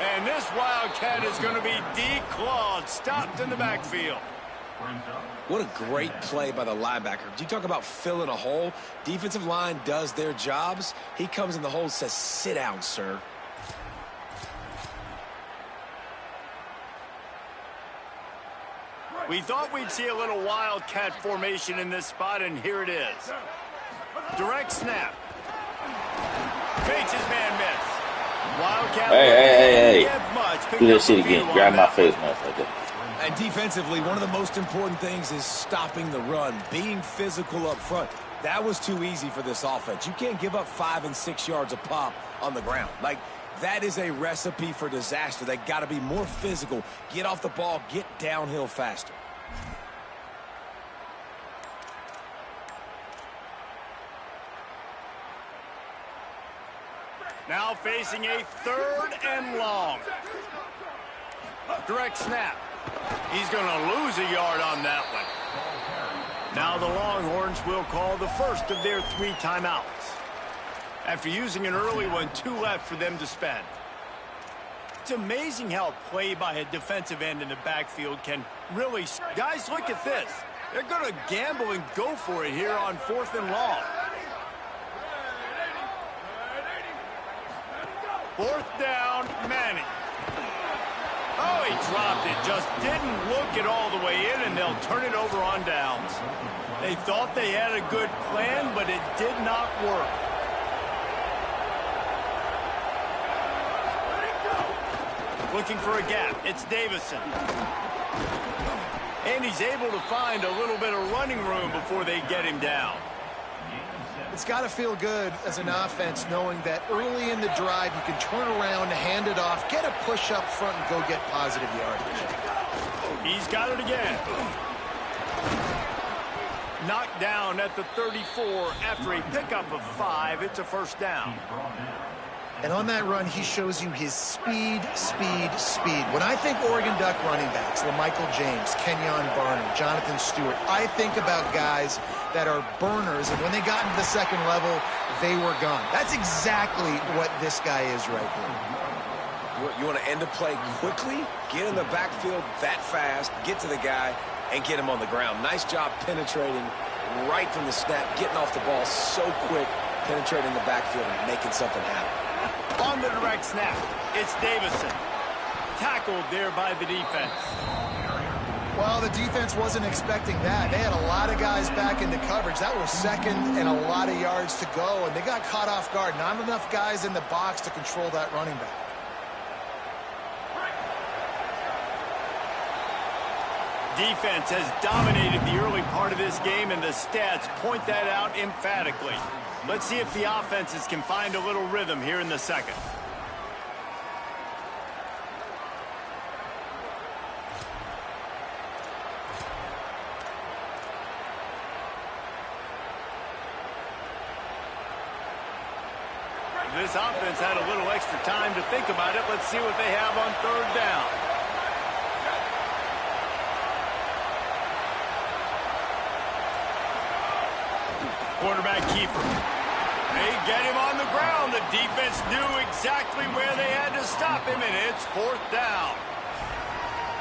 And this Wildcat is going to be declawed, stopped in the backfield. What a great play by the linebacker. You talk about filling a hole. Defensive line does their jobs. He comes in the hole and says, sit down, sir. We thought we'd see a little Wildcat formation in this spot, and here it is. Direct snap. Makes his man miss. Wildcat. Hey. Do that shit again. Grab my face, motherfucker. And defensively, one of the most important things is stopping the run, being physical up front. That was too easy for this offense. You can't give up 5 and 6 yards a pop on the ground. Like, that is a recipe for disaster. They got to be more physical, get off the ball, get downhill faster. Now facing a 3rd and long. Direct snap. He's going to lose a yard on that one. Now the Longhorns will call the first of their 3 timeouts. After using an early one, 2 left for them to spend. It's amazing how play by a defensive end in the backfield can really... Guys, look at this. They're going to gamble and go for it here on 4th and long. 4th down, Manning. Oh, he dropped it. Just didn't look it all the way in, and they'll turn it over on downs. They thought they had a good plan, but it did not work. Looking for a gap. It's Davison. And he's able to find a little bit of running room before they get him down. It's got to feel good as an offense knowing that early in the drive you can turn around, hand it off, get a push up front, and go get positive yardage. He's got it again. Knocked down at the 34 after a pickup of 5. It's a 1st down. And on that run, he shows you his speed. When I think Oregon Duck running backs, LaMichael James, Kenyon Barner, Jonathan Stewart, I think about guys that are burners, and when they got into the 2nd level, they were gone. That's exactly what this guy is right here. You want to end a play quickly, get in the backfield that fast, get to the guy, and get him on the ground. Nice job penetrating right from the snap, getting off the ball so quick, penetrating the backfield and making something happen. On the direct snap, it's Davison. Tackled there by the defense. Well, the defense wasn't expecting that. They had a lot of guys back into coverage. That was 2nd and a lot of yards to go, and they got caught off guard. Not enough guys in the box to control that running back. Defense has dominated the early part of this game, and the stats point that out emphatically. Let's see if the offenses can find a little rhythm here in the 2nd. This offense had a little extra time to think about it. Let's see what they have on 3rd down. Quarterback keeper. They get him on the ground. The defense knew exactly where they had to stop him, and it's 4th down.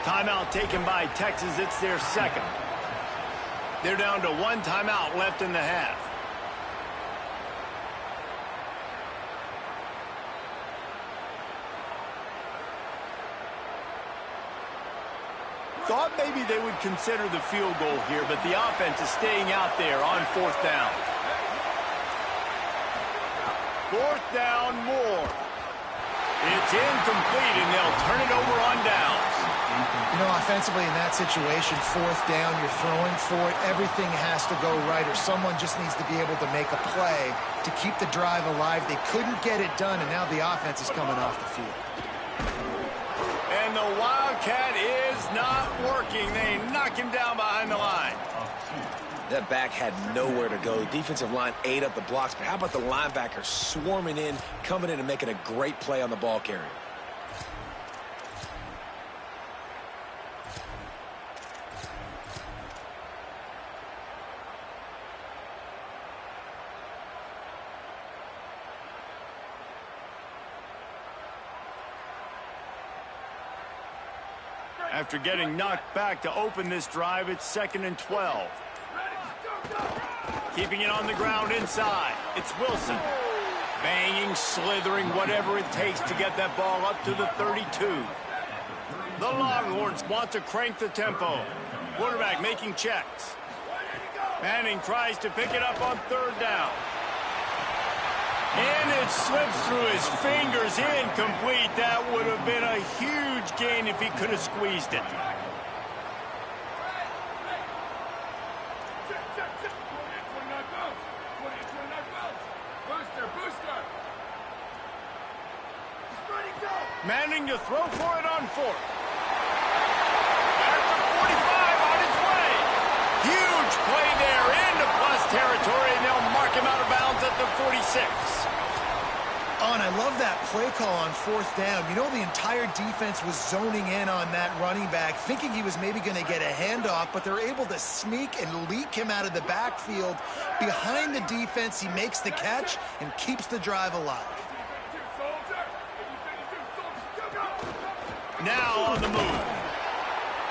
Timeout taken by Texas. It's their 2nd. They're down to 1 timeout left in the half. Thought maybe they would consider the field goal here, but the offense is staying out there on 4th down. 4th down, more. It's incomplete, and they'll turn it over on downs. You know, offensively in that situation, 4th down, you're throwing for it. Everything has to go right, or someone just needs to be able to make a play to keep the drive alive. They couldn't get it done, and now the offense is coming off the field. And the Wildcat is not working. They knock him down behind the line. That back had nowhere to go. Defensive line ate up the blocks, but how about the linebacker swarming in, coming in and making a great play on the ball carrier? After getting knocked back to open this drive, it's 2nd and 12. Keeping it on the ground inside. It's Wilson. Banging, slithering, whatever it takes to get that ball up to the 32. The Longhorns want to crank the tempo. Quarterback making checks. Manning tries to pick it up on 3rd down. And it slips through his fingers, incomplete. That would have been a huge gain if he could have squeezed it. Manning to throw for it on 4th. At the 45 on his way. Huge play there into plus territory, and they'll mark him out of bounds at the 46. Oh, and I love that play call on 4th down. You know, the entire defense was zoning in on that running back, thinking he was maybe going to get a handoff, but they're able to sneak and leak him out of the backfield. Behind the defense, he makes the catch and keeps the drive alive. Now on the move.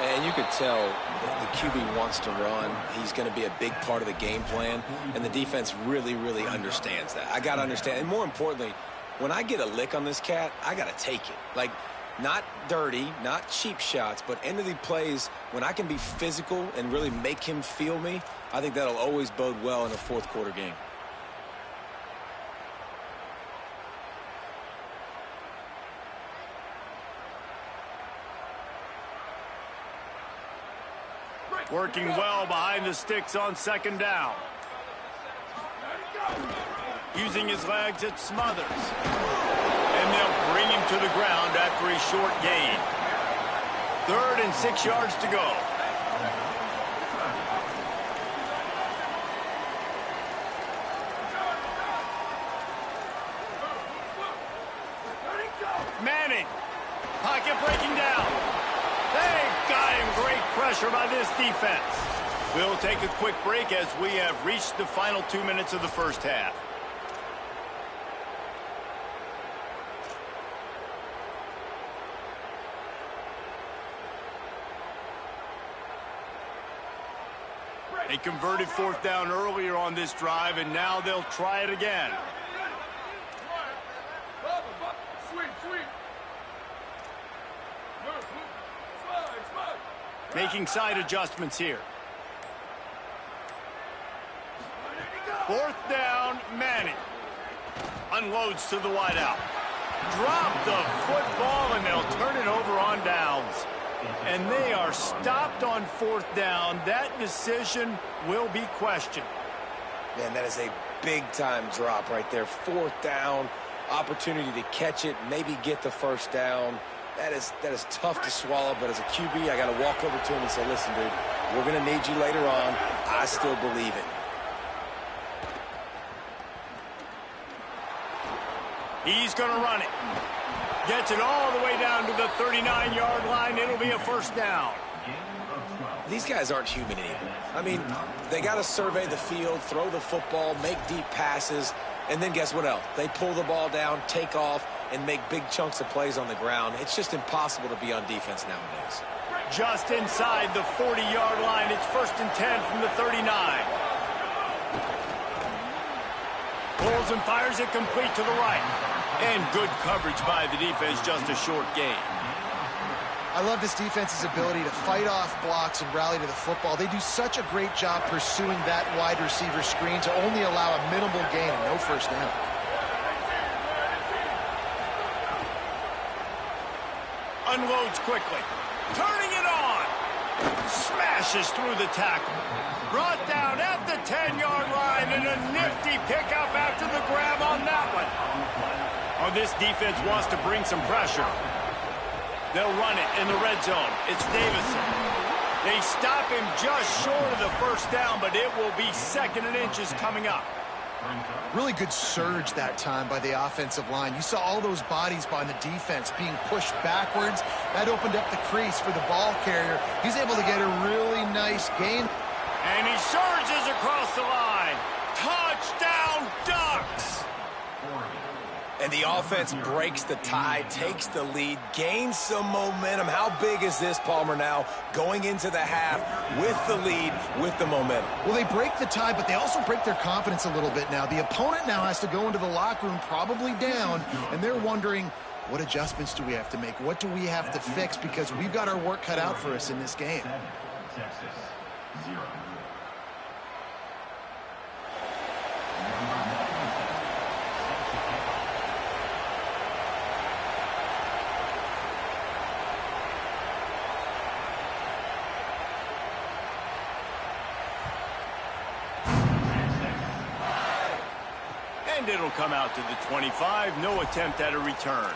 And you could tell the QB wants to run. He's going to be a big part of the game plan, and the defense really, really understands that. I got to understand. And more importantly, when I get a lick on this cat, I got to take it. Like, not dirty, not cheap shots, but end of the plays, when I can be physical and really make him feel me, I think that'll always bode well in a 4th quarter game. Working well behind the sticks on 2nd down. Using his legs, it Smothers. And they'll bring him to the ground after a short gain. 3rd and 6 yards to go. Manning. Pocket breaking down. They got him. Great pressure by this defense. We'll take a quick break as we have reached the final 2 minutes of the first half. They converted 4th down earlier on this drive, and now they'll try it again. Making side adjustments here. 4th down, Manning. Unloads to the wideout. Drop the football, and they'll turn it over on downs. And they are stopped on 4th down. That decision will be questioned. Man, that is a big-time drop right there. 4th down, opportunity to catch it, maybe get the 1st down. That is tough to swallow, but as a QB, I got to walk over to him and say, listen, dude, we're going to need you later on. I still believe it. He's going to run it. Gets it all the way down to the 39-yard line. It'll be a 1st down. These guys aren't human anymore. I mean, they got to survey the field, throw the football, make deep passes, and then guess what else? They pull the ball down, take off, and make big chunks of plays on the ground. It's just impossible to be on defense nowadays. Just inside the 40-yard line. It's 1st and 10 from the 39. Pulls and fires it complete to the right. And good coverage by the defense, just a short gain. I love this defense's ability to fight off blocks and rally to the football. They do such a great job pursuing that wide receiver screen to only allow a minimal gain and no 1st down. Unloads quickly. Turning it on. Smashes through the tackle. Brought down at the 10-yard line, and a nifty pickup after the grab on that one. Oh, this defense wants to bring some pressure. They'll run it in the red zone. It's Davison. They stop him just short of the first down, but it will be 2nd and inches coming up. Really good surge that time by the offensive line. You saw all those bodies by the defense being pushed backwards. That opened up the crease for the ball carrier. He's able to get a really nice gain. And he surges across the line. Touchdown, Ducks! And the offense breaks the tie, takes the lead, gains some momentum. How big is this, Palmer, now going into the half with the lead, with the momentum? Well, they break the tie, but they also break their confidence a little bit now. The opponent now has to go into the locker room probably down, and they're wondering, what adjustments do we have to make? What do we have to fix? Because we've got our work cut out for us in this game. Texas, 0. And it'll come out to the 25. No attempt at a return.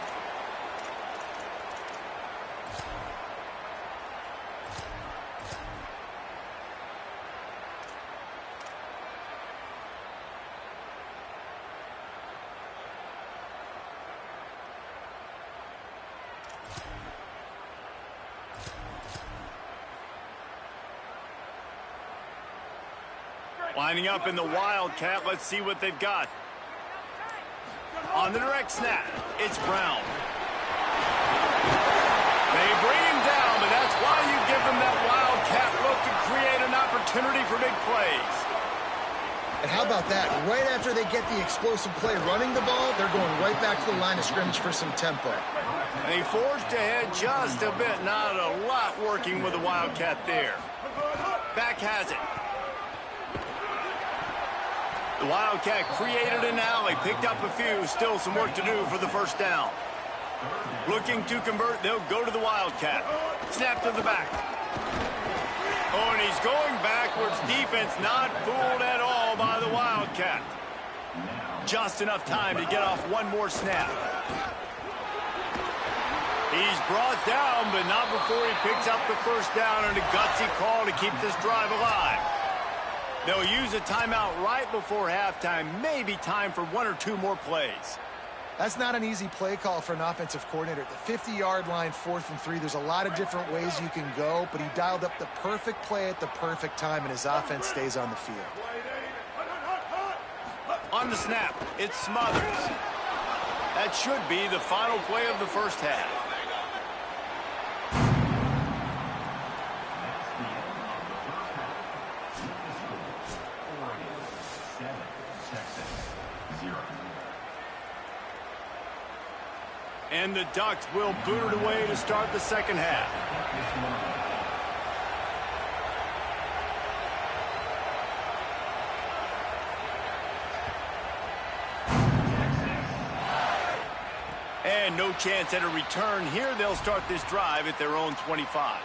Lining up in the Wildcat. Let's see what they've got. On the direct snap, it's Brown. They bring him down, but that's why you give them that Wildcat look to create an opportunity for big plays. And how about that? Right after they get the explosive play running the ball, they're going right back to the line of scrimmage for some tempo. They forged ahead just a bit. Not a lot working with the Wildcat there. Back has it. The Wildcat created an alley, picked up a few, still some work to do for the first down. Looking to convert, they'll go to the Wildcat. Snap to the back. Oh, and he's going backwards. Defense not fooled at all by the Wildcat. Just enough time to get off one more snap. He's brought down, but not before he picks up the first down, and a gutsy call to keep this drive alive. They'll use a timeout right before halftime. Maybe time for 1 or 2 more plays. That's not an easy play call for an offensive coordinator. At the 50-yard line, 4th and 3, there's a lot of different ways you can go, but he dialed up the perfect play at the perfect time, and his offense stays on the field. On the snap, it's Smothers. That should be the final play of the first half. And the Ducks will boot it away to start the second half. And no chance at a return here. They'll start this drive at their own 25.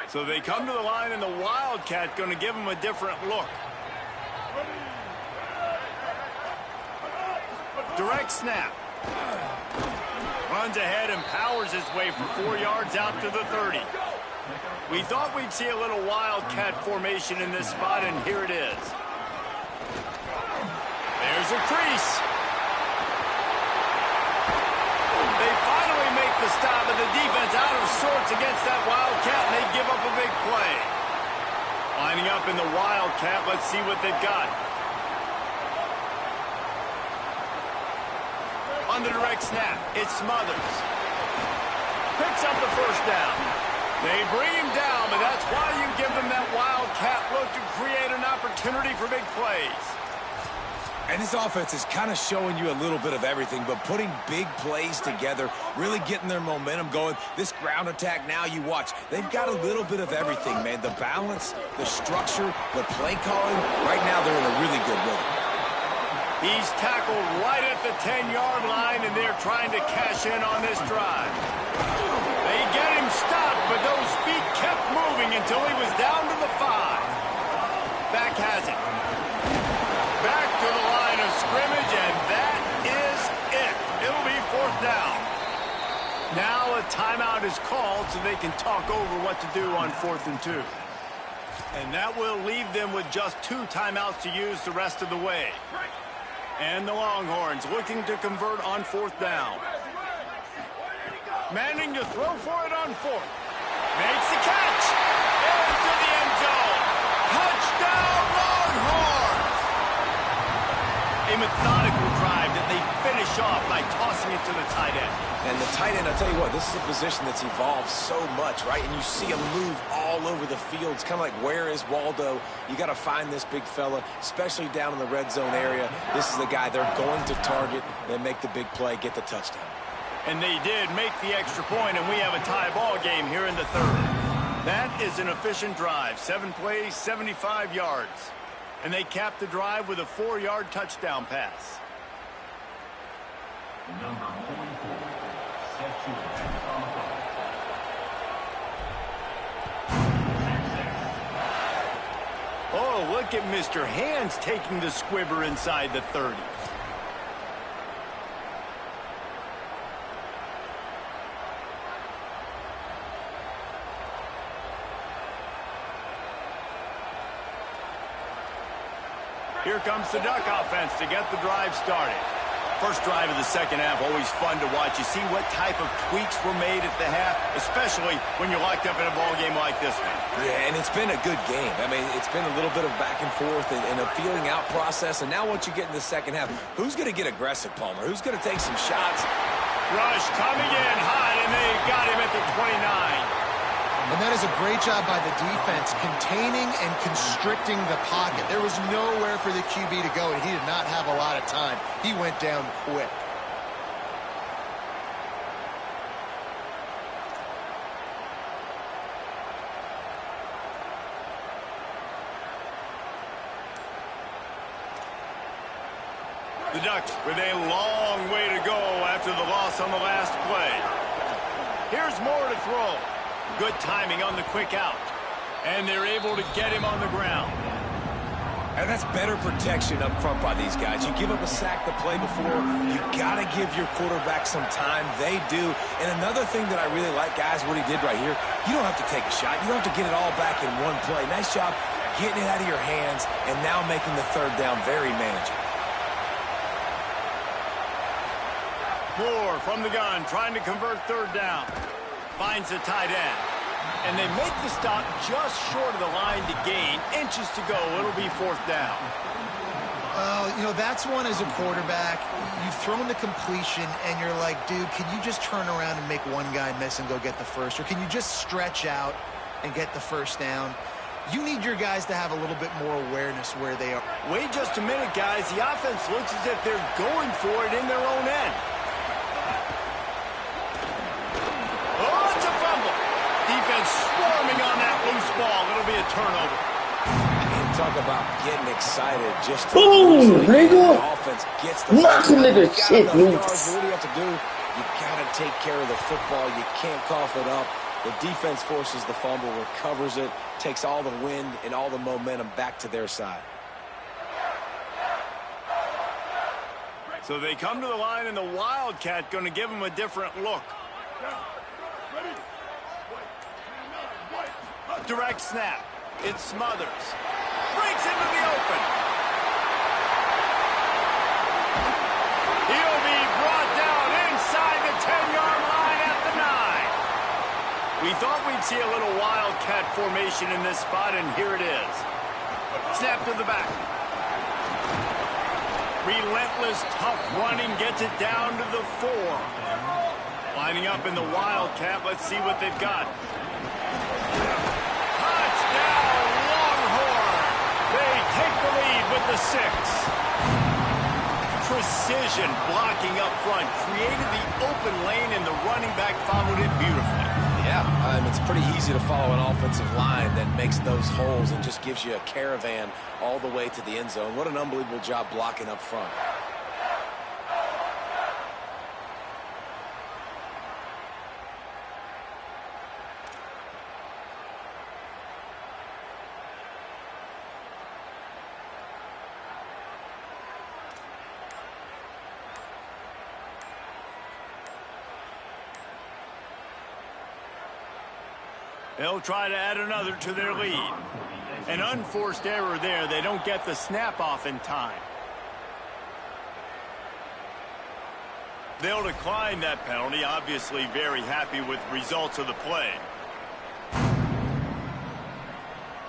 So they come to the line, and the Wildcat going to give them a different look. Direct snap. Runs ahead and powers his way for 4 yards out to the 30. We thought we'd see a little Wildcat formation in this spot, and here it is. There's a crease. They finally make the stop, and the defense out of sorts against that Wildcat, and they give up a big play. Lining up in the Wildcat, let's see what they've got. On the direct snap, it's Smothers. Picks up the first down. They bring him down, but that's why you give them that Wildcat look to create an opportunity for big plays. And this offense is kind of showing you a little bit of everything, but putting big plays together, really getting their momentum going. This ground attack now, you watch, they've got a little bit of everything, man. The balance, the structure, the play calling, right now they're in a really good rhythm. He's tackled right at the 10-yard line, and they're trying to cash in on this drive. They get him stopped, but those feet kept moving until he was down to the 5. Back has it. is called so they can talk over what to do on 4th and 2. And that will leave them with just 2 timeouts to use the rest of the way. And the Longhorns looking to convert on 4th down. Manning to throw for it on 4th. Makes the catch. Into the end zone. Touchdown, Longhorns! A methodical drive that they finish off by tossing it to the tight end. And the tight end, I'll tell you what, this is a position that's evolved so much, right? And you see him move all over the field. It's kind of like, where is Waldo? You got to find this big fella, especially down in the red zone area. This is the guy they're going to target and make the big play, get the touchdown. And they did make the extra point, and we have a tie ball game here in the 3rd. That is an efficient drive. 7 plays, 75 yards. And they capped the drive with a 4-yard touchdown pass. Number 44, set to attack on the ball. Oh, look at Mr. Hands taking the squibber inside the 30. Here comes the Duck offense to get the drive started. First drive of the second half, always fun to watch. You see what type of tweaks were made at the half, especially when you're locked up in a ball game like this one. Yeah, and it's been a good game. I mean, it's been a little bit of back and forth and a feeling out process. And now once you get in the second half, who's going to get aggressive, Palmer? Who's going to take some shots? Rush coming in hot, and they got him at the 29. And that is a great job by the defense, containing and constricting the pocket. There was nowhere for the QB to go, and he did not have a lot of time. He went down quick. The Ducks with a long way to go after the loss on the last play. Here's more to throw. Good timing on the quick out. And they're able to get him on the ground. And that's better protection up front by these guys. You give up a sack the play before, you got to give your quarterback some time. They do. And another thing that I really like, guys, what he did right here, you don't have to take a shot. You don't have to get it all back in one play. Nice job getting it out of your hands and now making the 3rd down very manageable. Moore from the gun, trying to convert 3rd down. Finds the tight end. And they make the stop just short of the line to gain. Inches to go. It'll be 4th down. You know, that's one as a quarterback. You've thrown the completion, and you're like, dude, can you just turn around and make one guy miss and go get the first? Or can you just stretch out and get the 1st down? You need your guys to have a little bit more awareness where they are. Wait just a minute, guys. The offense looks as if they're going for it in their own end. Defense swarming on that loose ball. It'll be a turnover. And talk about getting excited. Just Boom, nigga. The offense gets the knock a nigga shit loose. What do you have to do? You got to take care of the football. You can't cough it up. The defense forces the fumble, recovers it, takes all the wind and all the momentum back to their side. So they come to the line, and the Wildcat going to give them a different look. Direct snap. It Smothers. Breaks into the open. He'll be brought down inside the 10-yard line at the 9. We thought we'd see a little Wildcat formation in this spot, and here it is. Snap to the back. Relentless, tough running gets it down to the 4. Lining up in the Wildcat. Let's see what they've got. Take the lead with the 6. Precision blocking up front. Created the open lane, and the running back followed it beautifully. Yeah, it's pretty easy to follow an offensive line that makes those holes and just gives you a caravan all the way to the end zone. What an unbelievable job blocking up front. They'll try to add another to their lead. An unforced error there. They don't get the snap off in time. They'll decline that penalty. Obviously very happy with results of the play.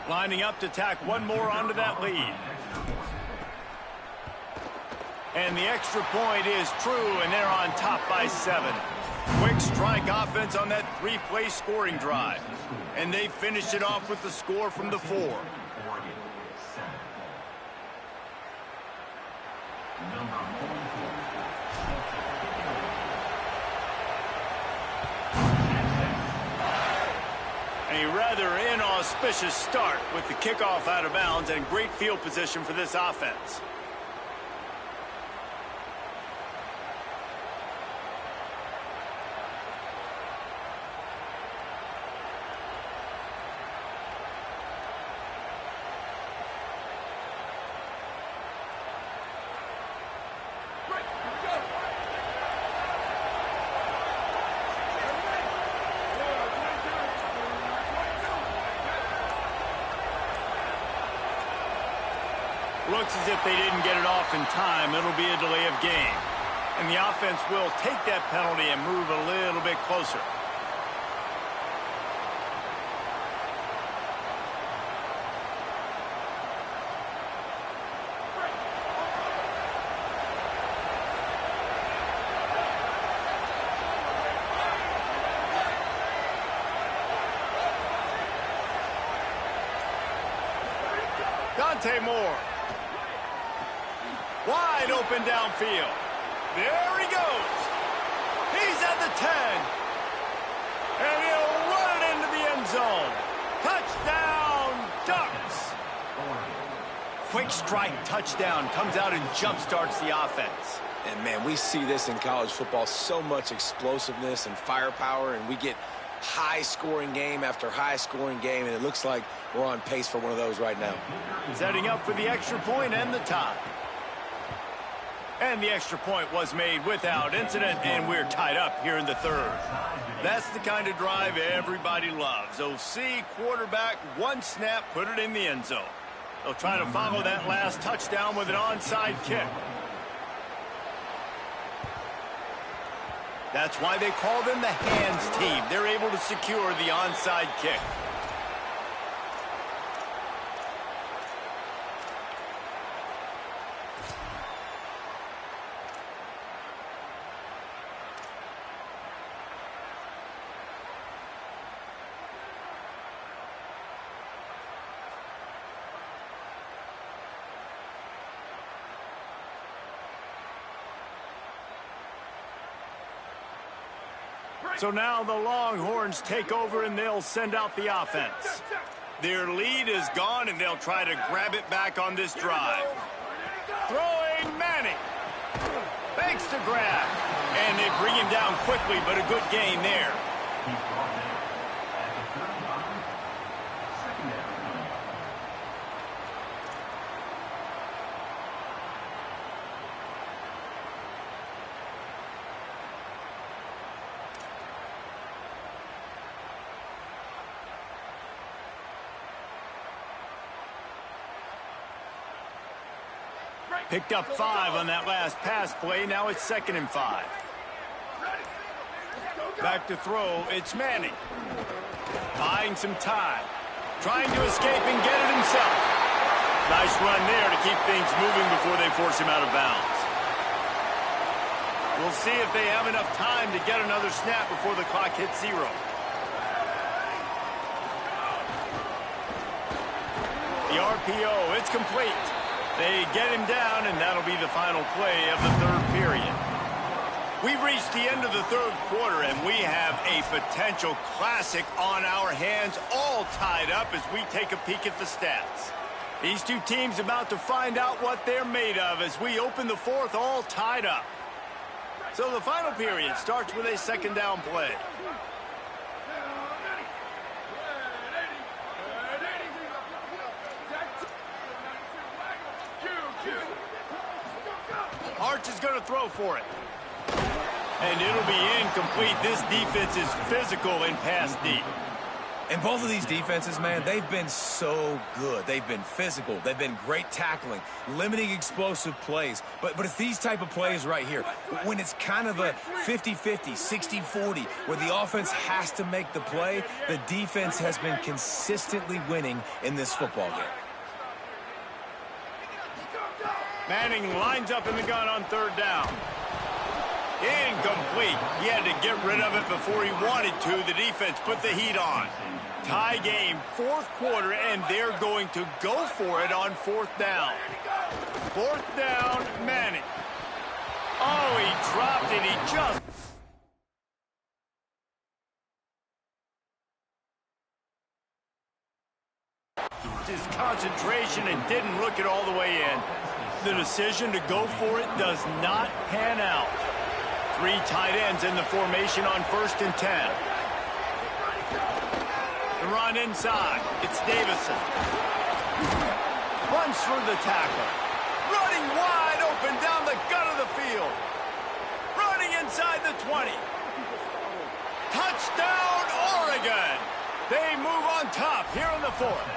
Lining up to tack one more onto that lead. And the extra point is true, and they're on top by 7. Quick strike offense on that 3-play scoring drive. And they finished it off with the score from the 4. A rather inauspicious start with the kickoff out of bounds and great field position for this offense. Looks as if they didn't get it off in time. It'll be a delay of game. And the offense will take that penalty and move a little bit closer. Dante Moore. Wide open downfield. There he goes. He's at the 10. And he'll run it into the end zone. Touchdown, Ducks. Quick strike touchdown comes out and jump-starts the offense. And, man, we see this in college football, so much explosiveness and firepower, and we get high-scoring game after high-scoring game, and it looks like we're on pace for one of those right now. Setting up for the extra point and the tie. And the extra point was made without incident, and we're tied up here in the 3rd. That's the kind of drive everybody loves. OC, quarterback, one snap, put it in the end zone. They'll try to follow that last touchdown with an onside kick. That's why they call them the hands team. They're able to secure the onside kick. So now the Longhorns take over and they'll send out the offense. Their lead is gone and they'll try to grab it back on this drive. Throwing Manning. Thanks to grab. And they bring him down quickly, but a good gain there. Picked up 5 on that last pass play. Now it's 2nd and 5. Back to throw. It's Manning. Buying some time. Trying to escape and get it himself. Nice run there to keep things moving before they force him out of bounds. We'll see if they have enough time to get another snap before the clock hits 0. The RPO, it's complete. They get him down, and that'll be the final play of the 3rd period. We've reached the end of the 3rd quarter, and we have a potential classic on our hands, all tied up as we take a peek at the stats. These two teams about to find out what they're made of as we open the 4th, all tied up. So the final period starts with a 2nd down play. Arch is going to throw for it. And it'll be incomplete. This defense is physical and pass deep. And both of these defenses, man, they've been so good. They've been physical. They've been great tackling, limiting explosive plays. But it's these type of plays right here, when it's kind of a 50-50, 60-40, where the offense has to make the play, the defense has been consistently winning in this football game. Manning lines up in the gun on third down. Incomplete. He had to get rid of it before he wanted to. The defense put the heat on. Tie game, fourth quarter, and they're going to go for it on fourth down. Fourth down, Manning. Oh, he dropped it. He just... his concentration and didn't look it all the way in. The decision to go for it does not pan out. Three tight ends in the formation on 1st and 10. The run inside. It's Davison. Runs through the tackle. Running wide open down the gut of the field. Running inside the 20. Touchdown, Oregon. They move on top here in the fourth.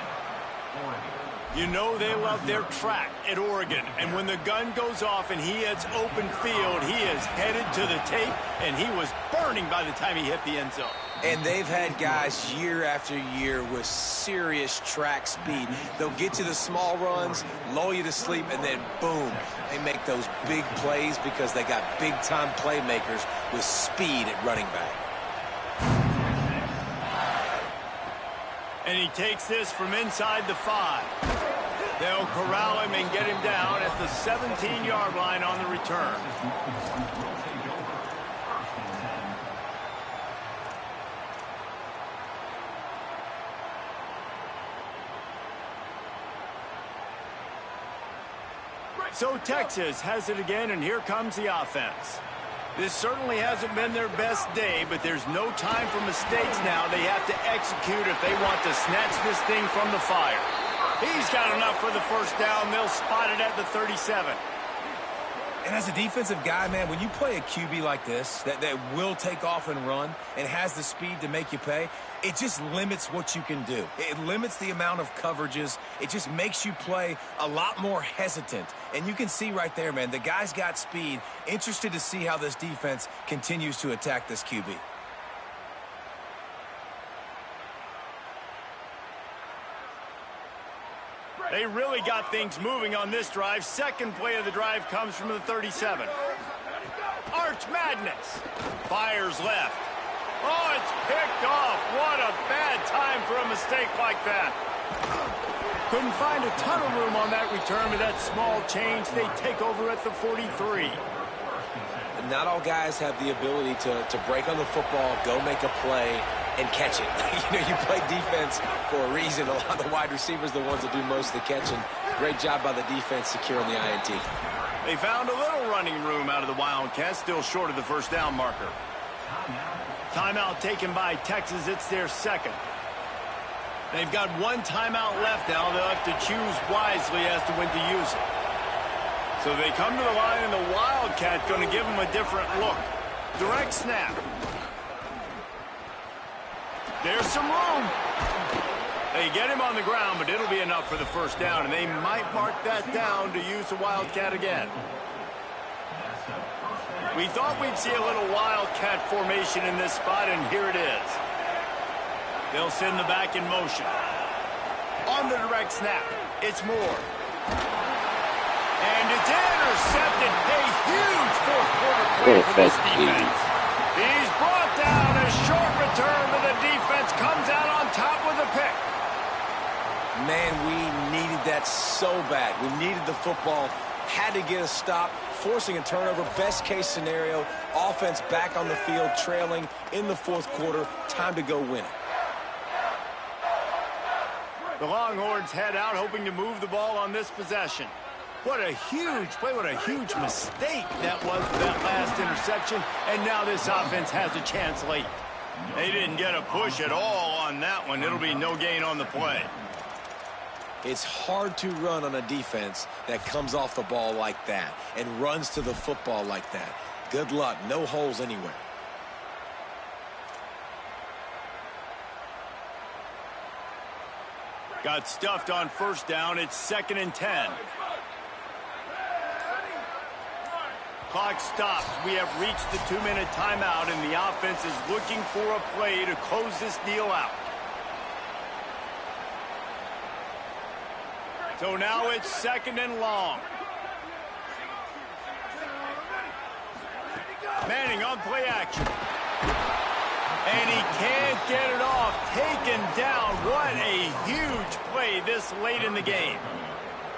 You know they love their track at Oregon, and when the gun goes off and he hits open field, he is headed to the tape, and he was burning by the time he hit the end zone. And they've had guys year after year with serious track speed. They'll get you the small runs, lull you to sleep, and then boom, they make those big plays because they got big-time playmakers with speed at running back. And he takes this from inside the 5. They'll corral him and get him down at the 17-yard line on the return. So Texas has it again, and here comes the offense. This certainly hasn't been their best day, but there's no time for mistakes now. They have to execute if they want to snatch this thing from the fire. He's got enough for the first down. They'll spot it at the 37. And as a defensive guy, man, when you play a QB like this that will take off and run and has the speed to make you pay, it just limits what you can do. It limits the amount of coverages. It just makes you play a lot more hesitant. And you can see right there, man, the guy's got speed. Interested to see how this defense continues to attack this QB. They really got things moving on this drive. Second play of the drive comes from the 37. Arch Madness. Fires left. Oh, it's picked off. What a bad time for a mistake like that. Couldn't find a ton of room on that return, but that small change, they take over at the 43. Not all guys have the ability to break on the football, go make a play, and catch it. You play defense for a reason. A lot of the wide receivers are the ones that do most of the catching. Great job by the defense securing the INT. They found a little running room out of the Wildcats, still short of the first down marker. Timeout taken by Texas. It's their second. They've got one timeout left now. They'll have to choose wisely as to when to use it. So they come to the line, and the Wildcat going to give them a different look. Direct snap. There's some room. They get him on the ground, but it'll be enough for the first down, and they might mark that down to use the Wildcat again. We thought we'd see a little Wildcat formation in this spot, and here it is. They'll send the back in motion. On the direct snap, it's Moore. And it's intercepted. A huge fourth-quarter play for this defense. He's brought down. A short return, but the defense comes out on top with a pick. Man, we needed that so bad. We needed the football. Had to get a stop, forcing a turnover. Best case scenario, offense back on the field, trailing in the fourth quarter. Time to go win it. The Longhorns head out, hoping to move the ball on this possession. What a huge play, what a huge mistake that was with that last interception. And now this offense has a chance late. They didn't get a push at all on that one. It'll be no gain on the play. It's hard to run on a defense that comes off the ball like that and runs to the football like that. Good luck. No holes anywhere. Got stuffed on first down. It's 2nd and 10. Clock stops. We have reached the 2-minute timeout, and the offense is looking for a play to close this deal out. So now it's 2nd and long. Manning on play action. And he can't get it off. Taken down. What a huge play this late in the game.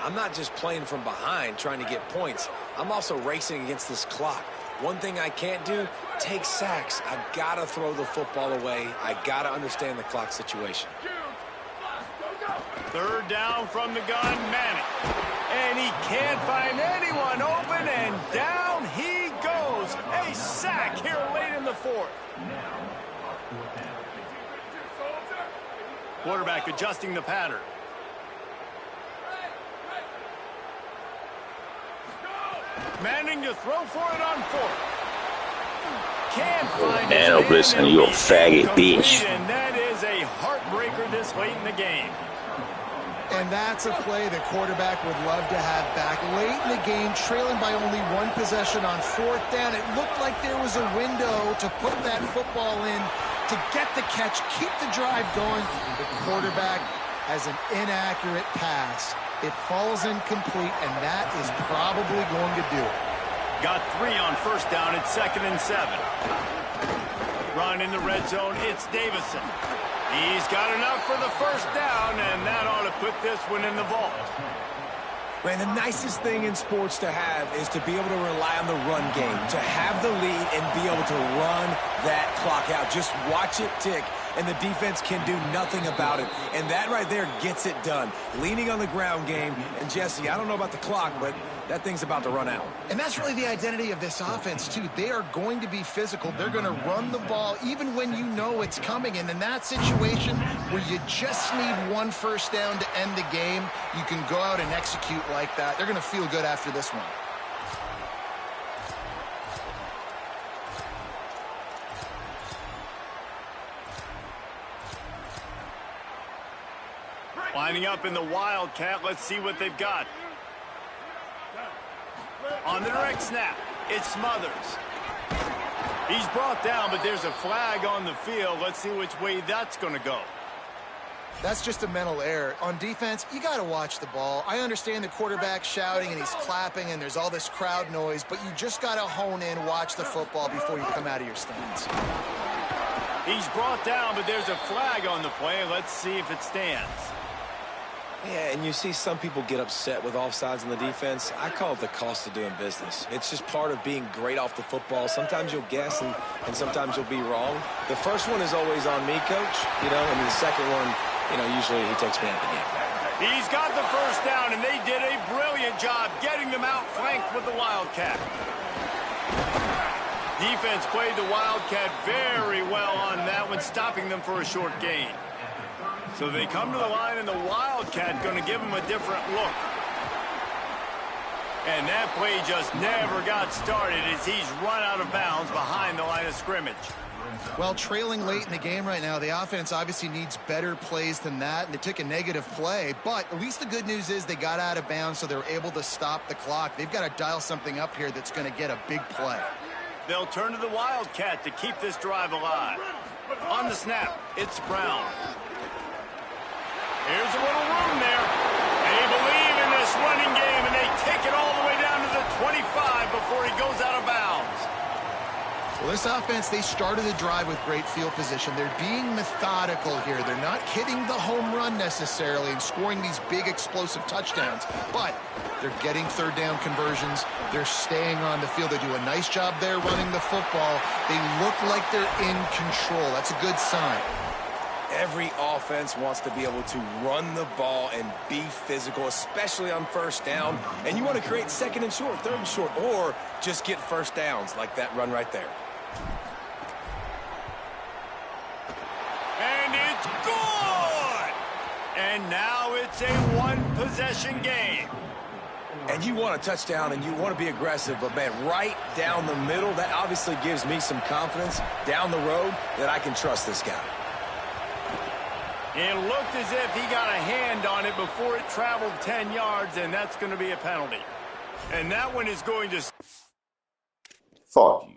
I'm not just playing from behind trying to get points. I'm also racing against this clock. One thing I can't do, take sacks. I gotta throw the football away. I gotta understand the clock situation. 3rd down from the gun, Manning. And he can't find anyone open, and down he goes. A sack here late in the 4th. Quarterback adjusting the pattern. Manning to throw for it on 4th. Can't find Man, oh, listen, you a faggot bitch. And that is a heartbreaker this late in the game. And that's a play the quarterback would love to have back. Late in the game, trailing by only 1 possession on 4th down. It looked like there was a window to put that football in, to get the catch, keep the drive going. The quarterback has an inaccurate pass. It falls incomplete, and that is probably going to do it. Got 3 on first down. It's 2nd and 7. Run in the red zone. It's Davison. He's got enough for the first down, and that ought to put this one in the vault. Man, the nicest thing in sports to have is to be able to rely on the run game, to have the lead and be able to run that clock out. Just watch it tick, and the defense can do nothing about it. And that right there gets it done. Leaning on the ground game. And, Jesse, I don't know about the clock, but that thing's about to run out. And that's really the identity of this offense, too. They are going to be physical. They're going to run the ball even when you know it's coming. And in that situation where you just need 1 first down to end the game, you can go out and execute like that. They're going to feel good after this one. Lining up in the Wildcat. Let's see what they've got. On the direct snap, it's Smothers. He's brought down, but there's a flag on the field. Let's see which way that's going to go. That's just a mental error. On defense, you got to watch the ball. I understand the quarterback shouting and he's clapping and there's all this crowd noise, but you just got to hone in, watch the football before you come out of your stance. He's brought down, but there's a flag on the play. Let's see if it stands. Yeah, and you see some people get upset with offsides in the defense. I call it the cost of doing business. It's just part of being great off the football. Sometimes you'll guess and sometimes you'll be wrong. The first one is always on me, Coach, and then the second one, usually he takes me out of the game. He's got the first down, and they did a brilliant job getting them outflanked with the Wildcat. Defense played the Wildcat very well on that one, stopping them for a short gain. So they come to the line, and the Wildcat going to give them a different look. And that play just never got started as he's run out of bounds behind the line of scrimmage. Well, trailing late in the game right now, the offense obviously needs better plays than that, and they took a negative play. But at least the good news is they got out of bounds, so they're able to stop the clock. They've got to dial something up here that's going to get a big play. They'll turn to the Wildcat to keep this drive alive. On the snap, it's Brown. Here's a little room there. They believe in this running game, and they take it all the way down to the 25 before he goes out of bounds. Well, this offense, they started the drive with great field position. They're being methodical here. They're not hitting the home run necessarily and scoring these big explosive touchdowns, but they're getting third down conversions. They're staying on the field. They do a nice job there running the football. They look like they're in control. That's a good sign. Every offense wants to be able to run the ball and be physical, especially on first down. And you want to create second and short, third and short, or just get first downs like that run right there. And it's good! And now it's a one-possession game. And you want a touchdown and you want to be aggressive, but, man, right down the middle, that obviously gives me some confidence down the road that I can trust this guy. It looked as if he got a hand on it before it traveled 10 yards, and that's going to be a penalty. And that one is going to... Fuck you.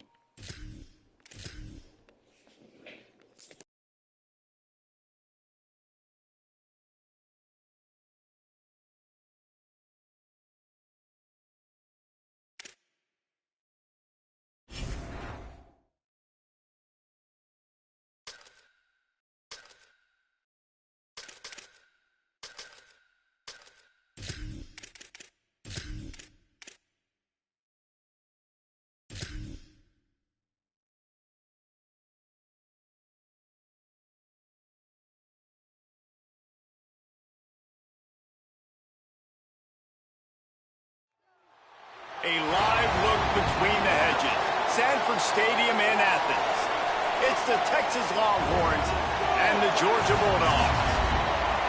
A live look between the hedges. Sanford Stadium in Athens. It's the Texas Longhorns and the Georgia Bulldogs.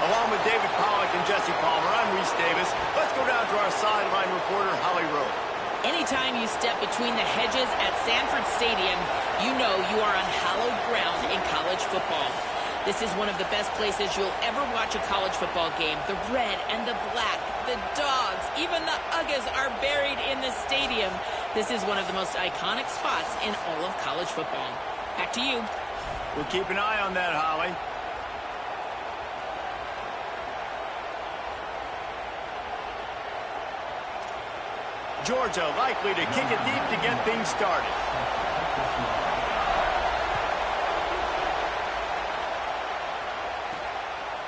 Along with David Pollack and Jesse Palmer, I'm Reese Davis. Let's go down to our sideline reporter, Holly Rowe. Anytime you step between the hedges at Sanford Stadium, you know you are on hallowed ground in college football. This is one of the best places you'll ever watch a college football game. The red and the black, the dogs, even the Uggas are buried in the stadium. This is one of the most iconic spots in all of college football. Back to you. We'll keep an eye on that, Holly. Georgia likely to kick it deep to get things started.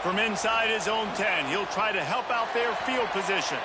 From inside his own 10, he'll try to help out their field position.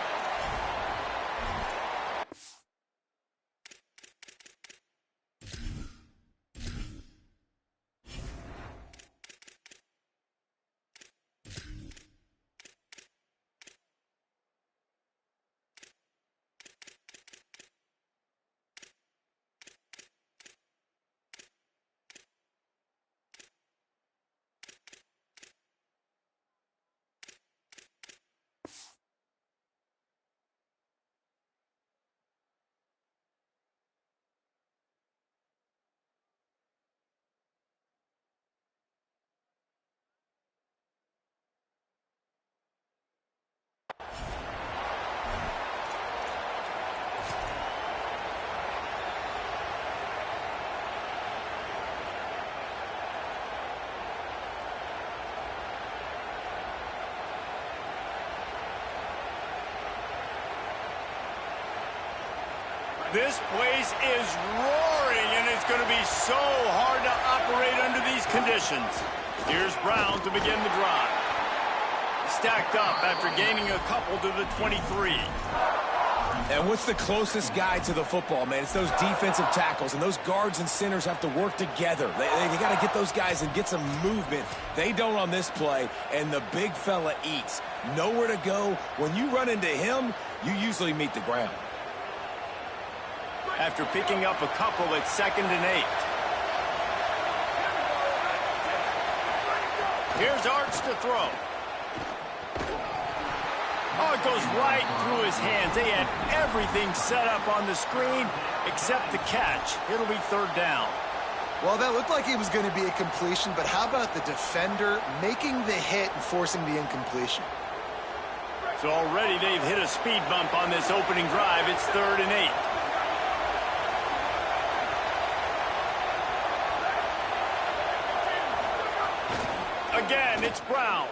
This place is roaring, and it's going to be so hard to operate under these conditions. Here's Brown to begin the drive. Stacked up after gaining a couple to the 23. And what's the closest guy to the football, man? It's those defensive tackles, and those guards and centers have to work together. They got to get those guys and get some movement. They don't on this play, and the big fella eats. Nowhere to go. When you run into him, you usually meet the ground. After picking up a couple at 2nd and 8. Here's Arch to throw. Oh, it goes right through his hands. They had everything set up on the screen except the catch. It'll be 3rd down. Well, that looked like it was going to be a completion, but how about the defender making the hit and forcing the incompletion? So already they've hit a speed bump on this opening drive. It's 3rd and 8. Again, it's Brown.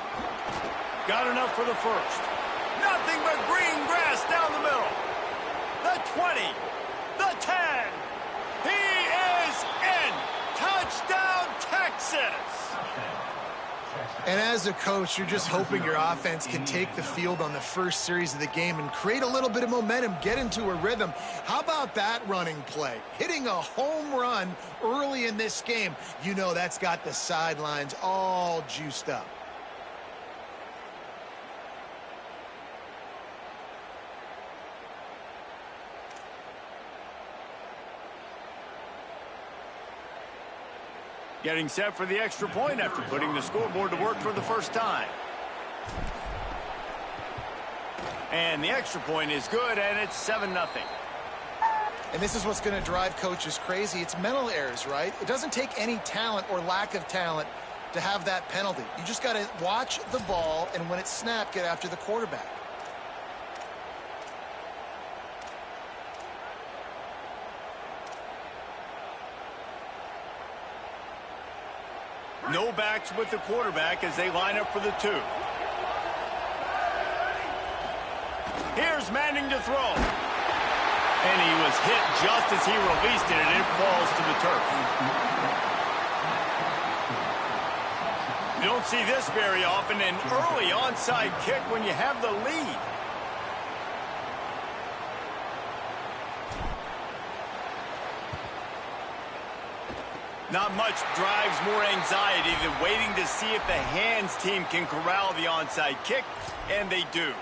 Got enough for the first. Nothing but green grass down the middle. The 20. The 10. He is in. Touchdown, Texas. And as a coach, you're just hoping your offense can take the field on the first series of the game and create a little bit of momentum, get into a rhythm. How about that running play? Hitting a home run early in this game. You know that's got the sidelines all juiced up. Getting set for the extra point after putting the scoreboard to work for the first time. And the extra point is good, and it's 7-0. And this is what's going to drive coaches crazy. It's mental errors, right? It doesn't take any talent or lack of talent to have that penalty. You just got to watch the ball, and when it's snapped, get after the quarterback. No backs with the quarterback as they line up for the 2. Here's Manning to throw. And he was hit just as he released it, and it falls to the turf. You don't see this very often, an early onside kick when you have the lead. Not much drives more anxiety than waiting to see if the hands team can corral the onside kick, and they do.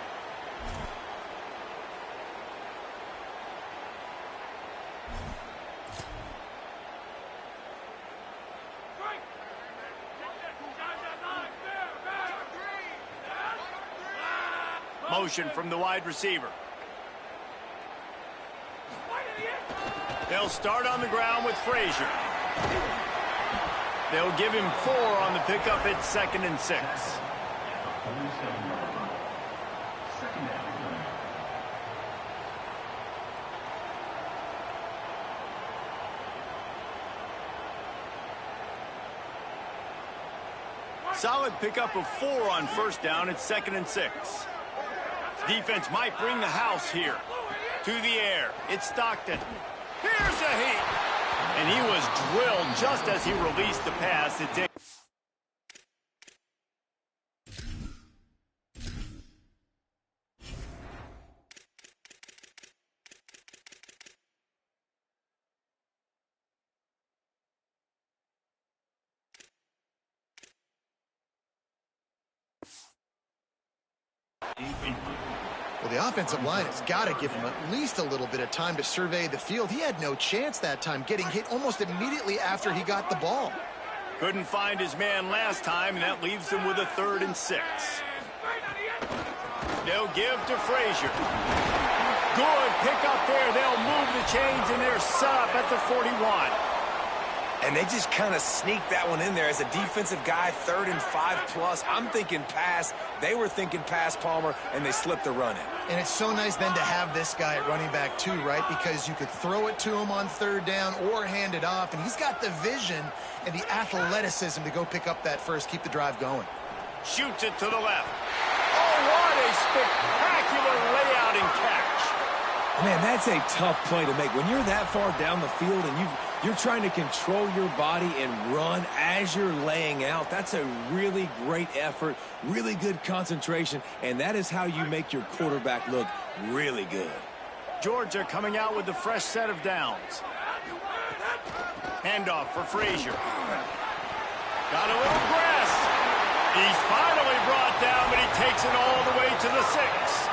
Motion from the wide receiver. They'll start on the ground with Frazier. They'll give him 4 on the pickup at 2nd and 6. Solid pickup of 4 on 1st down at 2nd and 6. Defense might bring the house here. To the air. It's Stockton. Here's a heat. And he was drilled just as he released the pass. Well, the offensive line has got to give him at least a little bit of time to survey the field. He had no chance that time, getting hit almost immediately after he got the ball. Couldn't find his man last time, and that leaves him with a 3rd and 6. They'll give to Frazier. Good pick up there. They'll move the chains, and they're set up at the 41. And they just kind of sneaked that one in there as a defensive guy, 3rd and 5+. I'm thinking pass. They were thinking pass, Palmer, and they slipped the run in. And it's so nice then to have this guy at running back too, right? Because you could throw it to him on 3rd down or hand it off, and he's got the vision and the athleticism to go pick up that first, keep the drive going. Shoots it to the left. Oh, what a spectacular layout and catch. Man, that's a tough play to make. When you're that far down the field and you're trying to control your body and run as you're laying out, that's a really great effort, really good concentration, and that is how you make your quarterback look really good. Georgia coming out with a fresh set of downs. Handoff for Frazier. Got a little press. He's finally brought down, but he takes it all the way to the 6.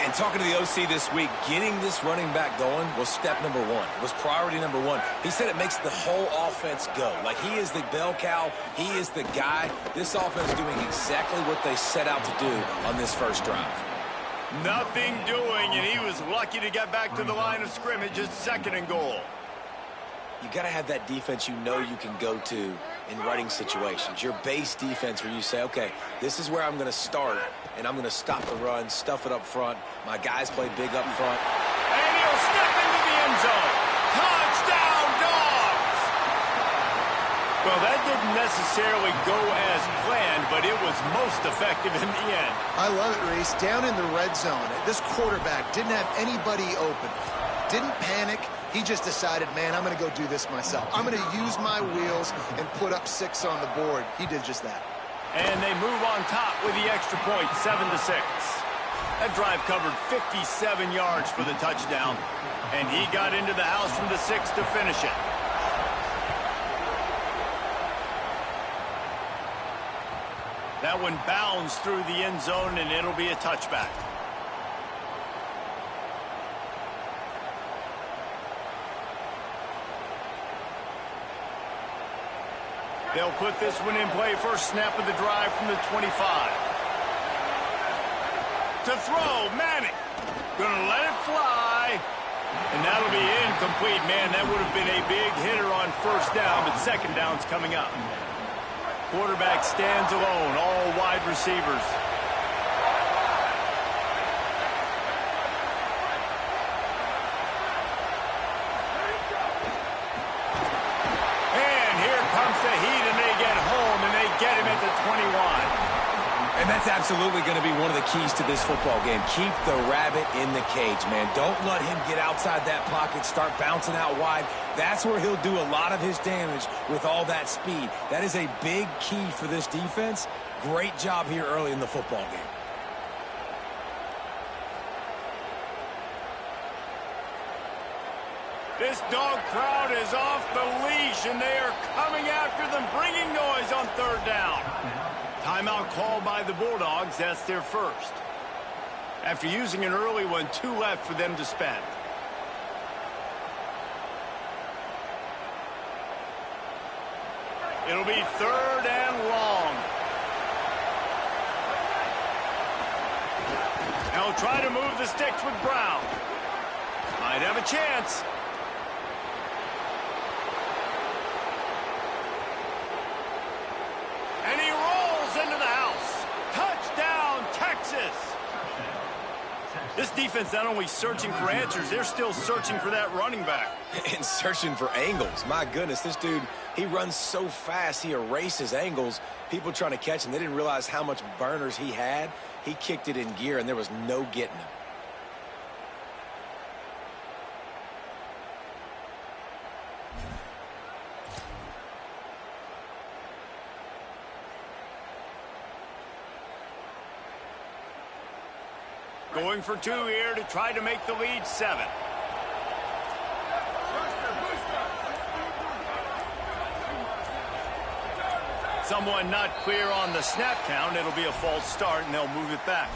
And talking to the OC this week, getting this running back going was step number 1. It was priority number 1. He said it makes the whole offense go. Like, he is the bell cow. He is the guy. This offense is doing exactly what they set out to do on this first drive. Nothing doing, and he was lucky to get back to the line of scrimmage at 2nd and goal. You got to have that defense you know you can go to in running situations. Your base defense where you say, okay, this is where I'm going to start, and I'm going to stop the run, stuff it up front. My guys play big up front. And he'll step into the end zone. Touchdown, Dogs! Well, that didn't necessarily go as planned, but it was most effective in the end. I love it, Reese. Down in the red zone, this quarterback didn't have anybody open. Didn't panic. He just decided, man, I'm going to go do this myself. I'm going to use my wheels and put up 6 on the board. He did just that. And they move on top with the extra point, 7-6. That drive covered 57 yards for the touchdown, and he got into the house from the 6 to finish it. That one bounds through the end zone, and it'll be a touchback. They'll put this one in play. First snap of the drive from the 25. To throw, Manning. Gonna let it fly. And that'll be incomplete. Man, that would have been a big hitter on 1st down, but 2nd down's coming up. quarterback stands alone, all wide receivers. And here comes the heat, and they get home, and they get him at the 21. And that's absolutely going to be one of the keys to this football game. Keep the rabbit in the cage, man. Don't let him get outside that pocket, start bouncing out wide. That's where he'll do a lot of his damage with all that speed. That is a big key for this defense. Great job here early in the football game. This dog crowd is off the leash, and they are coming after them, bringing noise on third down. Timeout called by the Bulldogs. That's their first. After using an early one, 2 left for them to spend. It'll be third and long. They'll try to move the sticks with Brown. Might have a chance. And he rolls into the house. Touchdown, Texas. This defense not only searching for answers, they're still searching for that running back. And searching for angles. My goodness, this dude, he runs so fast, he erases angles. People trying to catch him, they didn't realize how much burners he had. He kicked it in gear, and there was no getting him. Going for 2 here to try to make the lead 7. Someone not clear on the snap count. It'll be a false start, and they'll move it back.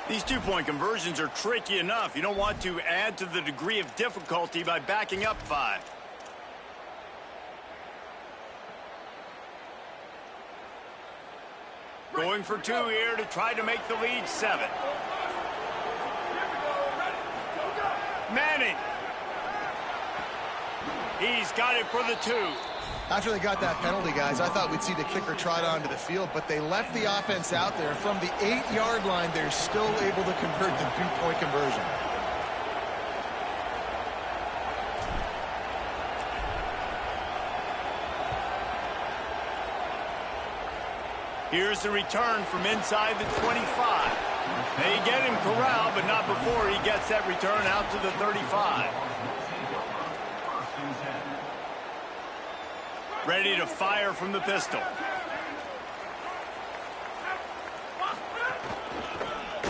These 2-point conversions are tricky enough. You don't want to add to the degree of difficulty by backing up 5. Going for 2 here to try to make the lead 7. Manning. He's got it for the 2. After they got that penalty, guys, I thought we'd see the kicker trot onto the field, but they left the offense out there. From the 8-yard line, they're still able to convert the 2-point conversion. Here's the return from inside the 25. They get him corralled, but not before he gets that return out to the 35. Ready to fire from the pistol.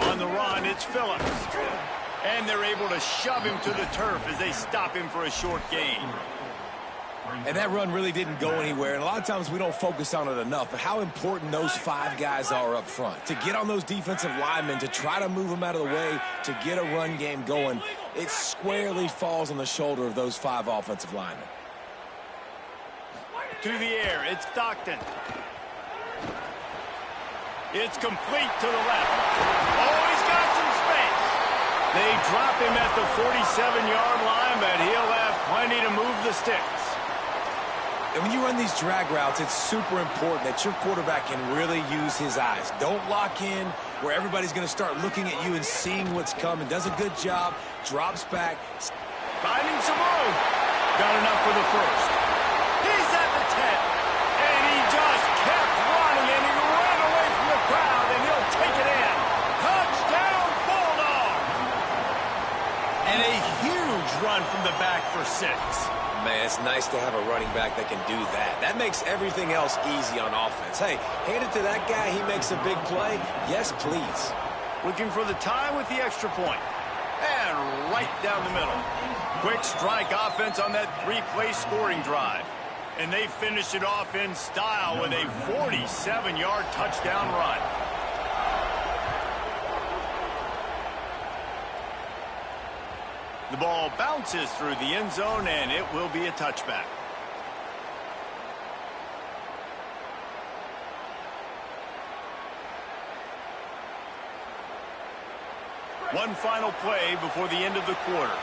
On the run, it's Phillips. And they're able to shove him to the turf as they stop him for a short gain. And that run really didn't go anywhere, and a lot of times we don't focus on it enough, but how important those 5 guys are up front. To get on those defensive linemen, to try to move them out of the way, to get a run game going, it squarely falls on the shoulder of those 5 offensive linemen. To the air, it's Stockton. It's complete to the left. Oh, he's got some space. They drop him at the 47-yard line, but he'll have plenty to move the sticks. And when you run these drag routes, it's super important that your quarterback can really use his eyes. Don't lock in where everybody's going to start looking at you and seeing what's coming. Does a good job, drops back. Finding some room. Got enough for the first. He's at the 10. And he just kept running, and he ran away from the crowd, and he'll take it in. Touchdown, Bulldog! And a huge run from the back for 6. Man, it's nice to have a running back that can do that. That makes everything else easy on offense. Hey, hand it to that guy. He makes a big play. Yes, please. Looking for the tie with the extra point. And right down the middle. Quick strike offense on that 3-play scoring drive. And they finish it off in style with a 47-yard touchdown run. The ball bounces through the end zone, and it will be a touchback. One final play before the end of the quarter.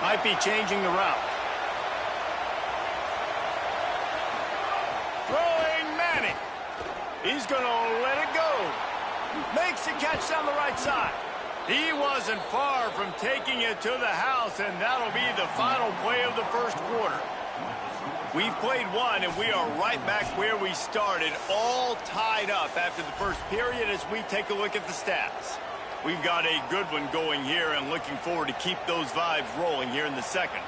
Might be changing the route. He's going to let it go. Makes the catch down the right side. He wasn't far from taking it to the house, and that'll be the final play of the first quarter. We've played one, and we are right back where we started, all tied up after the first period as we take a look at the stats. We've got a good one going here and looking forward to keep those vibes rolling here in the second.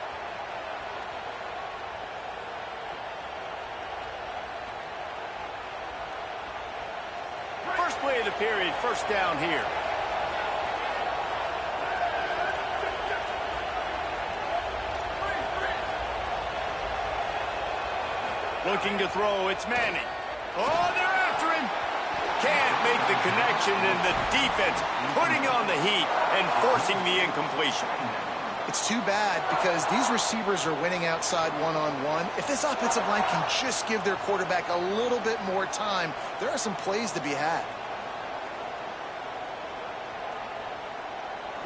First play of the period, first down here. Looking to throw, it's Manning. Oh, they're after him. Can't make the connection, and the defense putting on the heat and forcing the incompletion. It's too bad because these receivers are winning outside one-on-one. If this offensive line can just give their quarterback a little bit more time, there are some plays to be had.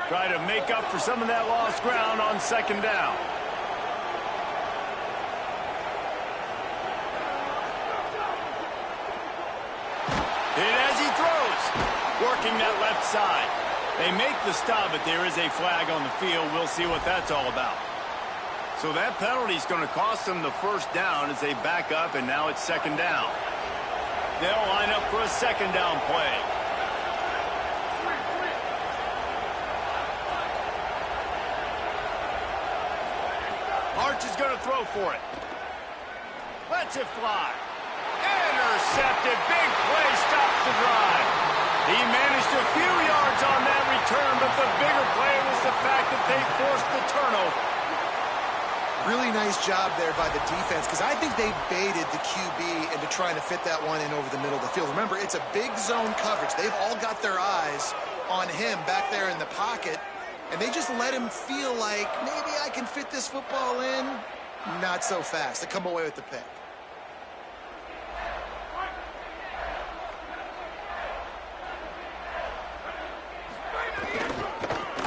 Try to make up for some of that lost ground on second down. And as he throws, working that left side. They make the stop, but there is a flag on the field. We'll see what that's all about. So that penalty is going to cost them the first down as they back up, and now it's second down. They'll line up for a second down play. Arch is going to throw for it. Lets it fly. Intercepted. Big play stops the drive. He managed a few yards on that return, but the bigger play was the fact that they forced the turnover. Really nice job there by the defense because I think they baited the QB into trying to fit that one in over the middle of the field. Remember, it's a big zone coverage. They've all got their eyes on him back there in the pocket, and they just let him feel like maybe I can fit this football in. Not so fast. They come away with the pick.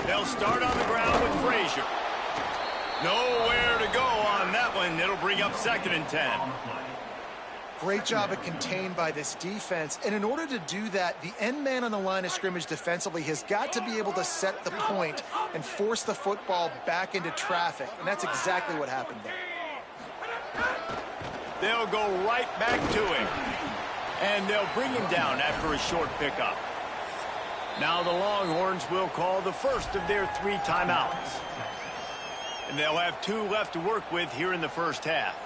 They'll start on the ground with Frazier. Nowhere to go on that one. It'll bring up second and 10. Great job at contained by this defense. And in order to do that, the end man on the line of scrimmage defensively has got to be able to set the point and force the football back into traffic. And that's exactly what happened there. They'll go right back to him. And they'll bring him down after a short pickup. Now the Longhorns will call the first of their 3 timeouts. And they'll have 2 left to work with here in the first half.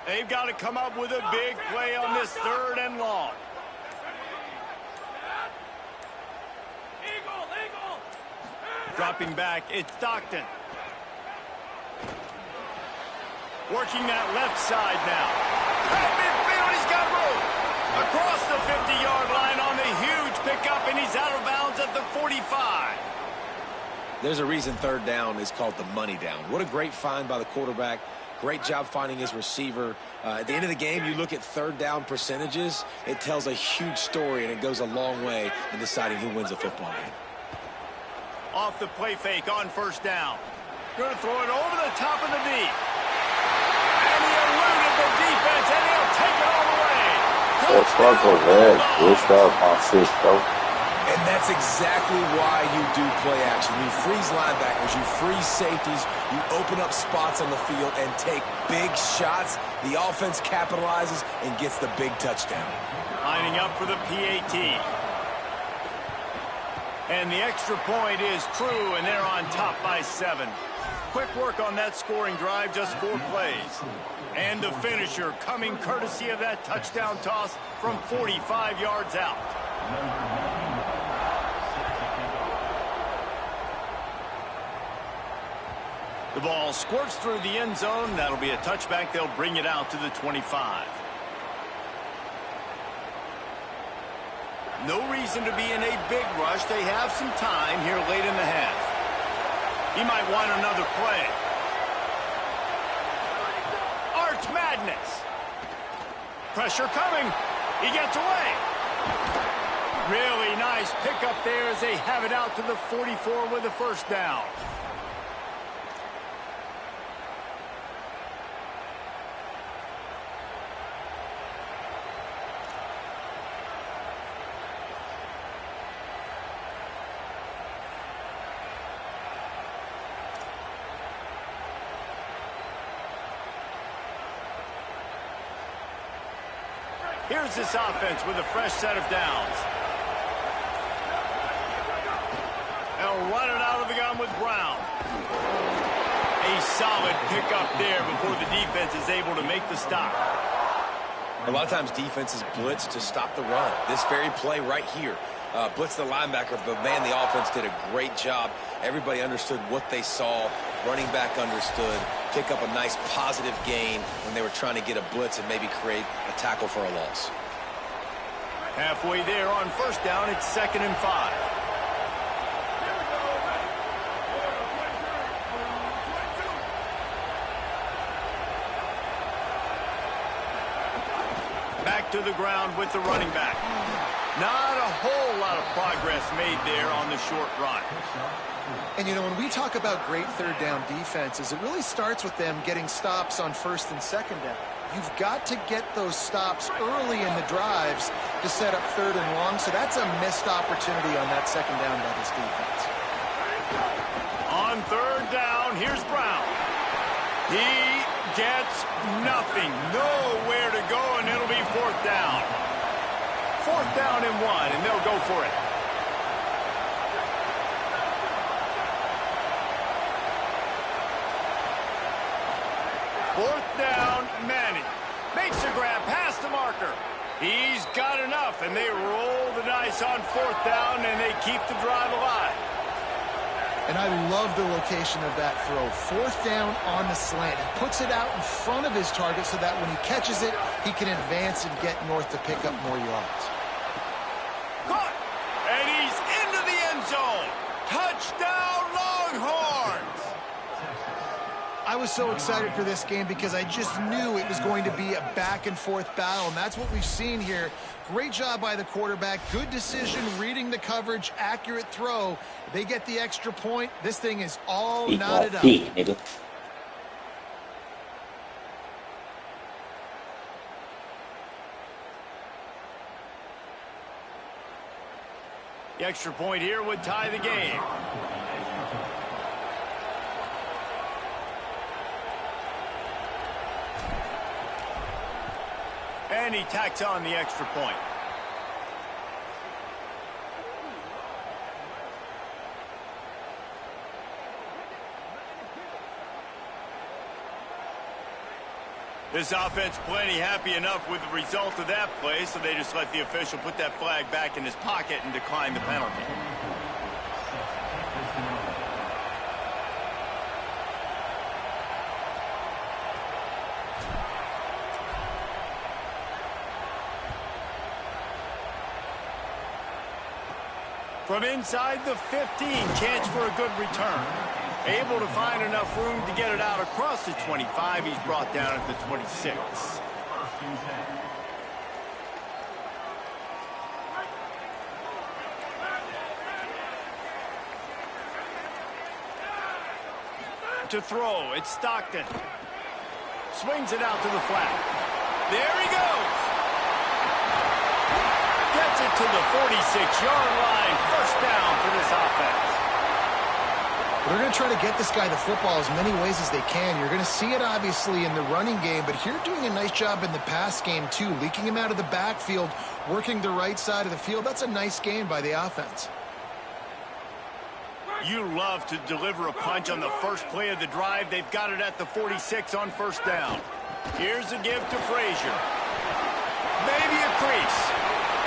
They've got to come up with a big play on this 3rd and long. Dropping back, it's Stockton. Working that left side now. At midfield, he's got room. Across the 50-yard line on the huge pickup, and he's out of bounds at the 45. There's a reason 3rd down is called the money down. What a great find by the quarterback. Great job finding his receiver. At the end of the game, you look at 3rd down percentages. It tells a huge story, and it goes a long way in deciding who wins a football game. Off the play fake on first down. Going to throw it over the top of the knee. And he eluded the defense, and he'll take it all the way. That sparkle red. Good stuff on 6, though. And that's exactly why you do play action. You freeze linebackers, you freeze safeties, you open up spots on the field and take big shots. The offense capitalizes and gets the big touchdown. Lining up for the PAT. And the extra point is true, and they're on top by 7. Quick work on that scoring drive, just 4 plays. And the finisher coming courtesy of that touchdown toss from 45 yards out. The ball squirts through the end zone. That'll be a touchback. They'll bring it out to the 25. No reason to be in a big rush. They have some time here late in the half. He might want another play. Arch madness. Pressure coming. He gets away. Really nice pickup there as they have it out to the 44 with a first down. Here's this offense with a fresh set of downs. They'll run it out of the gun with Brown. A solid pickup there before the defense is able to make the stop. A lot of times defenses blitz to stop the run. This very play right here, blitz the linebacker, but man, the offense did a great job. Everybody understood what they saw. Running back understood. Pick up a nice positive gain when they were trying to get a blitz and maybe create a tackle for a loss. Halfway there on first down, it's 2nd and 5. Back to the ground with the running back. Not a whole lot of progress made there on the short run. And, you know, when we talk about great third down defenses, it really starts with them getting stops on 1st and 2nd down. You've got to get those stops early in the drives to set up 3rd and long, so that's a missed opportunity on that 2nd down by this defense. On 3rd down, here's Brown. He gets nothing. Nowhere to go, and it'll be 4th down. 4th down and 1, and they'll go for it. Fourth down, Manning. Makes a grab past the marker. He's got enough, and they roll the dice on 4th down, and they keep the drive alive. And I love the location of that throw. 4th down on the slant. He puts it out in front of his target so that when he catches it, he can advance and get north to pick up more yards. Caught! And he's into the end zone. Touchdown, Longhorns! I was so excited for this game because I just knew it was going to be a back-and-forth battle, and that's what we've seen here. Great job by the quarterback. Good decision, reading the coverage, accurate throw. They get the extra point. This thing is all knotted up. Nigga. The extra point here would tie the game. And he tacks on the extra point. This offense plenty happy enough with the result of that play, so they just let the official put that flag back in his pocket and decline the penalty. From inside the 15, chance for a good return. Able to find enough room to get it out across the 25. He's brought down at the 26. To throw, it's Stockton. Swings it out to the flat. There he goes. Gets it to the 46-yard line. First down for this offense. They're going to try to get this guy the football as many ways as they can. You're going to see it, obviously, in the running game, but here doing a nice job in the pass game, too. Leaking him out of the backfield, working the right side of the field. That's a nice game by the offense. You love to deliver a punch on the first play of the drive. They've got it at the 46 on first down. Here's a give to Frazier. Maybe a crease.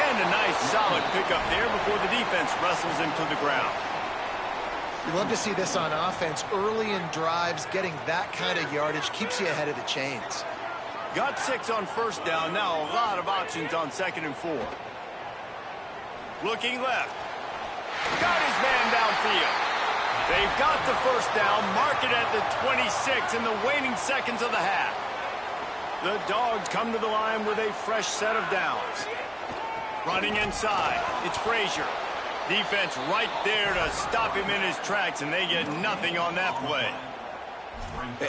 And a nice, solid pickup there before the defense wrestles him to the ground. You love to see this on offense. Early in drives, getting that kind of yardage keeps you ahead of the chains. Got 6 on first down. Now a lot of options on 2nd and 4. Looking left. Got his man downfield. They've got the first down. Mark it at the 26 in the waning seconds of the half. The Dogs come to the line with a fresh set of downs. Running inside, it's Frazier. Defense right there to stop him in his tracks, and they get nothing on that play.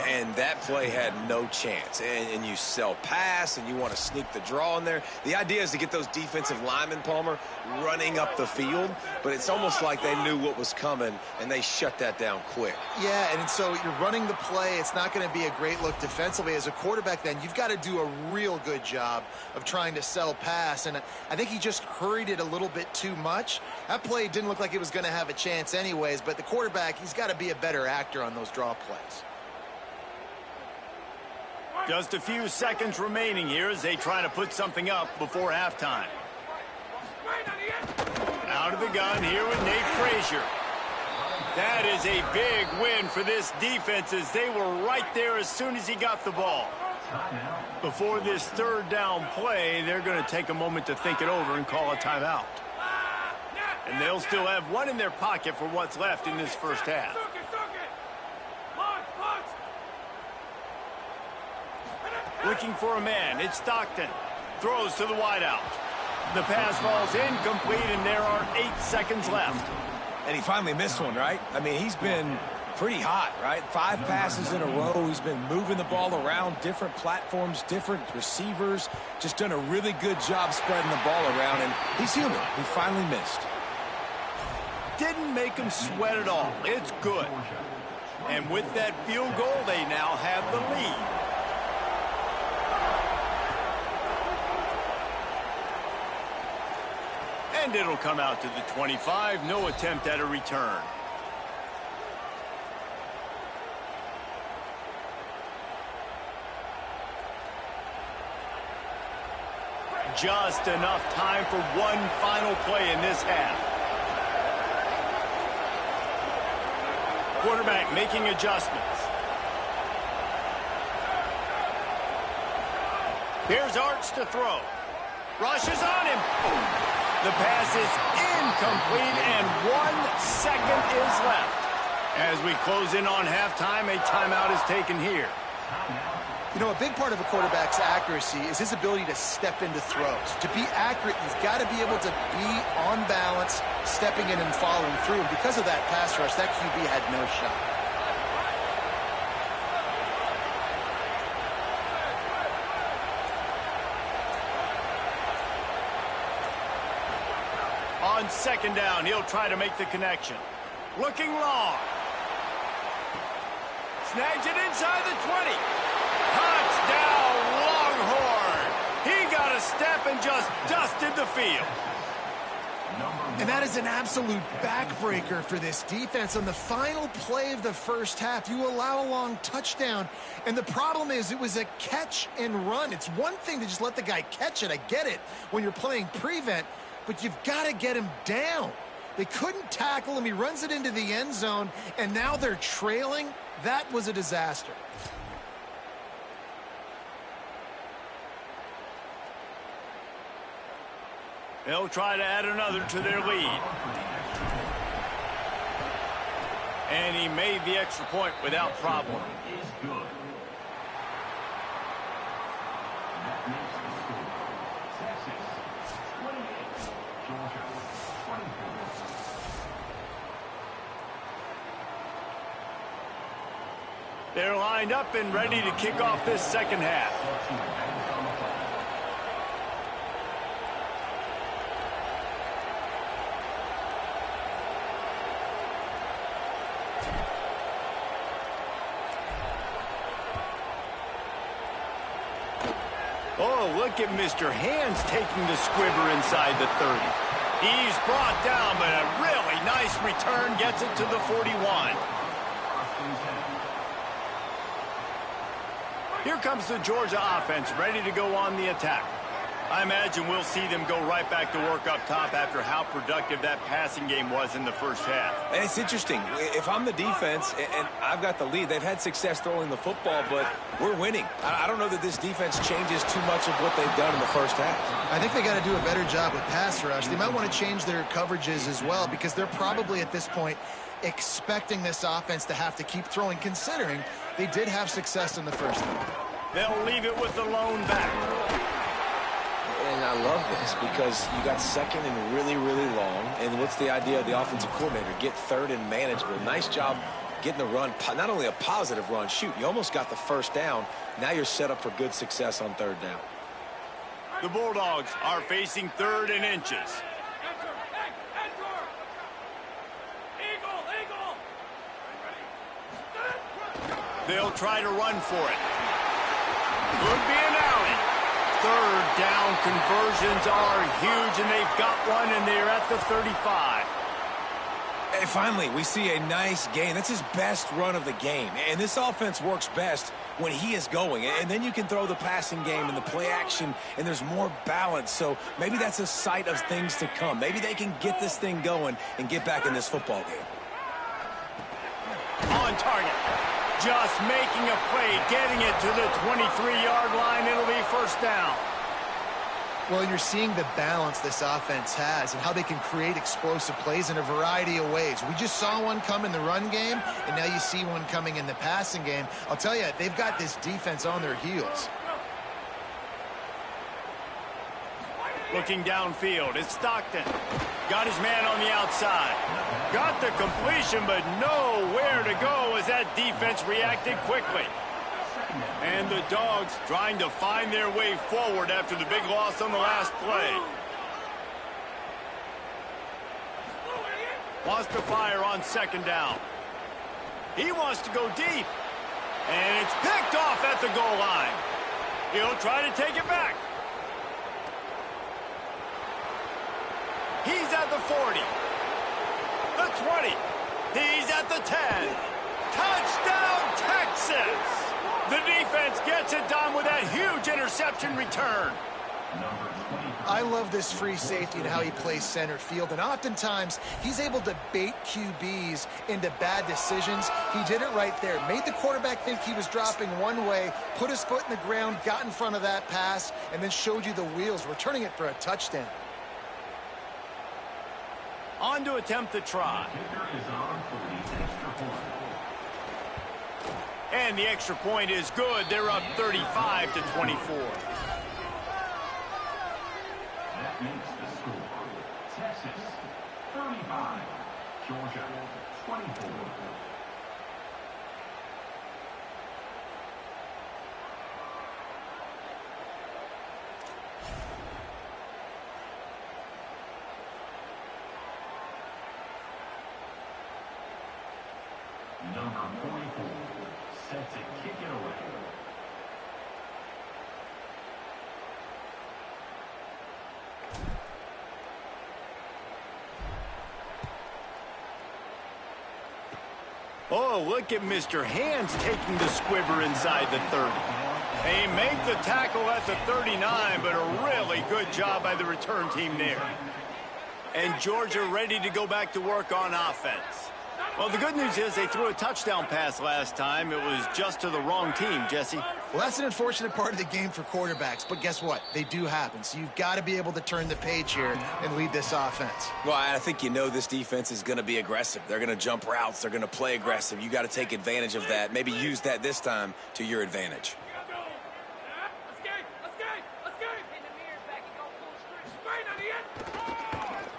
And that play had no chance. And you sell pass, and you want to sneak the draw in there. The idea is to get those defensive linemen, Palmer, running up the field. But it's almost like they knew what was coming, and they shut that down quick. Yeah, and so you're running the play. It's not going to be a great look defensively. As a quarterback, then, you've got to do a real good job of trying to sell pass. And I think he just hurried it a little bit too much. That play didn't look like it was going to have a chance anyways. But the quarterback, he's got to be a better actor on those draw plays. Just a few seconds remaining here as they try to put something up before halftime. Out of the gun here with Nate Frazier. That is a big win for this defense as they were right there as soon as he got the ball. Before this third down play, they're going to take a moment to think it over and call a timeout. And they'll still have one in their pocket for what's left in this first half. Looking for a man, it's Stockton. Throws to the wideout. The pass falls incomplete, and there are 8 seconds left. And he finally missed one, right? I mean, he's been pretty hot, right? 5 passes in a row. He's been moving the ball around, different platforms, different receivers. Just done a really good job spreading the ball around, and he's human. He finally missed. Didn't make him sweat at all. It's good. And with that field goal, they now have the lead. And it'll come out to the 25. No attempt at a return. Just enough time for one final play in this half. Quarterback making adjustments. Here's Arch to throw. Rushes on him. The pass is incomplete, and 1 second is left. As we close in on halftime, a timeout is taken here. You know, a big part of a quarterback's accuracy is his ability to step into throws. To be accurate, you've got to be able to be on balance, stepping in and following through. And because of that pass rush, that QB had no shot. On second down, he'll try to make the connection. Looking long. Snags it inside the 20. Touchdown, Longhorn. He got a step and just dusted the field. And that is an absolute backbreaker for this defense. On the final play of the first half, you allow a long touchdown. And the problem is it was a catch and run. It's one thing to just let the guy catch it. I get it when you're playing prevent. But you've got to get him down. They couldn't tackle him. He runs it into the end zone, and now they're trailing. That was a disaster. They'll try to add another to their lead. And he made the extra point without problem. They're lined up and ready to kick off this second half. Oh, look at Mr. Hands taking the squibber inside the 30. He's brought down, but a really nice return gets it to the 41. Here comes the Georgia offense, ready to go on the attack. I imagine we'll see them go right back to work up top after how productive that passing game was in the first half. And it's interesting. If I'm the defense and I've got the lead, they've had success throwing the football, but we're winning. I don't know that this defense changes too much of what they've done in the first half. I think they got to do a better job with pass rush. They might want to change their coverages as well because they're probably at this point expecting this offense to have to keep throwing, considering they did have success in the first half. They'll leave it with the lone back. And I love this because you got second and really, really long. And what's the idea of the offensive coordinator? Get third and manageable. Nice job getting the run, not only a positive run, shoot, you almost got the first down. Now you're set up for good success on third down. The Bulldogs are facing 3rd and inches. They'll try to run for it. Could be an alley. 3rd down conversions are huge, and they've got one, and they're at the 35. Hey, finally, we see a nice gain. That's his best run of the game. And this offense works best when he is going. And then you can throw the passing game and the play action, and there's more balance. So maybe that's a sight of things to come. Maybe they can get this thing going and get back in this football game. On target. Just making a play, getting it to the 23-yard line. It'll be first down. Well, you're seeing the balance this offense has and how they can create explosive plays in a variety of ways. We just saw one come in the run game, and now you see one coming in the passing game. I'll tell you, they've got this defense on their heels. Looking downfield, it's Stockton. Got his man on the outside. Got the completion, but nowhere to go as that defense reacted quickly. And the Dogs trying to find their way forward after the big loss on the last play. Wants to fire on 2nd down. He wants to go deep. And it's picked off at the goal line. He'll try to take it back. He's at the 40. The 20. He's at the 10. Touchdown, Texas! The defense gets it done with that huge interception return. I love this free safety and how he plays center field, and oftentimes he's able to bait QBs into bad decisions. He did it right there. Made the quarterback think he was dropping one way, put his foot in the ground, got in front of that pass, and then showed you the wheels, returning it for a touchdown. On to attempt the try. And the extra point is good. They're up 35 to 24. That makes the score. Texas 35, Georgia 24. Number 44, set to kick it away. Oh, look at Mr. Hands taking the squibber inside the 30. They make the tackle at the 39, but a really good job by the return team there. And Georgia ready to go back to work on offense. Well, the good news is they threw a touchdown pass last time. It was just to the wrong team, Jesse. Well, that's an unfortunate part of the game for quarterbacks, but guess what? They do happen, so you've got to be able to turn the page here and lead this offense. Well, I think you know this defense is going to be aggressive. They're going to jump routes. They're going to play aggressive. You got to take advantage of that. Maybe use that this time to your advantage.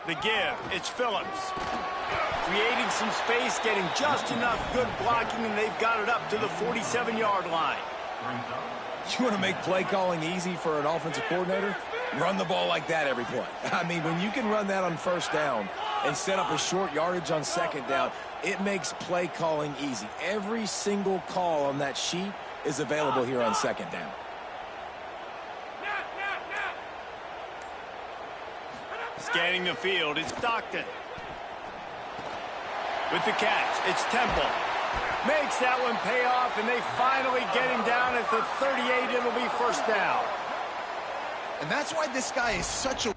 The give, it's Phillips. Creating some space, getting just enough good blocking, and they've got it up to the 47-yard line. You want to make play calling easy for an offensive coordinator? Run the ball like that every play. I mean, when you can run that on first down and set up a short yardage on second down, it makes play calling easy. Every single call on that sheet is available here on second down. Scanning the field, it's Stockton. With the catch, it's Temple. Makes that one pay off, and they finally get him down at the 38. It'll be first down. And that's why this guy is such a...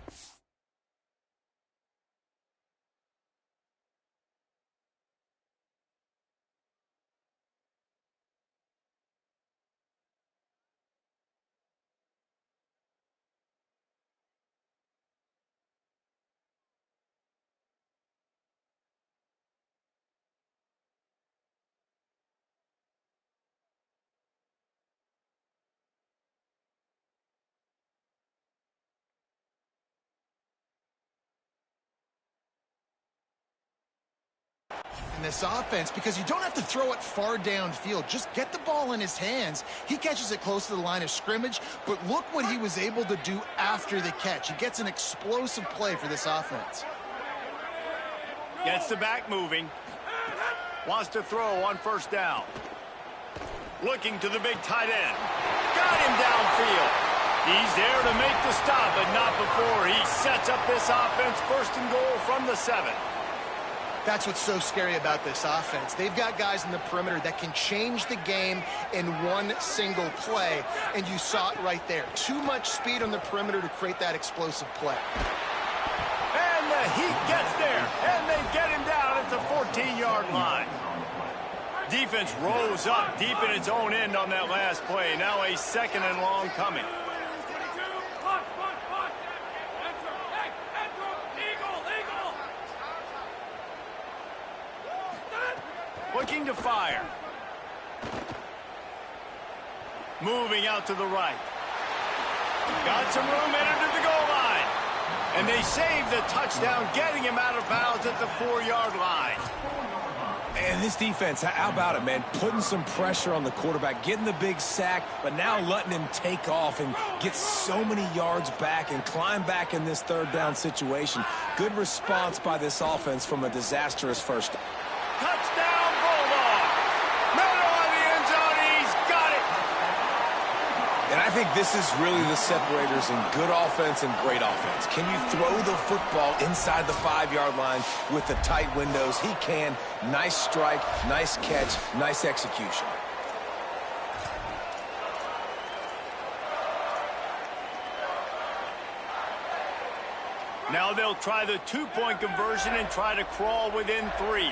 in this offense because you don't have to throw it far downfield. Just get the ball in his hands. He catches it close to the line of scrimmage, but look what he was able to do after the catch. He gets an explosive play for this offense. Gets the back moving. Wants to throw on first down. Looking to the big tight end. Got him downfield. He's there to make the stop, but not before he sets up this offense. First and goal from the 7. That's what's so scary about this offense. They've got guys in the perimeter that can change the game in one single play, and you saw it right there. Too much speed on the perimeter to create that explosive play. And the Heat gets there, and they get him down at the 14-yard line. Defense rose up deep in its own end on that last play. Now a second and long coming. Looking to fire. Moving out to the right. Got some room, entered to the goal line. And they save the touchdown, getting him out of bounds at the 4-yard line. And this defense, how about it, man? Putting some pressure on the quarterback, getting the big sack, but now letting him take off and get so many yards back and climb back in this third down situation. Good response by this offense from a disastrous first. Touchdown, Bulldogs! Middle of the end zone, he's got it! And I think this is really the separators in good offense and great offense. Can you throw the football inside the 5-yard line with the tight windows? He can. Nice strike, nice catch, nice execution. Now they'll try the 2-point conversion and try to crawl within 3.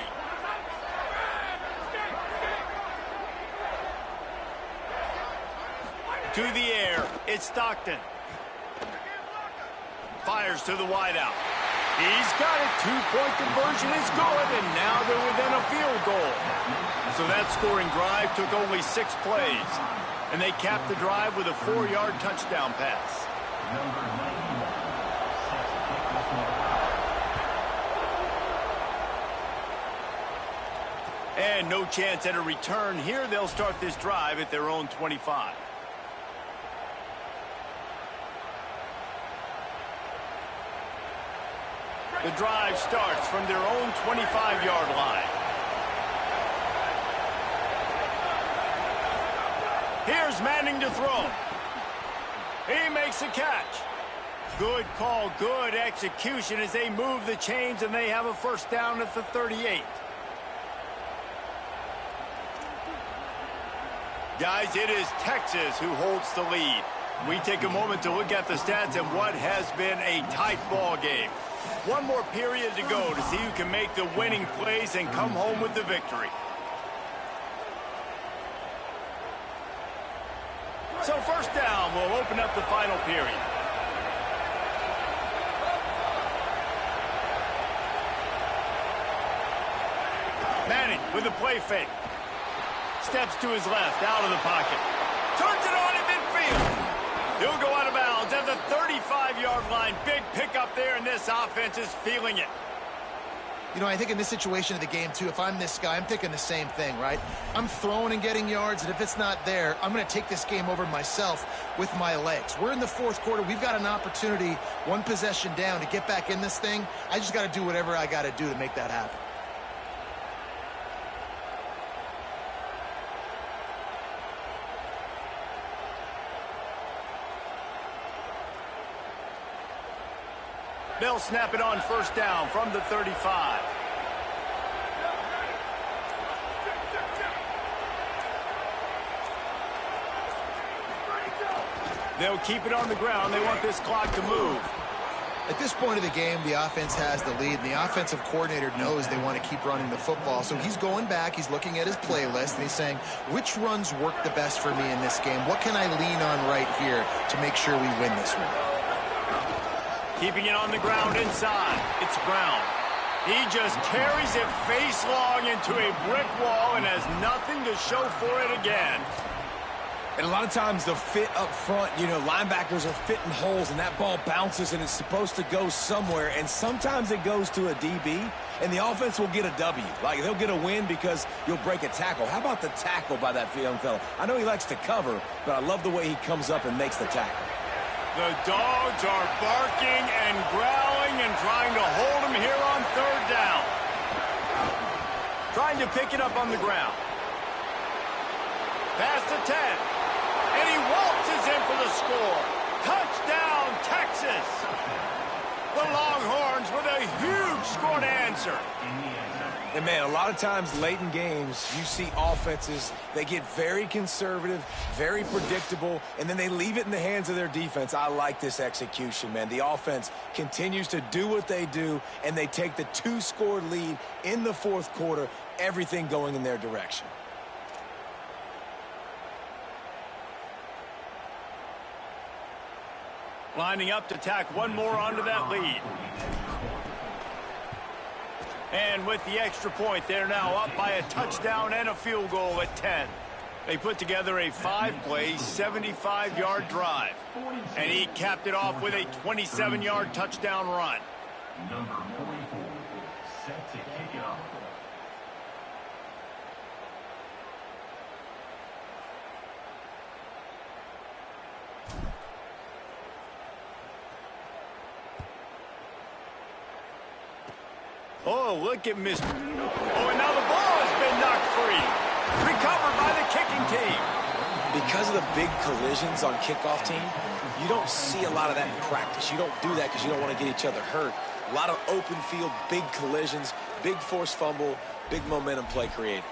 To the air, it's Stockton. Fires to the wideout. He's got it. 2-point conversion is good, and now they're within a field goal. So that scoring drive took only 6 plays, and they capped the drive with a 4-yard touchdown pass. And no chance at a return here. They'll start this drive at their own 25. The drive starts from their own 25-yard line. Here's Manning to throw. He makes a catch. Good call, good execution as they move the chains, and they have a first down at the 38. Guys, it is Texas who holds the lead. We take a moment to look at the stats and what has been a tight ball game. One more period to go to see who can make the winning plays and come home with the victory. So first down will open up the final period. Manning with a play fake. Steps to his left, out of the pocket. Turns it on in midfield. He'll go out of bounds at the 35-yard line. Big pickup there, and this offense is feeling it. You know, I think in this situation of the game, too, if I'm this guy, I'm thinking the same thing, right? I'm throwing and getting yards, and if it's not there, I'm going to take this game over myself with my legs. We're in the fourth quarter. We've got an opportunity, one possession down, to get back in this thing. I just got to do whatever I got to do to make that happen. They'll snap it on first down from the 35. They'll keep it on the ground. They want this clock to move. At this point of the game, the offense has the lead, and the offensive coordinator knows they want to keep running the football. So he's going back, he's looking at his playlist, and he's saying, which runs work the best for me in this game? What can I lean on right here to make sure we win this one? Keeping it on the ground inside. It's Brown. He just carries it face long into a brick wall and has nothing to show for it again. And a lot of times the fit up front, you know, linebackers are fitting holes and that ball bounces and it's supposed to go somewhere. And sometimes it goes to a DB and the offense will get a W. Like they'll get a win because you'll break a tackle. How about the tackle by that young fella? I know he likes to cover, but I love the way he comes up and makes the tackle. The dogs are barking and growling and trying to hold him here on third down. Trying to pick it up on the ground. Pass to 10. And he waltzes in for the score. Touchdown, Texas. The Longhorns with a huge score to answer. And, man, a lot of times late in games, you see offenses, they get very conservative, very predictable, and then they leave it in the hands of their defense. I like this execution, man. The offense continues to do what they do, and they take the 2-score lead in the fourth quarter, everything going in their direction. Lining up to tack one more onto that lead. And with the extra point, they're now up by a touchdown and a field goal at 10. They put together a 5-play, 75-yard drive. And he capped it off with a 27-yard touchdown run. Number 44, set to kick it off. Oh, look at Mr. Oh, and now the ball has been knocked free. Recovered by the kicking team. Because of the big collisions on kickoff team, you don't see a lot of that in practice. You don't do that because you don't want to get each other hurt. A lot of open field, big collisions, big forced fumble, big momentum play created.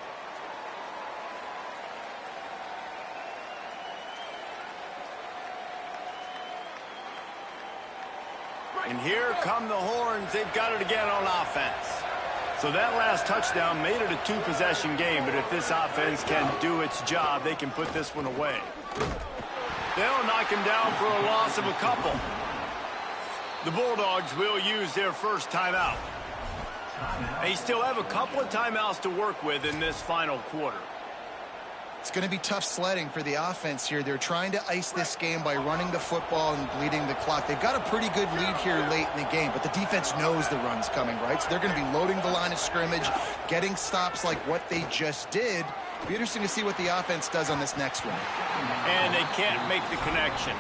And here come the Horns. They've got it again on offense. So that last touchdown made it a 2-possession game, but if this offense can do its job, they can put this one away. They'll knock him down for a loss of a couple. The Bulldogs will use their first timeout. They still have a couple of timeouts to work with in this final quarter. It's going to be tough sledding for the offense here. They're trying to ice this game by running the football and bleeding the clock. They've got a pretty good lead here late in the game, but the defense knows the run's coming, right? So they're going to be loading the line of scrimmage, getting stops like what they just did. It'll be interesting to see what the offense does on this next one. And they can't make the connection.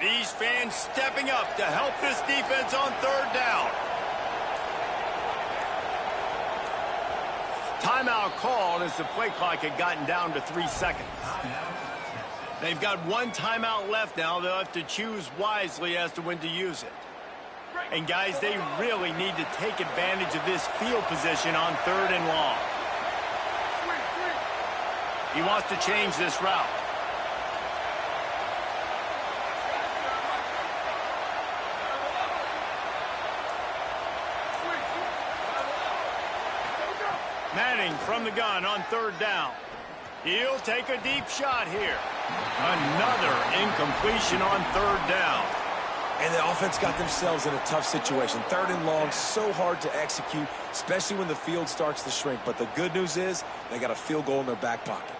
These fans stepping up to help this defense on third down. Timeout called as the play clock had gotten down to 3 seconds. They've got one timeout left now. They'll have to choose wisely as to when to use it. And, guys, they really need to take advantage of this field position on third and long. He wants to change this route. Manning from the gun on third down. He'll take a deep shot here. Another incompletion on third down. And the offense got themselves in a tough situation. Third and long, so hard to execute, especially when the field starts to shrink. But the good news is they got a field goal in their back pocket.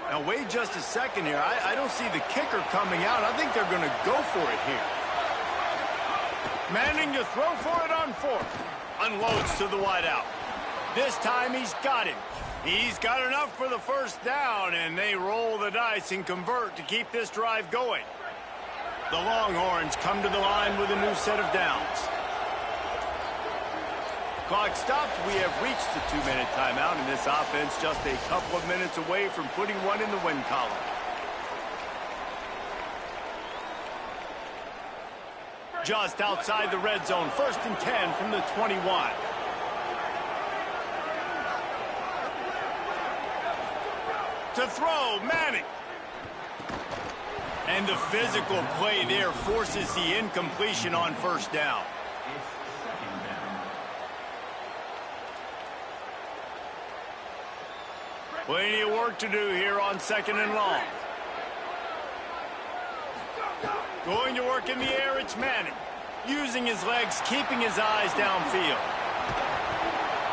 Now, wait just a second here. I don't see the kicker coming out. I think they're going to go for it here. Manning to throw for it on fourth. Unloads to the wideout. This time he's got him. He's got enough for the first down, and they roll the dice and convert to keep this drive going. The Longhorns come to the line with a new set of downs. Clock stops. We have reached the 2-minute timeout, and this offense just a couple of minutes away from putting one in the win column. Just outside the red zone, 1st and 10 from the 21. To throw, Manning. And the physical play there forces the incompletion on first down. It's second down. Plenty of work to do here on second and long. Going to work in the air, it's Manning. Using his legs, keeping his eyes downfield.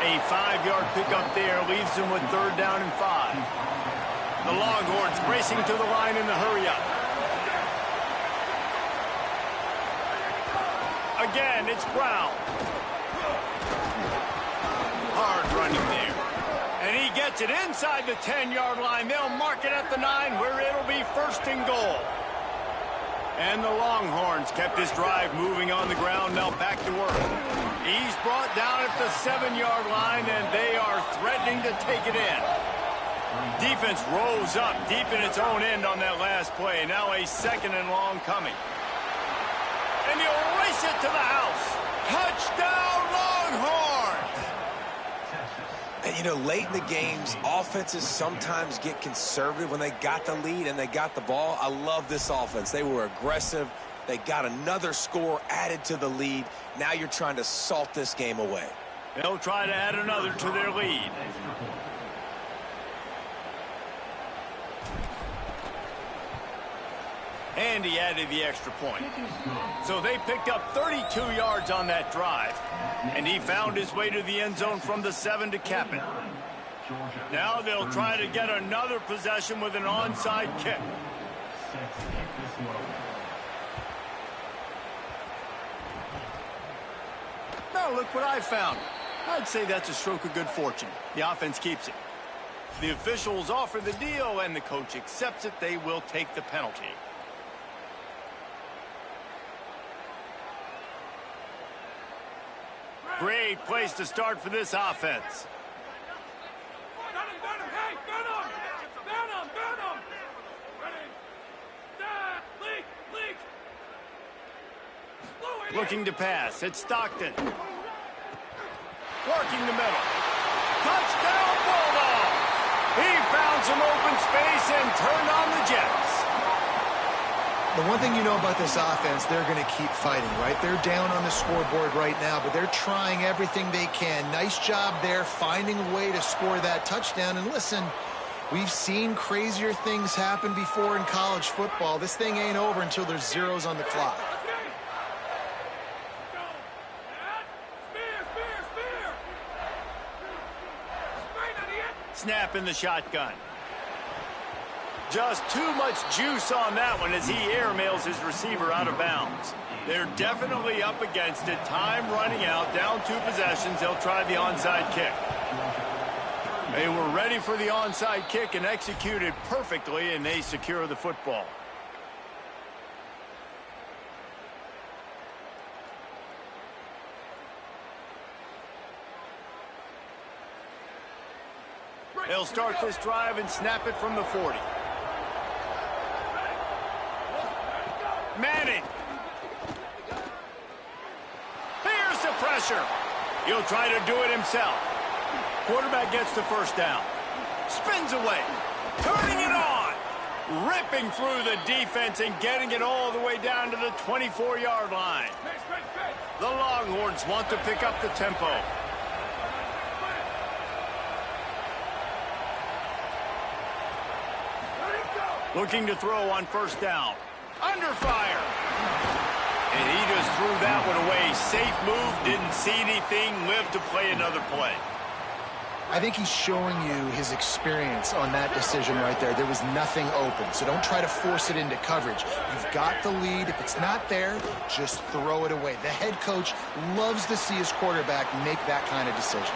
A 5-yard pickup there leaves him with 3rd down and 5. The Longhorns racing to the line in the hurry-up. Again, it's Brown. Hard running there. And he gets it inside the 10-yard line. They'll mark it at the 9 where it'll be 1st and goal. And the Longhorns kept this drive moving on the ground. Now back to work. He's brought down at the 7-yard line, and they are threatening to take it in. Defense rose up deep in its own end on that last play. Now a 2nd and long coming. And he'll race it to the house. Touchdown, Longhorns! And, you know, late in the games, offenses sometimes get conservative when they got the lead and they got the ball. I love this offense. They were aggressive. They got another score added to the lead. Now you're trying to salt this game away. They'll try to add another to their lead. And he added the extra point. So they picked up 32 yards on that drive. And he found his way to the end zone from the 7 to cap it. Now they'll try to get another possession with an onside kick. Now look what I found. I'd say that's a stroke of good fortune. The offense keeps it. The officials offer the deal, and the coach accepts it. They will take the penalty. Great place to start for this offense. Looking to pass. It's Stockton. Working the middle. Touchdown, Bulldog! He found some open space and turned on the Jets. The one thing you know about this offense, they're going to keep fighting, right? They're down on the scoreboard right now, but they're trying everything they can. Nice job there, finding a way to score that touchdown. And listen, we've seen crazier things happen before in college football. This thing ain't over until there's zeros on the clock. Snap in the shotgun. Just too much juice on that one as he airmails his receiver out of bounds. They're definitely up against it. Time running out. Down 2 possessions. They'll try the onside kick. They were ready for the onside kick and executed perfectly, and they secure the football. They'll start this drive and snap it from the 40. Manning. Here's the pressure. He'll try to do it himself. Quarterback gets the 1st down. Spins away. Turning it on. Ripping through the defense and getting it all the way down to the 24-yard line. The Longhorns want to pick up the tempo. Looking to throw on 1st down. Under fire. And he just threw that one away. Safe move, didn't see anything, lived to play another play. I think he's showing you his experience on that decision right there. There was nothing open, so don't try to force it into coverage. You've got the lead. If it's not there, just throw it away. The head coach loves to see his quarterback make that kind of decision.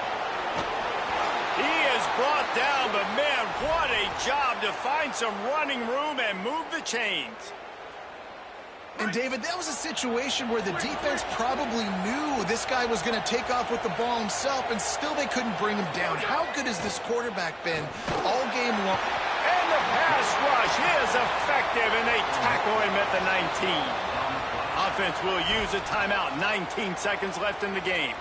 He is brought down, but man, what a job to find some running room and move the chains. And, David, that was a situation where the defense probably knew this guy was going to take off with the ball himself, and still they couldn't bring him down. How good has this quarterback been all game long? And the pass rush is effective, and they tackle him at the 19. Offense will use a timeout. 19 seconds left in the game.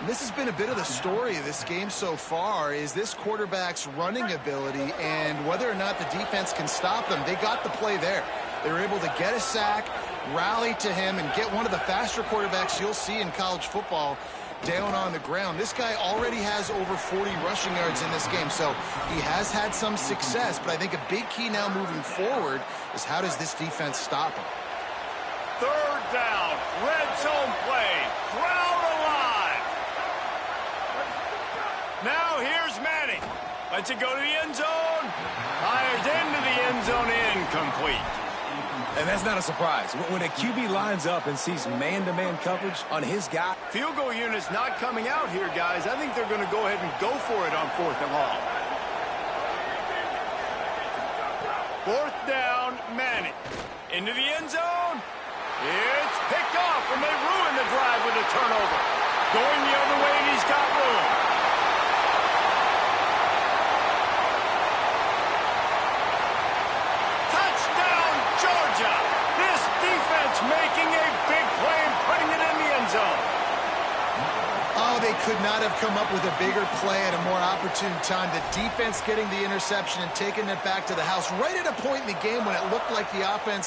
This has been a bit of the story of this game so far, is this quarterback's running ability and whether or not the defense can stop them. They got the play there. They were able to get a sack, rally to him, and get one of the faster quarterbacks you'll see in college football down on the ground. This guy already has over 40 rushing yards in this game, so he has had some success, but I think a big key now moving forward is how does this defense stop him? Third down, red zone play, crowd alive. Now here's Manning. Lets it go to the end zone. Fired into the end zone, incomplete. And that's not a surprise. When a QB lines up and sees man-to-man coverage on his guy. Field goal unit's not coming out here, guys. I think they're going to go ahead and go for it on 4th and long. 4th down, Manning. Into the end zone. It's picked off, and they ruin the drive with a turnover. Going the other way, and he's got room. Touchdown, Georgia. This defense making a big play and putting it in the end zone. Oh, they could not have come up with a bigger play at a more opportune time. The defense getting the interception and taking it back to the house right at a point in the game when it looked like the offense